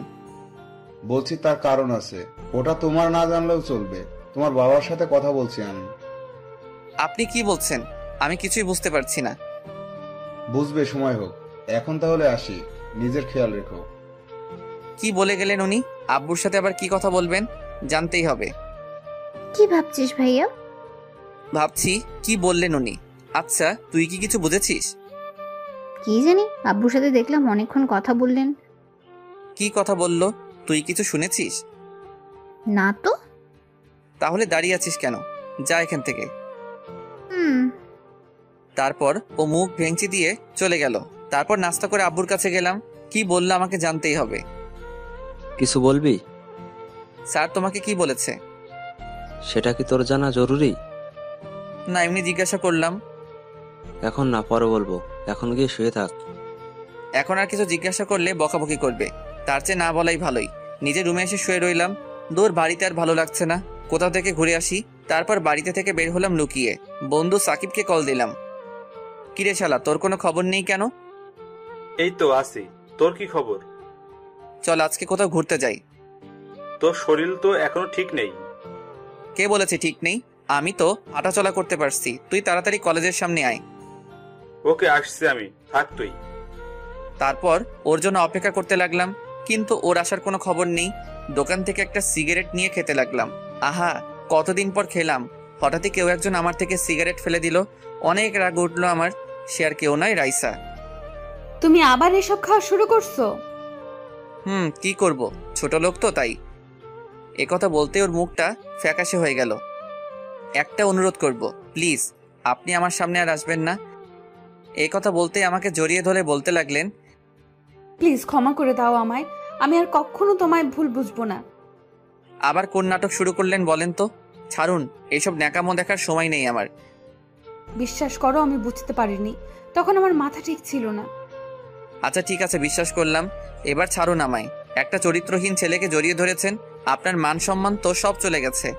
বলছি তার কারণ আছে, ওটা তোমার না জানলেও চলবে। তোমার বাবার সাথে কথা বলছি আমি। আপনি কি বলছেন? আমি কিছুই বুঝতে পারছি না। বুঝবে, সময় হোক। এখন তাহলে আসি, নিজের খেয়াল রেখো। কি বলে গেলেন উনি? আব্বুর সাথে আবার কি কথা বলবেন, জানতেই হবে। কি ভাবছিস ভাইয়া? ভাবছি কি বললেন উনি। আচ্ছা, তুই কি কিছু বুঝেছিস? কি জানি, আব্বুর সাথে দেখলাম অনেকক্ষণ কথা বললেন। কি কথা বললো? তুই কিছু শুনেছিস? না তো। তাহলে দাঁড়িয়ে আছিস কেন? যা এখান থেকে। তারপর ও মুখ ভেঙচি দিয়ে চলে গেল। তারপর নাস্তা করে আব্বুর কাছে গেলাম। কি বললো আমাকে জানতেই হবে। কিছু বলবি? স্যার তোমাকে কি বলেছে? সেটা কি তোর জানা জরুরি? না, এমনি জিজ্ঞাসা করলাম। এখন না, পরে বলবো। এখন গিয়ে শুয়ে থাক। এখন আর কিছু জিজ্ঞাসা করলে বকাবকি করবে, তার চেয়ে না বলাই ভালোই। নিজের রুমে এসে শুয়ে রইলাম। দূর বাড়িতে আর ভালো লাগছে না, কোথাও থেকে ঘুরে আসি। তারপর বাড়িতে থেকে বের হলাম লুকিয়ে। বন্ধু সাকিবকে কল দিলাম। কিরে শালা, তোর কোনো খবর নেই কেন? এই তো আছি, তোর কি খবর? চল আজকে কোথাও ঘুরতে যাই। তোর শরীর তো এখনো ঠিক নেই। কে বলেছে ঠিক নেই? আমি তো হাঁটাচলা করতে পারছি। তুই তাড়াতাড়ি কলেজের সামনে আয়। ওকে, আসছি আমি, থাক তুই। তারপর ওর জন্য অপেক্ষা করতে লাগলাম, কিন্তু ওর আসার কোনো খবর নেই। দোকান থেকে একটা সিগারেট নিয়ে খেতে লাগলাম। আহা, কতদিন পর খেলাম। হঠাৎই কেউ একজন আমার থেকে সিগারেট ফেলে দিল। অনেক রাগ উঠলো আমার। সে আর কেউ নয়, রাইসা। তুমি আবার এসব খাওয়া শুরু করছো? কি করব, ছোট লোক তো, তাই। একথা বলতে ওর মুখটা ফ্যাকাশে হয়ে গেল। একটা অনুরোধ করব, প্লিজ আপনি আমার সামনে আর আসবেন না। এই কথা বলতে আমাকে জড়িয়ে ধরে বলতে লাগলেন, প্লিজ ক্ষমা করে দাও আমায়, আমি আর কখনো তোমায় ভুল বুঝবো না। আবার কোন নাটক শুরু করলেন বলেন তো? ছাড়ুন, এসব ন্যাকামো দেখার সময় নেই আমার। বিশ্বাস করো, আমি বুঝতে পারিনি, তখন আমার মাথা ঠিক ছিল না। আচ্ছা ঠিক আছে, বিশ্বাস করলাম। এবার ছাড়ুন আমায়। একটা চরিত্রহীন ছেলেকে জড়িয়ে ধরেছেন, আপনার মান সম্মান তো সব চলে গেছে।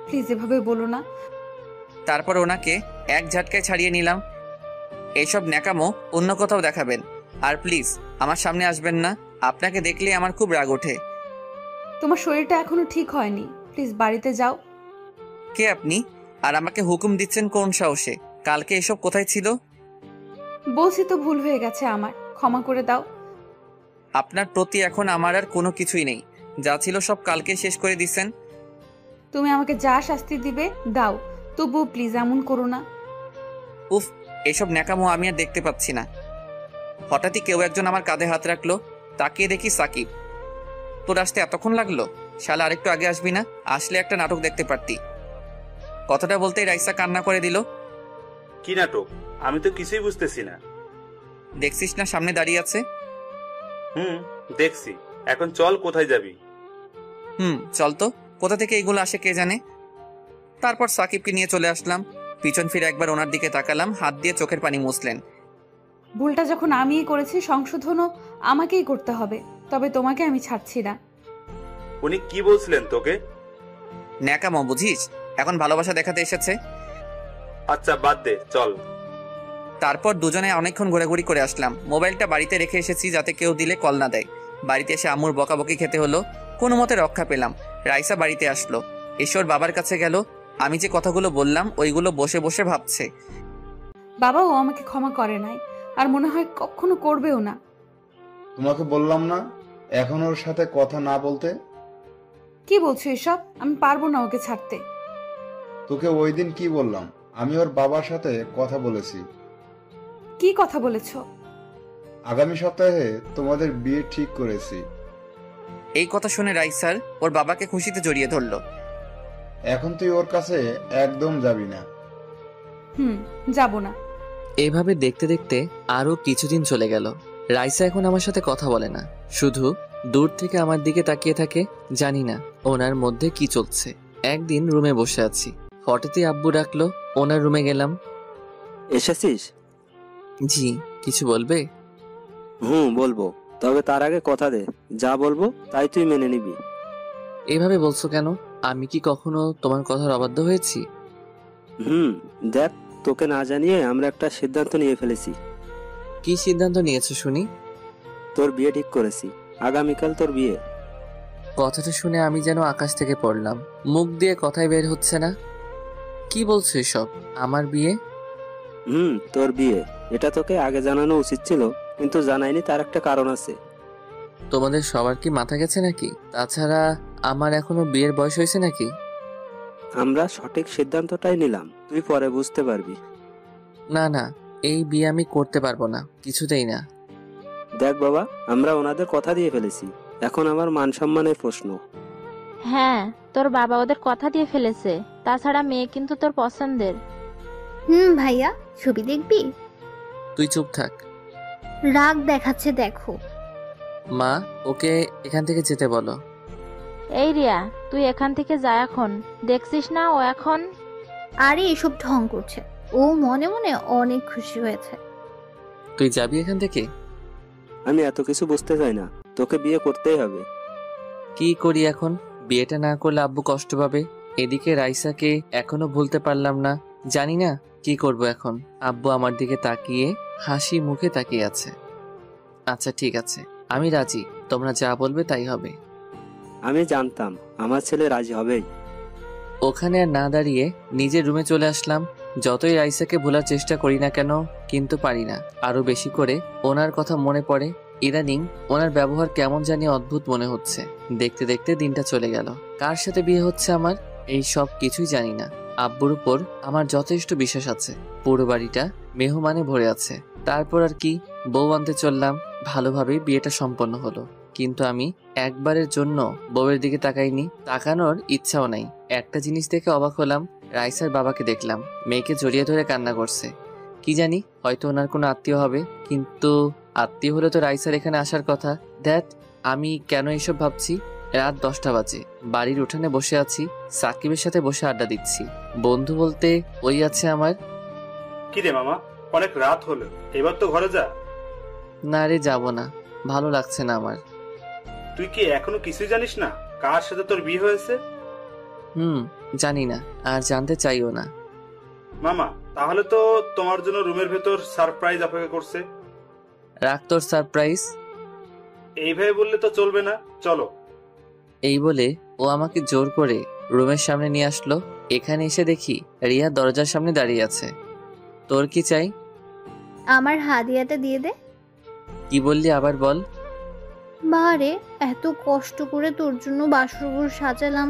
প্লিজ এভাবে বলো না। তারপর ওনাকে এক ঝাটকায় ছাড়িয়ে নিলাম। এইসব ন্যাকামো অন্য কোথাও দেখাবেন, আর প্লিজ আমার সামনে আসবেন না। আপনাকে দেখলে আমার খুব রাগ ওঠে। তোমার শরীরটা এখনো ঠিক হয়নি, প্লিজ বাড়িতে যাও। কে আপনি, আর আমাকে হুকুম দিচ্ছেন কোন সাহসে? কালকে এসব কোথায় ছিল? বলছি তো ভুল হয়ে গেছে আমার, ক্ষমা করে দাও। আপনার প্রতি এখন আমার আর কোনো কিছুই নেই। যা ছিল সব কালকে শেষ করে দিছেন। তুমি আমাকে যা শাস্তি দিবে দাও, তবুও প্লিজ এমন করো না। উফ, এসব ন্যাকামো আমি আর দেখতে পাচ্ছি না। হঠাৎই কেউ একজন আমার কাঁধে হাত রাখলো। তাকিয়ে দেখি সাকিব। তোর আসতে এতক্ষণ লাগলো? শালা আরেকটু আগে আসবি না? আসলে একটা নাটক দেখতে পারতি। কথাটা বলতেই রাইসা কান্না করে দিল। কি নাটক? আমি তো কিছুই বুঝতেছি না। দেখছিস না সামনে দাঁড়িয়ে আছে? দেখছি। এখন চল, কোথায় যাবি? চল তো। কোথা থেকে এইগুলো আসে কে জানে। তারপর সাকিবকে নিয়ে চলে আসলাম। পিছন ফিরে একবার ওনার দিকে তাকালাম, হাত দিয়ে চোখের পানি মুছলেন। ভুলটা যখন আমিই করেছি, সংশোধনও আমাকেই করতে হবে, তবে তোমাকে আমি ছাড়ছি না। উনি কি বলছিলেন তোকে? ন্যাকামো বুঝিস? এখন ভালোবাসা দেখাতে এসেছে। আচ্ছা বাদ দে, চল। তারপর দুজনে অনেকক্ষণ ঘোরাঘুরি করে আসলাম। মোবাইলটা বাড়িতে রেখে এসেছি যাতে কেউ দিলে কল না দেয়। বাড়িতে এসে আম্মুর বকাবকি খেতে হলো। কোনো মতে রক্ষা পেলাম। রাইসা বাড়িতে আসলো, এসে ওর বাবার কাছে গেল। আমি যে কথাগুলো বললাম ওইগুলো বসে বসে ভাবছে। বাবাও আমাকে ক্ষমা করে নাই, আর মনে হয় কখনো করবেও না। তোমাকে বললাম না এখন ওর সাথে কথা না বলতে? কি বলছো এসব? আমি পারবো না ওকে ছাড়তে। তোকে ওই দিন কি বললাম? আমি ওর বাবার সাথে কথা বলেছি। কি কথা বলেছো? আগামী সপ্তাহে তোমাদের বিয়ে ঠিক করেছি। এই কথা শুনে রাইসার ওর বাবাকে খুশিতে জড়িয়ে ধরলো। এখন তুই ওর কাছে একদম যাবি না। যাব না। এইভাবে দেখতে দেখতে আরো কিছুদিন চলে গেল। রাইসা এখন আমার সাথে কথা বলে না, শুধু দূর থেকে আমার দিকে তাকিয়ে থাকে। জানি না ওনার মধ্যে কি চলছে। একদিন রুমে বসে আছি, হঠাৎই আব্বু ডাকলো। ওনার রুমে গেলাম। এসেছিস? জি, কিছু বলবে? বলবো, তবে তার আগে কথা দে, যা বলবো তাই তুই মেনে নিবি। এভাবে বলছো কেন? আমি কি কখনো তোমার কথার অবাধ্য হয়েছি? দেখ, তোকে না জানিয়ে আমরা একটা সিদ্ধান্ত নিয়ে ফেলেছি। কি সিদ্ধান্ত নিয়েছো শুনি? তোর বিয়ে ঠিক করেছি, আগামীকাল তোর বিয়ে। কথাটা শুনে আমি যেন আকাশ থেকে পড়লাম। মুখ দিয়ে কথাই বের হচ্ছে না। কি বলছো এসব? আমার বিয়ে? তোর বিয়ে। এটা তোকে আগে জানানো উচিত ছিল, কিন্তু জানাইনি, তার একটা কারণ আছে। তোমাদের সবার কি মাথা গেছে নাকি? তাছাড়া আমার এখনো বিয়ের বয়স হয়েছে নাকি? আমরা সঠিক সিদ্ধান্তটাই নিলাম, তুই পরে বুঝতে পারবি। না না, এই বিয়ে আমি করতে পারবো না, কিছুতেই না। দেখ বাবা, আমরা ওনাদের কথা দিয়ে ফেলেছি, এখন আমার মান সম্মানের প্রশ্ন। হ্যাঁ, তোর বাবা ওদের কথা দিয়ে ফেলেছে। তাছাড়া মেয়ে কিন্তু তোর পছন্দের। ভাইয়া, ছবি দেখবি? তুই চুপ থাক। রাগ দেখাচ্ছে দেখো। মা, ওকে এখান থেকে যেতে বলো। এই রিয়া, তুই এখান থেকে যা এখন। দেখছিস না ও এখন? আরে এসব ঢং করছে, ও মনে মনে অনেক খুশি হয়েছে। তুই যাবি এখান থেকে? আমি এত কিছু বুঝতে চাই না, তোকে বিয়ে করতেই হবে। কি করি এখন? বিয়েটা না করলে আব্বু কষ্ট পাবে। এদিকে রাইসাকে এখনো ভুলতে পারলাম না। জানি না কি করব এখন। আব্বু আমার দিকে তাকিয়ে হাসি মুখে তাকিয়ে আছে। আচ্ছা ঠিক আছে, আমি রাজি। তোমরা যা বলবে তাই হবে। আমি জানতাম আমার ছেলে রাজি হবেই। ওখানে আর না দাঁড়িয়ে নিজের রুমে চলে আসলাম। যতই রাইসাকে ভোলার চেষ্টা করি না কেন, কিন্তু পারি না। আরো বেশি করে ওনার কথা মনে পড়ে। ইদানিং ওনার ব্যবহার কেমন জানি অদ্ভুত মনে হচ্ছে। দেখতে দেখতে দিনটা চলে গেল। কার সাথে বিয়ে হচ্ছে আমার, এই সব কিছুই জানি না। আব্বুর উপর আমার যথেষ্ট বিশ্বাস আছে। পুরো বাড়িটা মেহমানে ভরে আছে। তারপর আর কি, বউ আনতে চললাম। ভালোভাবেই বিয়েটা সম্পন্ন হলো। কিন্তু আমি একবারের জন্য বউয়ের দিকে তাকাইনি, তাকানোর ইচ্ছাও নাই। একটা জিনিস দেখে অবাক হলাম, রাইসার বাবাকে দেখলাম মেয়েকে জড়িয়ে ধরে কান্না করছে। কি জানি, হয়তো ওনার কোনো আত্মীয় হবে। কিন্তু আত্মীয় হলে তো রাইসার এখানে আসার কথা। দ্যাট, আমি কেন এসব ভাবছি? রাত 10টা বাজে, বাড়ির উঠানে বসে আছি, সাকিবের সাথে বসে আড্ডা দিচ্ছি। বন্ধু বলতে ওই আছে আমার। কি রে মামা, অনেক রাত হলো, এবার তো ঘরে যা। না রে, যাব না, ভালো লাগছে না আমার। তুই কি এখনো কিছুই জানিস না কার সাথে তোর বিয়ে হয়েছে? জানি না, আর জানতে চাইও না। মামা, তাহলে তো তোমার জন্য রুমের ভেতর সারপ্রাইজ অপেক্ষা করছে। রাখ তোর সারপ্রাইজ। এইভাবে বললে তো চলবে না, চলো। এই বলে ও আমাকে জোর করে রুমের সামনে নিয়ে আসলো। এখানে এসে দেখি রিয়া দরজার সামনে দাঁড়িয়ে আছে। তোর কি চাই? আমার হাদিয়াটা দিয়ে দে। কি বললি আবার বল। বারে, এত কষ্ট করে তোর জন্য বাসরঘর সাজালাম।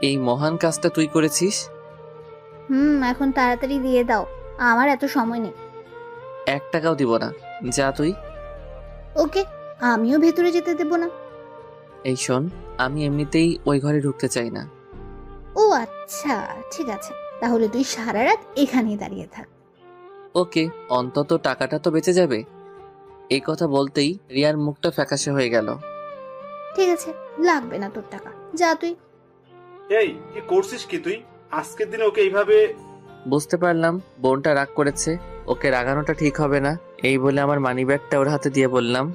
এই মহান কাজটা তুই করেছিস? এখন তাড়াতাড়ি দিয়ে দাও, আমার এত সময় নেই। 1 টাকাও দিব না, যা তুই। ওকে, আমিও ভেতরে যেতে দেব না। এই শোন, আমি এমনিতেই ওই ঘরে ঢুকতে চাই না। ও আচ্ছা, ঠিক আছে, তাহলে তুই সারা রাত এখানেই দাঁড়িয়ে থাক। ওকে, অন্তত টাকাটা তো বেঁচে যাবে। এই কথা বলতেই রিয়ার মুখটা ফ্যাকাশে হয়ে গেল। ঠিক আছে, লাগবে না তোর টাকা, যা তুই। এই কি করছিস কি তুই? আজকের দিনে ওকে এইভাবে? বুঝতে পারলাম বোনটা রাগ করেছে, ওকে রাগানোটা ঠিক হবে না। এই বলে আমার মানিব্যাগটা ওর হাতে দিয়ে বললাম,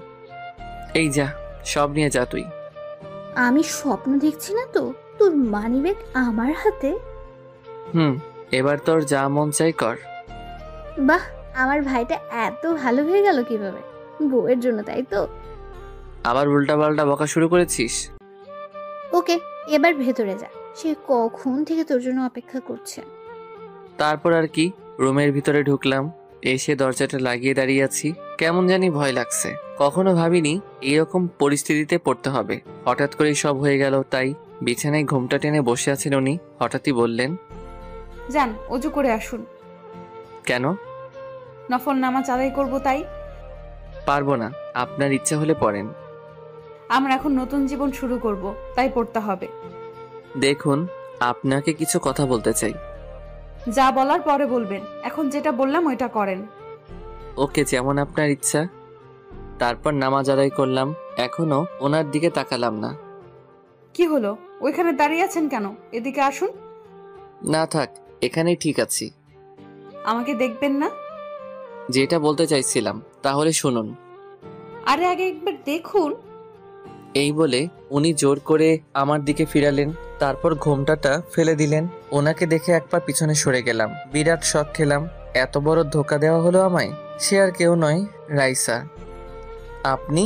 এই যা, সব নিয়ে যা তুই। আমি স্বপ্ন দেখছি না তো, তোর মানিব্যাগ আমার হাতে? এবার তোর যা মন চাই কর। বাহ, আমার ভাইটা এত ভালো হয়ে গেল কিভাবে? বউয়ের জন্য, তাই তো? আবার উল্টাপাল্টা বকা শুরু করেছিস? ওকে, এবার ভেতরে যা, সে কখন থেকে তোর জন্য অপেক্ষা করছে। তারপর আর কি, রুমের ভিতরে ঢুকলাম। এসে দরজাটা লাগিয়ে দাঁড়িয়ে আছি, কেমন জানি ভয় লাগছে। কখনো ভাবিনি এইরকম পরিস্থিতিতে পড়তে হবে। হঠাৎ করেই সব হয়ে গেল। তাই বিছানায় ঘুমটা টেনে বসে আছেন উনি, হঠাৎই বললেন, যান অজু করে আসুন। কেন? নফল নামাজ আদায় করব তাই। পারবো না, আপনার ইচ্ছা হলে পড়েন। আমরা এখন নতুন জীবন শুরু করব, তাই পড়তে হবে। দেখুন, আপনাকে কিছু কথা বলতে চাই। যা বলার পরে বলবেন, এখন যেটা বললাম ওইটা করেন। ওকে, যেমন আপনার ইচ্ছা। তারপর নামাজ আদায় করলাম। এখনো ওনার দিকে তাকালাম না। কি হলো, ওইখানে দাঁড়িয়ে আছেন কেন? এদিকে আসুন। না থাক, এখানেই ঠিক আছি। আমাকে দেখবেন না? যেটা বলতে চাইছিলাম তাহলে শুনুন। আরে আগে একবার দেখুন। এই বলে উনি জোর করে আমার দিকে ফিরালেন, তারপর ঘোমটাটা ফেলে দিলেন। ওনাকে দেখে এক পা পিছনে সরে গেলাম। বিরাট শক খেলাম, এত বড় ধোকা দেওয়া হলো আমায়। সে আর কেউ নয়, রাইসা। আপনি?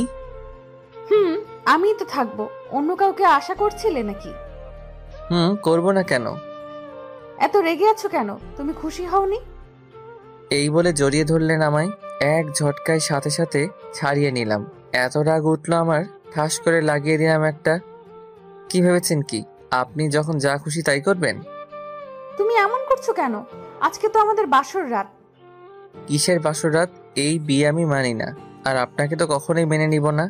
আমি তো থাকবো, অন্য কাউকে আশা করছিলে নাকি? করবো না কেন? এত রেগে আছো কেন? তুমি খুশি হওনি? এই বলে জড়িয়ে ধরলেন আমায়। এক ঝটকায় সাথে সাথে ছাড়িয়ে নিলাম। এত রাগ উঠলো আমার, ঠাস করে লাগিয়ে দিলাম একটা। কি ভেবেছেন কি আপনি যখন যা খুশি তাই করবেন? তুমি এমন করছো কেন? আজকে তো আমাদের বাসর রাত। কিসের বাসর রাত? এই বিয়ে আমি মানি না, আর আপনাকে তো কখনোই মেনে নিব না।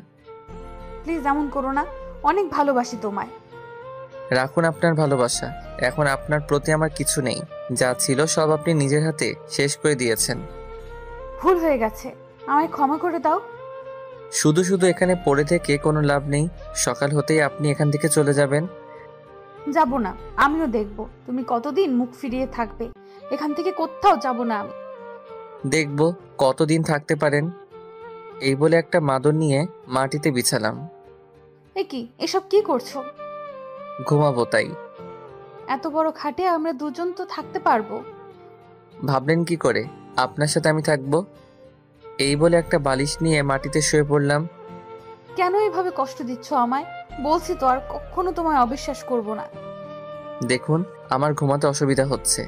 প্লিজ এমন করো না, অনেক ভালোবাসি তোমায়। রাখুন আপনার ভালোবাসা, এখন আপনার প্রতি আমার কিছু নেই। যা ছিল সব আপনি নিজের হাতে শেষ করে দিয়েছেন। ভুল হয়ে গেছে, আমায় ক্ষমা করে দাও। শুধু শুধু এখানে পড়ে থেকে কোনো লাভ নেই। সকাল হতেই আপনি এখান থেকে চলে যাবেন। যাব না, আমিও দেখব তুমি কতদিন মুখ ফিরিয়ে থাকবে। এখান থেকে কোথাও যাব না আমি। দেখব কতদিন থাকতে পারেন। এই বলে একটা মাদুর নিয়ে মাটিতে বিছালাম। কি এসব কি করছো? ঘুমাবো তাই। এত বড় খাটে আমরা দুজন তো থাকতে পারবো। ভাবলেন কি করে আপনার সাথে আমি থাকবো? এই বলে একটা বালিশ নিয়ে মাটিতে শুয়ে পড়লাম। কেন এভাবে কষ্ট দিচ্ছ আমায়? বলছি তো আর কখনো তোমায় অবিশ্বাস করব না। দেখুন, আমার ঘুমাতে অসুবিধা হচ্ছে।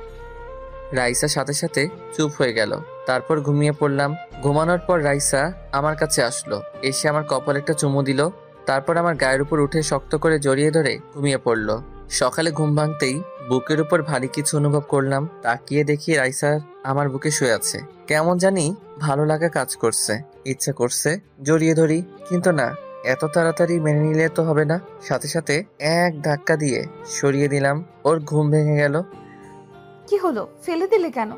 রাইসা সাথে সাথে চুপ হয়ে গেল। তারপর ঘুমিয়ে পড়লাম। ঘুমানোর পর রাইসা আমার কাছে আসলো, এসে আমার কপালে একটা চুমু দিল। তারপর আমার গায়ের উপর উঠে শক্ত করে জড়িয়ে ধরে ঘুমিয়ে পড়লো। সকালে ঘুম ভাঙতেই বুকের উপর ভারী কিছু অনুভব করলাম। তাকিয়ে দেখি রাইসা আমার বুকে শুয়ে আছে। কেমন জানি ভালো লাগা কাজ করছে, ইচ্ছা করছে জড়িয়ে ধরি, কিন্তু না, এত তাড়াতাড়ি মেনে নিলে তো হবে না। সাথে সাথে এক ধাক্কা দিয়ে সরিয়ে দিলাম। ওর ঘুম ভেঙে গেল। কি হলো, ফেলে দিলে কেন?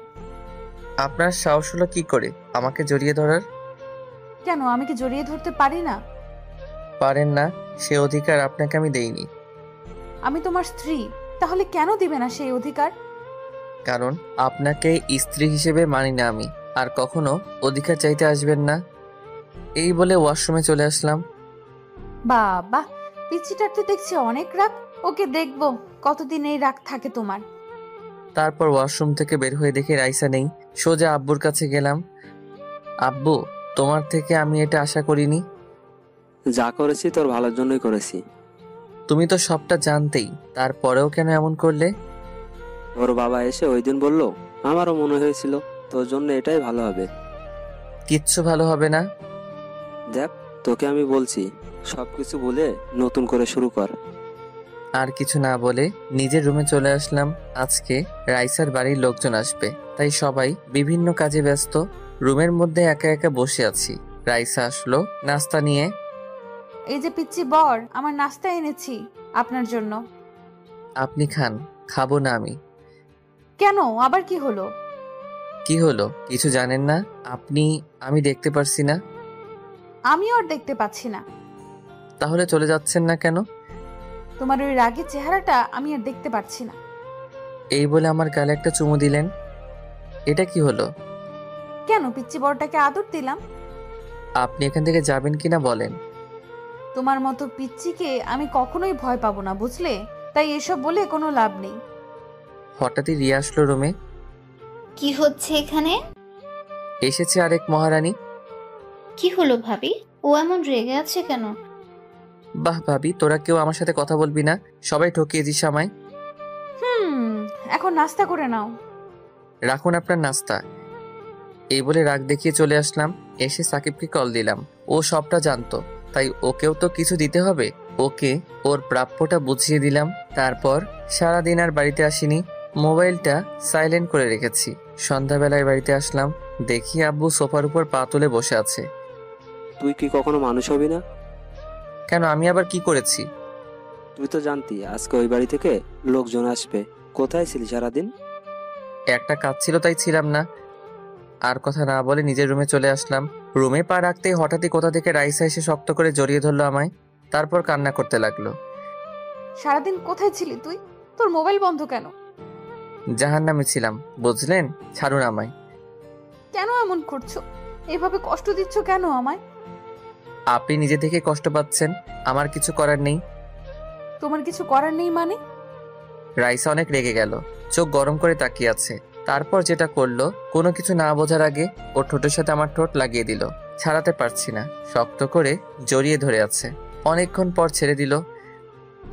আপনার সাহস হলো কি করে আমাকে জড়িয়ে ধরার? কেন, আমি কি জড়িয়ে ধরতে পারি না? পারেন না, সে অধিকার আপনাকে আমি দেইনি। আমি তোমার স্ত্রী, তাহলে কেন দিবে না সেই অধিকার? কারণ আপনাকে স্ত্রী হিসেবে মানি না আমি, আর কখনো অধিকার চাইতে আসবেন না। এই বলে ওয়াশরুমে চলে আসলাম। বাবা, পিচ্চিটার তো দেখছি অনেক রাগ। ওকে দেখবো কতদিন এই রাগ থাকে তোমার। তারপর ওয়াশরুম থেকে বের হয়ে দেখি রাইসা নেই। সোজা আব্বুর কাছে গেলাম। আব্বু, তোমার থেকে আমি এটা আশা করিনি। যা করেছি তোর ভালোর জন্যই করেছি। তুমি তো সবটা জানতেই, তারপরেও কেন এমন করলে? ওর বাবা এসে ওই দিন বলল, আমারও মনে হয়েছিল তোর জন্য এটাই ভালো হবে। কিচ্ছু ভালো হবে না। দেখ, তোকে আমি বলছি, সবকিছু ভুলে নতুন করে শুরু কর। আর কিছু না বলে নিজের রুমে চলে আসলাম। আজকে রাইসার বাড়ির লোকজন আসবে, তাই সবাই বিভিন্ন কাজে ব্যস্ত। রুমের মধ্যে একা একা বসে আছি। রাইসা আসলো নাস্তা নিয়ে। এই যে পিচ্চি বর, আমার নাস্তা এনেছি আপনার জন্য। আপনি খান। খাবো না আমি। কেন, আবার কি হলো? কি হলো কিছু জানেন না আপনি? আমি দেখতে পারছি না। আমিও আর দেখতে পাচ্ছি না। তাহলে চলে যাচ্ছেন না কেন? তোমার ওই রাগের চেহারাটা আমি আর দেখতে পাচ্ছি না। এই বলে আমার গালে একটা চুমু দিলেন। এটা কি হলো? কেন, পিচ্চি বরটাকে আদর দিলাম। আপনি এখান থেকে যাবেন কিনা বলেন। তোমার মতো পিচ্চিকে আমি কখনোই ভয় পাবো না, বুঝলে? তাই এসব বলে কোনো লাভ নেই। হঠাৎই রিয়া আসলো রুমে। কি হচ্ছে এখানে? এসেছে আরেক মহারানী। কি হলো ভাবি? ও এমন রেগে আছে কেন? বাহ ভাবি, তোরা কেউ আমার সাথে কথা বলবি না? সবাই ঠকিয়ে দিস আমায়। এখন নাস্তা করে নাও। রাখুন আপনার নাস্তা। এই বলে রাগ দেখিয়ে চলে আসলাম। এসে সাকিবকে কল দিলাম। ও সবটা জানতো, তাই ওকেও তো কিছু দিতে হবে। ওকে ওর প্রাপ্যটা বুঝিয়ে দিলাম। তারপর সারাদিন আর বাড়িতে আসিনি। মোবাইলটা সাইলেন্ট করে রেখেছি। সন্ধ্যাবেলায় বাড়িতে আসলাম। দেখি আব্বু সোফার উপর পা তুলে বসে আছে। তুই কি কখনো মানুষ হবি না? কেন, আমি আবার কি করেছি? তুই তো জানতি আজকে ওই বাড়ি থেকে লোকজন আসবে। কোথায় ছিলি সারাদিন? একটা কাজ ছিল তাই ছিলাম না। আর কথা না বলে নিজের রুমে চলে আসলাম। রুমে পা রাখতেই হঠাৎই কোথা থেকে রাইসা এসে শক্ত করে জড়িয়ে ধরলো আমায়। তারপর কান্না করতে লাগলো। সারাদিন কোথায় ছিলি তুই? তোর মোবাইল বন্ধ কেন? জাহান্নামে ছিলাম, বুঝলেন? ছাড়ুন আমায়। কেন এমন করছো? এভাবে কষ্ট দিচ্ছ কেন আমায়? আপনি নিজে থেকে কষ্ট পাচ্ছেন, আমার কিছু করার নেই। তোমার কিছু করার নেই মানে? রাইসা অনেক রেগে গেল, চোখ গরম করে তাকিয়ে আছে। তারপর যেটা করলো, কোনো কিছু না বোঝার আগে ওর ঠোঁটের সাথে আমার ঠোঁট লাগিয়ে দিল। ছাড়াতে পারছি না, শক্ত করে জড়িয়ে ধরে আছে। অনেকক্ষণ পর ছেড়ে দিল।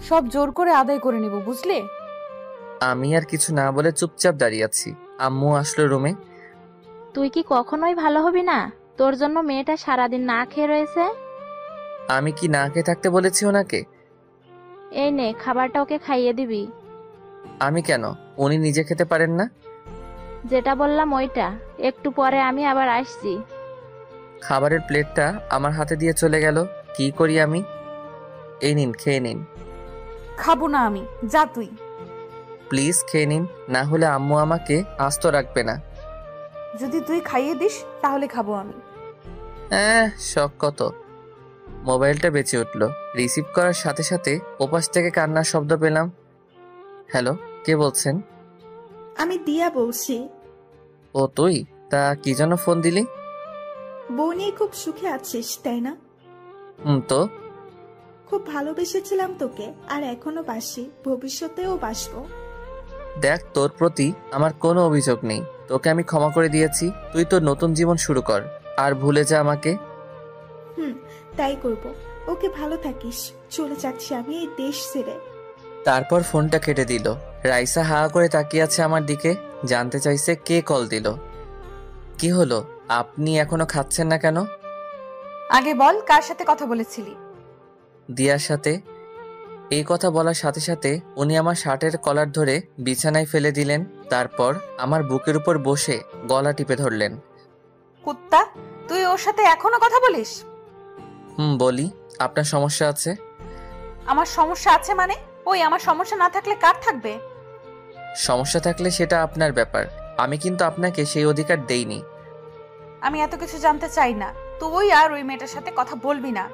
সব জোর করে আদায় করে নিব, বুঝলে? আমি আর কিছু না বলে চুপচাপ দাঁড়িয়ে আছি। আম্মু আসলো রুমে। তুই কি কখনোই ভালো হবি না? তোর জন্য মেয়েটা সারাদিন না খেয়ে রয়েছে। আমি কি না খেয়ে থাকতে বলেছি ওনাকে? এই নে, খাবারটা ওকে খাইয়ে দিবি। আমি কেন? উনি নিজে খেতে পারেন না? যেটা বললাম ওইটা। একটু পরে আমি আবার আসছি। খাবারের প্লেটটা আমার হাতে দিয়ে চলে গেল। কি করি আমি? এই নিন, খেয়ে নিন। খাবো না আমি, যা তুই। প্লিজ খেয়ে নিন, না হলে আম্মু আমাকে আস্ত রাখবে না। যদি তুই খাইয়ে দিস তাহলে খাবো আমি। শখ কত। মোবাইলটা বেঁচে উঠলো। রিসিভ করার সাথে সাথে ওপাশ থেকে কান্নার শব্দ পেলাম। হ্যালো, কে বলছেন? আমি দিয়া বলছি। ও তুই? তা কি জন্য ফোন দিলি? বউ নিয়ে খুব সুখে আছিস তাই না? তো খুব ভালোবেসেছিলাম তোকে, আর এখনো বাসি, ভবিষ্যতেও বাসবো। দেখ, তোর প্রতি আমার কোনো অভিযোগ নেই। তোকে আমি ক্ষমা করে দিয়েছি। তুই তোর নতুন জীবন শুরু কর, আর ভুলে যা আমাকে। তাই করব। ওকে, ভালো থাকিস। চলে যাচ্ছি আমি এই দেশ ছেড়ে। তারপর ফোনটা কেটে দিল। রাইসা হা করে তাকিয়ে আছে আমার দিকে। জানতে চাইছে কে কল দিল। কি হলো, আপনি এখনো খাচ্ছেন না কেন? আগে বল, কার সাথে কথা বলেছিলি? দিয়ার সাথে। এই কথা বলার সাথে সাথে উনি আমার শার্টের কলার ধরে বিছানায় ফেলে দিলেন। তারপর আমার বুকের উপর বসে গলা টিপে ধরলেন। কুত্তা, তুই ওর সাথে এখনো কথা বলিস? বলি। আপনার সমস্যা আছে? আমার সমস্যা আছে মানে? ওই, আমার সমস্যা না থাকলে কার থাকবে? সমস্যা থাকলে সেটা আপনার ব্যাপার। আমি কিন্তু আপনাকে সেই অধিকার দেইনি। আমি এত কিছু জানতে চাই না। তুই আর ওই মেয়েটার সাথে কথা বলবি না।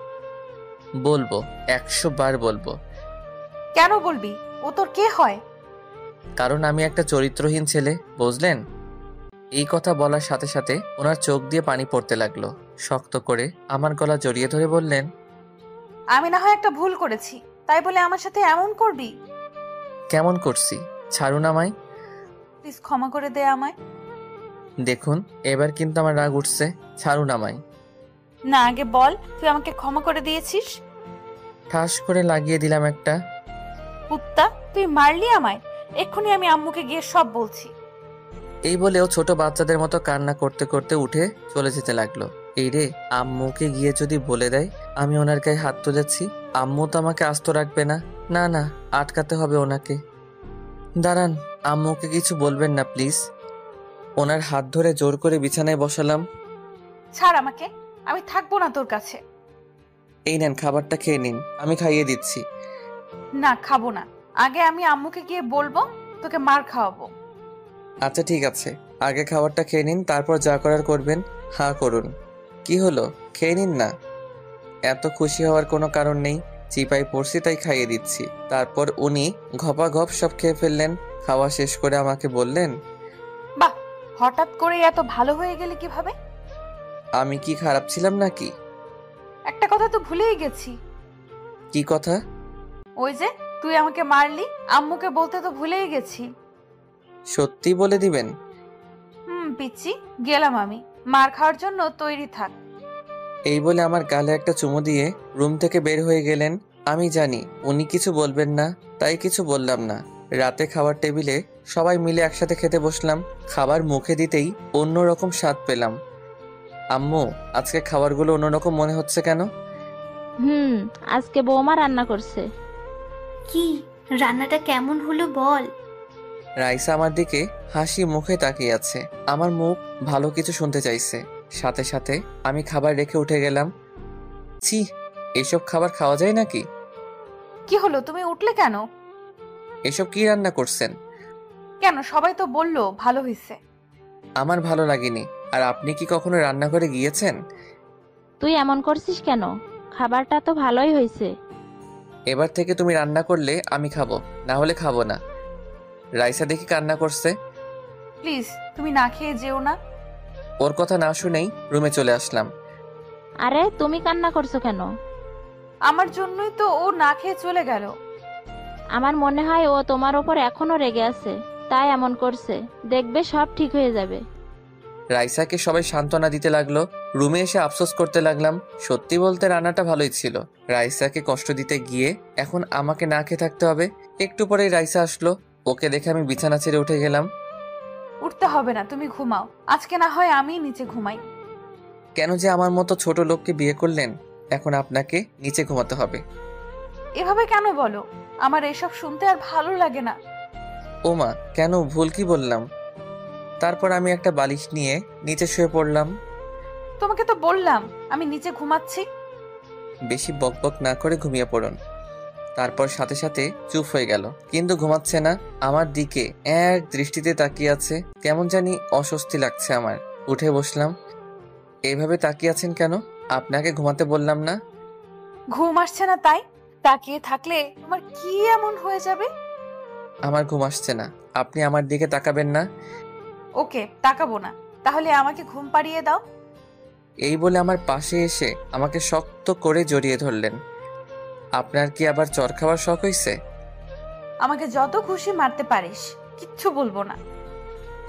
বলবো, 100 বার বলবো। কেন বলবি? ও তোর কে হয়? কারণ আমি একটা চরিত্রহীন ছেলে, বুঝলেন? এই কথা বলার সাথে সাথে ওনার চোখ দিয়ে পানি পড়তে লাগলো। শক্ত করে আমার গলা জড়িয়ে ধরে বললেন, আমি না হয় একটা ভুল করেছি, তাই বলে আমার সাথে এমন করবি? কেমন করছি? ছাড়ুন আমায়। প্লিজ ক্ষমা করে দে আমায়। দেখুন, এবার কিন্তু আমার রাগ উঠছে। ছাড়ুন আমায়। না, আগে বল তুই আমাকে ক্ষমা করে দিয়েছিস। ঠাস করে লাগিয়ে দিলাম একটা। কুত্তা, তুই মারলি আমায়। এক্ষুনি আমি আম্মুকে গিয়ে সব বলছি। এই বলেও ছোট বাচ্চাদের মতো কান্না করতে করতে উঠে চলে যেতে লাগলো। এই রে, আম্মুকে গিয়ে যদি বলে দেয় আমি ওনার গায়ে হাত তুলেছি, আম্মু তো আমাকে আস্ত রাখবে না। না না, আটকাতে হবে ওনাকে। দাঁড়ান, আম্মুকে কিছু বলবেন না প্লিজ। ওনার হাত ধরে জোর করে বিছানায় বসালাম। ছাড় আমাকে, আমি থাকবো না তোর কাছে। এই নেন, খাবারটা খেয়ে নিন, আমি খাইয়ে দিচ্ছি। না, খাবো না। আগে আমি আম্মুকে গিয়ে বলবো, তোকে মার খাওয়াবো। আচ্ছা ঠিক আছে, আগে খাবারটা খেয়ে নিন, তারপর যা করার করবেন। হ্যাঁ করুন। কি হলো, খেয়ে নিন না। এত খুশি হওয়ার কোনো কারণ নেই, চিপাই পড়ছি তাই খাইয়ে দিচ্ছি। তারপর উনি ঘপাঘপ সব খেয়ে ফেললেন। খাওয়া শেষ করে আমাকে বললেন, বাহ, হঠাৎ করে এত ভালো হয়ে গেলে কিভাবে? আমি কি খারাপ ছিলাম নাকি? একটা কথা তো ভুলেই গেছি। কি কথা? ওই যে তুই আমাকে মারলি, আম্মুকে বলতে তো ভুলেই গেছি। সত্যি বলে দিবেন? পিচ্ছি, গেলাম আমি। মার খাওয়ার জন্য তৈরি থাক। এই বলে আমার গালে একটা চুমু দিয়ে রুম থেকে বের হয়ে গেলেন। আমি জানি উনি কিছু বলবেন না, তাই কিছু বললাম না। রাতে খাবার টেবিলে সবাই মিলে একসাথে খেতে বসলাম। খাবার মুখে দিতেই অন্যরকম স্বাদ পেলাম। আম্মু, আজকে খাবারগুলো অন্যরকম মনে হচ্ছে কেন? আজকে বৌমা রান্না করছে। কি রান্নাটা কেমন হলো বল? রাইসা আমার দিকে হাসি মুখে তাকিয়ে আছে। আমার মুখ ভালো কিছু শুনতে চাইছে। সাথে সাথে আমি খাবার রেখে উঠে গেলাম। ছি, এসব খাবার খাওয়া যায় নাকি? কি হলো, তুমি উঠলে কেন? এসব কি রান্না করছেন? কেন, সবাই তো বললো ভালো হয়েছে। আমার ভালো লাগেনি। আর আপনি কি কখনো রান্নাঘরে গিয়েছেন? তুই এমন করছিস কেন? খাবারটা তো ভালোই হয়েছে। এবার থেকে তুমি রান্না করলে আমি খাবো, না হলে খাবো না। রাইসা দেখি কান্না করছে। প্লিজ তুমি না খেয়ে যেও না। ওর কথা না শুনেই রুমে চলে আসলাম। আরে তুমি কান্না করছো কেন? আমার জন্যই তো ও না খেয়ে চলে গেল। আমার মনে হয় ও তোমার ওপর এখনো রেগে আছে, তাই এমন করছে। দেখবে সব ঠিক হয়ে যাবে। রাইসাকে সবাই সান্ত্বনা দিতে লাগলো। রুমে এসে আফসোস করতে লাগলাম। সত্যি বলতে রান্নাটা ভালোই ছিল। রাইসাকে কষ্ট দিতে গিয়ে এখন আমাকে না খেয়ে থাকতে হবে। একটু পরেই রাইসা আসলো। ওকে দেখে আমি বিছানা ছেড়ে উঠে গেলাম। উঠতে হবে না, তুমি ঘুমাও। আজকে না হয় আমি নিচে ঘুমাই। কেন যে আমার মতো ছোট লোককে বিয়ে করলেন? এখন আপনাকে নিচে ঘুমাতে হবে। এভাবে কেন বলো? আমার এসব শুনতে আর ভালো লাগে না। ওমা, কেন, ভুল কি বললাম? তারপর আমি একটা বালিশ নিয়ে নিচে শুয়ে পড়লাম। তোমাকে তো বললাম আমি নিচে ঘুমাচ্ছি। বেশি বকবক না করে ঘুমিয়ে পড়ুন। তারপর সাথে সাথে চুপ হয়ে গেল, কিন্তু ঘুমাচ্ছে না। আমার দিকে এক দৃষ্টিতে তাকিয়ে আছে। কেমন জানি অস্বস্তি লাগছে আমার। উঠে বসলাম। এইভাবে তাকিয়ে আছেন কেন? আপনাকে ঘুমাতে বললাম না? ঘুম আসছে না তাই? তাকিয়ে থাকলে তোমার কি এমন হয়ে যাবে? আমার ঘুম আসছে না, আপনি আমার দিকে তাকাবেন না। ওকে, তাকাবো না। তাহলে আমাকে ঘুম পাড়িয়ে দাও। এই বলে আমার পাশে এসে আমাকে শক্ত করে জড়িয়ে ধরলেন। আপনার কি আবার চর খাওয়ার শখ হইছে? আমাকে যত খুশি মারতে পারিস, কিচ্ছু বলবো না।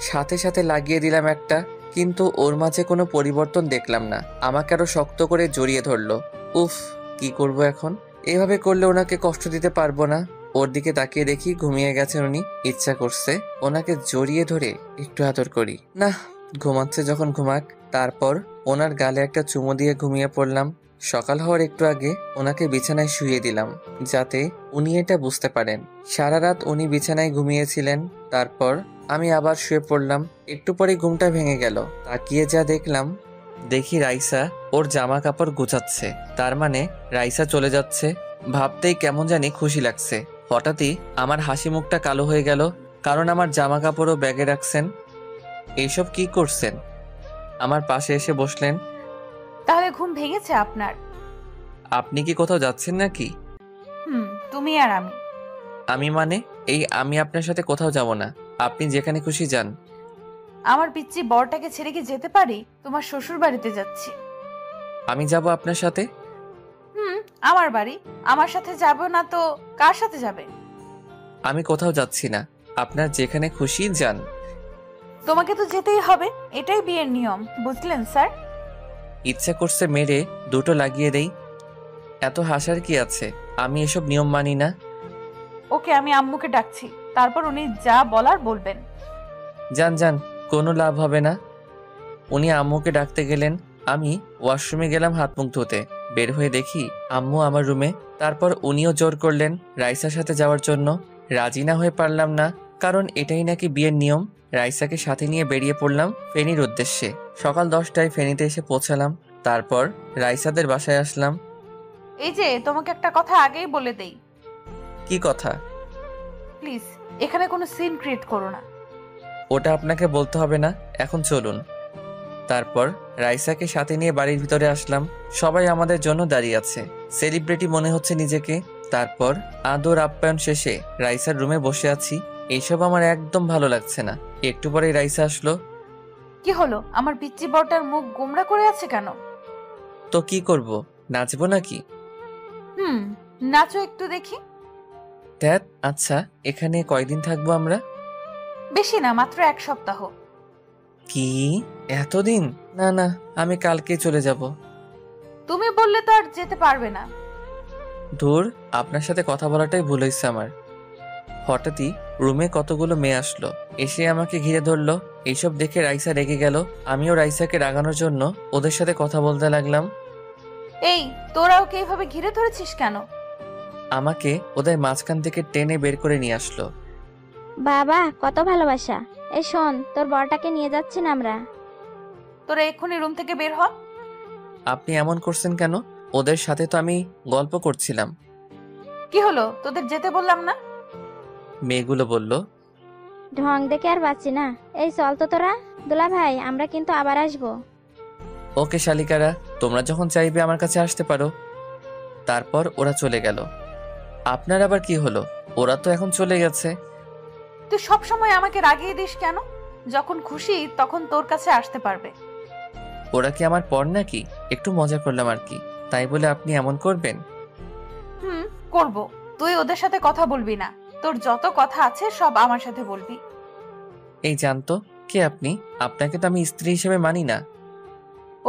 সাথে সাথে লাগিয়ে দিলাম একটা, কিন্তু ওর মাঝে কোনো পরিবর্তন দেখলাম না। আমাকে আরো শক্ত করে জড়িয়ে ধরলো। উফ, কি করব এখন? এভাবে করলে ওনাকে কষ্ট দিতে পারবো না। ওর দিকে তাকিয়ে দেখি ঘুমিয়ে গেছেন উনি। ইচ্ছা করছে ওনাকে জড়িয়ে ধরে একটু আদর করি। না, ঘুমাচ্ছে যখন ঘুমাক। তারপর ওনার গালে একটা চুমু দিয়ে ঘুমিয়ে পড়লাম। সকাল হওয়ার একটু আগে ওনাকে বিছানায় শুইয়ে দিলাম, যাতে উনি এটা বুঝতে পারেন। সারা রাত উনি বিছানায় ঘুমিয়েছিলেন। তারপর আমি আবার শুয়ে পড়লাম। একটু পরে ঘুমটা ভেঙে গেল। তাকিয়ে যা দেখি রাইসা ওর জামা কাপড় গুছাচ্ছে। তার মানে রাইসা চলে যাচ্ছে। ভাবতেই কেমন জানি খুশি লাগছে। হঠাৎই আমার হাসি মুখটা কালো হয়ে গেল, কারণ আমার জামা কাপড়ও ব্যাগে রাখছেন। এইসব কি করছেন? আমার পাশে এসে বসলেন। তাহলে ঘুম ভেঙেছে আপনার? আপনি কি কোথাও যাচ্ছেন নাকি? তুমি আর আমি। আমি মানে? আমি আপনার সাথে কোথাও যাব না। আপনি যেখানে খুশি যান। আমার পিচ্চি বরটাকে ছেড়ে কি যেতে পারি? তোমার শ্বশুর বাড়িতে যাচ্ছি। আমি যাব আপনার সাথে? আমার বাড়ি, আমার সাথে যাবে না তো কার সাথে যাবে? আমি কোথাও যাচ্ছি না, আপনার যেখানে খুশি যান। তোমাকে তো যেতেই হবে, এটাই বিয়ের নিয়ম, বুঝলেন স্যার? ইচ্ছা করছে মেরে দুটো লাগিয়ে দেই। এত হাসার কি আছে? আমি এসব নিয়ম মানি না। ওকে, আমি আম্মুকে ডাকছি, তারপর উনি যা বলার বলবেন। যান যান, কোনো লাভ হবে না। উনি আম্মুকে ডাকতে গেলেন, আমি ওয়াশরুমে গেলাম হাত মুখ ধুতে। বের হয়ে দেখি আম্মু আমার রুমে। তারপর উনিও জোর করলেন রাইসার সাথে যাওয়ার জন্য। রাজি না হয়ে পারলাম না, কারণ এটাই নাকি বিয়ের নিয়ম। রাইসাকে সাথে নিয়ে বেরিয়ে পড়লাম ফেনীর উদ্দেশ্যে। সকাল 10টায় ফেনীতে এসে পৌঁছালাম। তারপর রাইসাদের বাসায় আসলাম। এই যে, তোমাকে একটা কথা আগেই বলে দেই। কি কথা? প্লিজ এখানে কোনো সিন ক্রিয়েট করো না। ওটা আপনাকে বলতে হবে না, এখন চলুন। তারপর রাইসাকে সাথে নিয়ে বাড়ির ভিতরে আসলাম। সবাই আমাদের জন্য দাঁড়িয়ে আছে, সেলিব্রিটি মনে হচ্ছে নিজেকে। তারপর আদর আপ্যায়ন শেষে রাইসার রুমে বসে আছি। এইসব আমার একদম ভালো লাগছে না। একটু পরেই রাইসা আসলো। কি হলো? আমার পিচ্চি বড়টার মুখ গোমড়া করে আছে কেন? তো কি করব, নাচবো নাকি? নাচো একটু দেখি। ধ্যাত, আচ্ছা এখানে কয়দিন থাকবো আমরা? বেশি না, মাত্র 1 সপ্তাহ। কি এতদিন? না না, আমি কালকে চলে যাব। তুমি বললে তো আর যেতে পারবে না। ধুর, আপনার সাথে কথা বলাটাই ভুল হয়েছে আমার। হঠাৎই রুমে কতগুলো মেয়ে আসলো, এসে আমাকে ঘিরে ধরলো। এইসব দেখে রাইসা রেগে গেল। আমিও রাইসাকে রাগানোর জন্য ওদের সাথে কথা বলতে লাগলাম। এই, তোরা ওকে এইভাবে ঘিরে ধরেছিস কেন? আমাকে ওদের মাঝখান থেকে টেনে বের করে নিয়ে আসলো। বাবা, কত ভালোবাসা। এই শোন, তোর বরটাকে নিয়ে যাচ্ছি না আমরা। তোরা এক্ষুনি রুম থেকে বের হ। আপনি এমন করছেন কেন? ওদের সাথে তো আমি গল্প করছিলাম। কি হলো? তোদের যেতে বললাম না? মেয়েগুলো বলল। ঢং দেখে আর বাঁচি না। এই চল তো তোরা। দুলা ভাই, আমরা কিন্তু আবার আসবো। ওকে শালিকারা, তোমরা যখন চাইবে আমার কাছে আসতে পারো। তারপর ওরা চলে গেল। আপনার আবার কি হলো? ওরা তো এখন চলে গেছে। তুই সব সময় আমাকে রাগিয়ে দিস কেন? যখন খুশি তখন তোর কাছে আসতে পারবে। ওরা কি আমার পর নাকি? একটু মজা করলাম আর কি, তাই বলে আপনি এমন করবেন? করব। তুই ওদের সাথে কথা বলবি না। তোর যত কথা আছে সব আমার সাথে বলবি। এই জানতো কে আপনি? আপনাকে তো আমি স্ত্রী হিসেবে মানি না।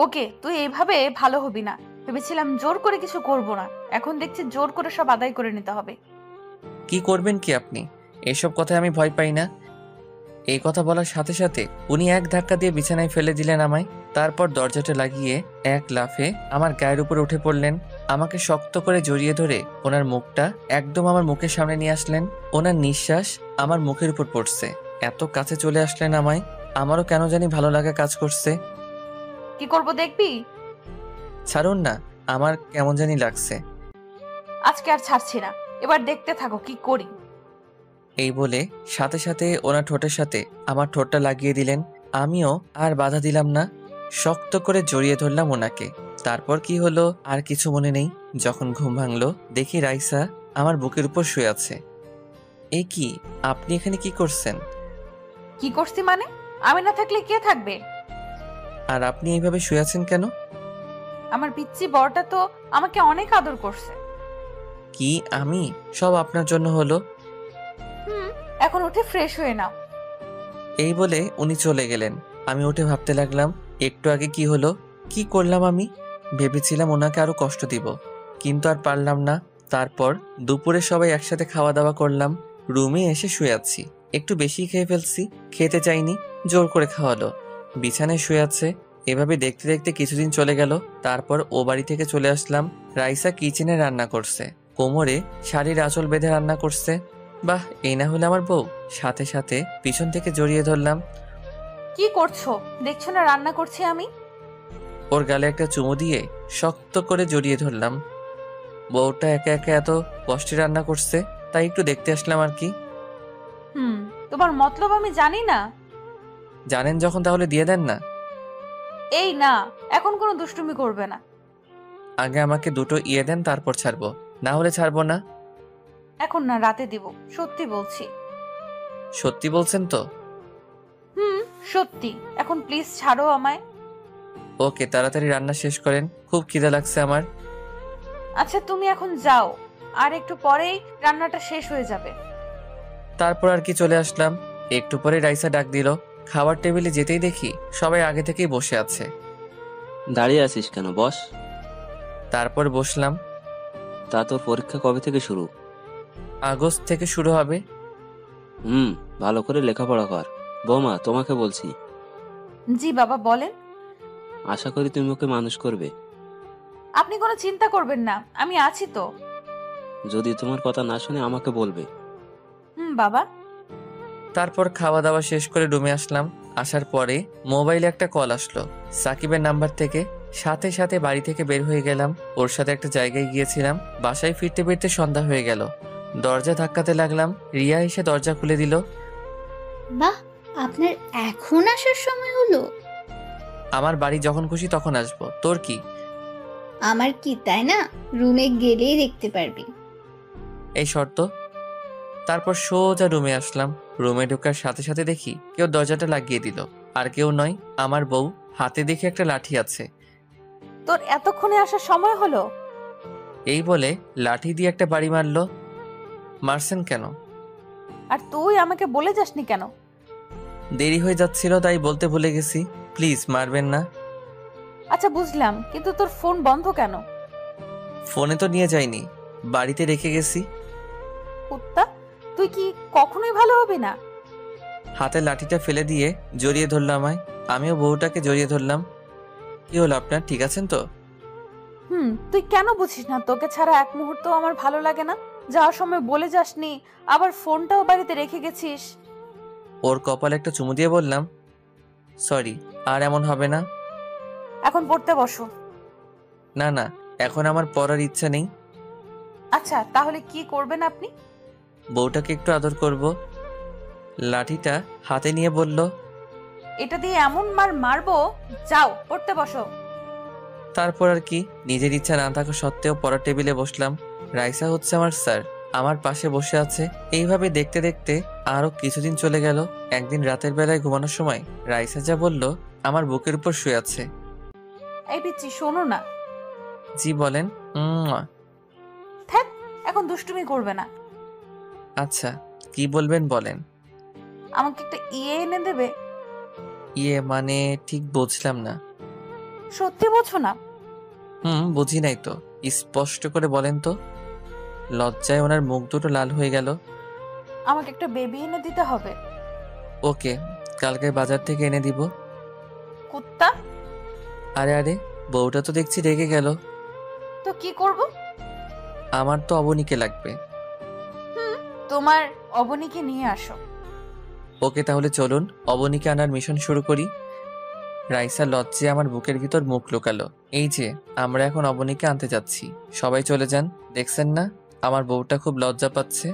ওকে, তুই এইভাবে ভালো হবি না। ভেবেছিলাম জোর করে কিছু করব না, এখন দেখছি জোর করে সব আদায় করে নিতে হবে। কি করবেন কি আপনি? এসব কথায় আমি ভয় পাই না। এই কথা বলার সাথে সাথে উনি এক ধাক্কা দিয়ে বিছানায় ফেলে দিলেন আমায়। তারপর দরজাটা লাগিয়ে এক লাফে আমার গায়ের উপর উঠে পড়লেন। আমাকে শক্ত করে জড়িয়ে ধরে ওনার মুখটা একদম আমার মুখের সামনে নিয়ে আসলেন। ওনার নিঃশ্বাস আমার মুখের উপর পড়ছে। এত কাছে চলে আসলেন আমায়। আমারও কেন জানি ভালো লাগা কাজ করছে। কি করব দেখবি? ছাড়ুন না, আমার কেমন জানি লাগছে। আজকে আর ছাড়ছি না, এবার দেখতে থাকো কি করি। এই বলে সাথে সাথে ওনার ঠোঁটের সাথে আমার ঠোঁটটা লাগিয়ে দিলেন। আমিও আর বাধা দিলাম না, শক্ত করে জড়িয়ে ধরলাম ওনাকে। তারপর কি হলো আর কিছু মনে নেই। যখন ঘুম ভাঙলো দেখি রাইসা আমার বুকের উপর শুয়ে আছে। এই কি, আপনি এখানে কি করছেন? কি করছি মানে? আমি না থাকলে কে থাকবে? আর আপনি এইভাবে শুয়ে আছেন কেন? আমার পিচ্চি বড়টা তো আমাকে অনেক আদর করছে। কি আমি? সব আপনার জন্য হলো। এখন উঠে ফ্রেশ হয়ে নাও। এই বলে উনি চলে গেলেন। আমি উঠে ভাবতে লাগলাম, একটু আগে কি হলো, কি করলাম আমি? ভেবেছিলাম ওনাকে আরো কষ্ট দিব, কিন্তু আর পারলাম না। তারপর দুপুরে সবাই একসাথে খাওয়া দাওয়া করলাম। রুমে এসে শুয়ে আছি, একটু বেশি খেয়ে ফেলছি। খেতে চাইনি, জোর করে খাওয়ালো। বিছানায় শুয়ে আছে। এভাবে দেখতে দেখতে কিছুদিন চলে গেল। তারপর ও বাড়ি থেকে চলে আসলাম। রাইসা কিচেনে রান্না করছে, কোমরে শাড়ির আঁচল বেঁধে রান্না করছে। বাহ, এই না হলে আমার বউ। সাথে সাথে পিছন থেকে জড়িয়ে ধরলাম। কি করছো? দেখছো না রান্না করছি আমি? ওর গালে একটা চুমু দিয়ে শক্ত করে জড়িয়ে ধরলাম। বউটা একা একা এত কষ্টে রান্না করছে, তাই একটু দেখতে আসলাম আর কি। তোমার মতলব আমি জানি না। জানেন যখন, তাহলে দিয়ে দেন না। এই না, এখন কোনো দুষ্টুমি করবে না। আগে আমাকে দুটো ইয়ে দেন, তারপর ছাড়বো, না হলে ছাড়বো না। এখন না, রাতে দিব, সত্যি বলছি। সত্যি বলছেন তো? সত্যি। এখন প্লিজ ছাড়ো আমায়। ওকে, তাড়াতাড়ি রান্না শেষ করেন, খুব খিদে লাগছে আমার। আচ্ছা তুমি এখন যাও, আর একটু পরেই রান্নাটা শেষ হয়ে যাবে। তারপর আর কি চলে আসলাম। একটু পরে রাইসা ডাক দিল। খাবার টেবিলে যেতেই দেখি সবাই আগে থেকেই বসে আছে। দাঁড়িয়ে আছিস কেন, বস। তারপর বসলাম। তা তোর পরীক্ষা কবে থেকে শুরু? আগস্ট থেকে শুরু হবে। ভালো করে লেখাপড়া কর। বৌমা, তোমাকে বলছি। জি বাবা বলেন। আশা করি তুমি ওকে মানুষ করবে। আপনি কোনো চিন্তা করবেন না, আমি আছি তো। যদি তোমার কথা না শুনে আমাকে বলবে। বাবা। তারপর খাওয়া দাওয়া শেষ করে রুমে আসলাম। আসার পরে মোবাইলে একটা কল আসলো সাকিবের নাম্বার থেকে। সাথে সাথে বাড়ি থেকে বের হয়ে গেলাম। ওর সাথে একটা জায়গায় গিয়েছিলাম। বাসায় ফিরতে ফিরতে সন্ধ্যা হয়ে গেল। দরজা ধাক্কাতে লাগলাম। রিয়া এসে দরজা খুলে দিল। বাহ, আপনার এখন আসার সময় হলো? আমার বাড়ি যখন খুশি তখন আসবো, তোর কি? আমার কি, তাই না? রুমে গেলেই দেখতে পারবি। এই শর্ত। তারপর সোজা রুমে আসলাম। রুমে ঢোকার সাথে সাথে দেখি কেউ দরজাটা লাগিয়ে দিল। আর কেউ নয়, আমার বউ। হাতে দেখি একটা লাঠি আছে। তোর এতক্ষণে আসার সময় হলো? এই বলে লাঠি দিয়ে একটা বাড়ি মারলো। মারছেন কেন? আর তুই আমাকে বলে যাসনি কেন? দেরি হয়ে যাচ্ছিল তাই বলতে ভুলে গেছি। প্লিজ মারবেন না। আচ্ছা বুঝলাম, কিন্তু তোর ফোন বন্ধ কেন? ফোনে তো নিয়ে যাইনি, বাড়িতে রেখে গেছি। কুত্তা, তুই কি কখনোই ভালো হবি না? হাতে লাঠিটা ফেলে দিয়ে জড়িয়ে ধরলো আমায়। আমিও বউটাকে জড়িয়ে ধরলাম। কি হলো আপনার, ঠিক আছেন তো? তুই কেন বুঝিস না তোকে ছাড়া এক মুহূর্ত আমার ভালো লাগে না? যাওয়ার সময় বলে যাসনি, আবার ফোনটাও বাড়িতে রেখে গেছিস। ওর কপালে একটা চুমু দিয়ে বললাম, সরি, আর এমন হবে না। এখন পড়তে বসো। না না, এখন আমার পড়ার ইচ্ছা নেই। আচ্ছা তাহলে কি করবেন আপনি? বউটাকে একটু আদর করব। লাঠিটা হাতে নিয়ে বলল, এটা দিয়ে এমন মারবো, যাও পড়তে বসো। তারপর আর কি, নিজের ইচ্ছা না থাকা সত্ত্বেও পড়ার টেবিলে বসলাম। রাইসা হচ্ছে আমার স্যার, আমার পাশে বসে আছে। এইভাবে দেখতে দেখতে আরো কিছুদিন চলে গেল। একদিন রাতের বেলায় ঘুমানোর সময় রাইসা যা বলল, আমার বুকের উপর শুয়ে আছে। এই পিচ্চি শোনো না। জি বলেন। থাক, এখন দুষ্টুমি করবে না। আচ্ছা, কি বলবেন বলেন। আমাকে একটা ইয়ে এনে দেবে? ইয়ে মানে ঠিক বুঝলাম না। সত্যি বোঝো না? বুঝি নাই তো, স্পষ্ট করে বলেন তো। লজ্জায় ওনার মুখ দুটো লাল হয়ে গেল। আমাকে একটা বেবি এনে দিতে হবে। ওকে, কালকে বাজার থেকে এনে দিব। কুত্তা। আরে আরে, বউটা তো দেখছি রেগে গেল। তো কি করব? আমার তো অবনীকে লাগবে। তোমার অবনীকে নিয়ে আসো। ওকে, তাহলে চলুন অবনীকে আনার মিশন শুরু করি। রাইসা লজ্জে আমার বুকের ভিতর মুখ লুকালো। এই যে আমরা এখন অবনীকে আনতে যাচ্ছি, সবাই চলে যান। দেখছেন না আমার বউটা খুব লজ্জা পাচ্ছে।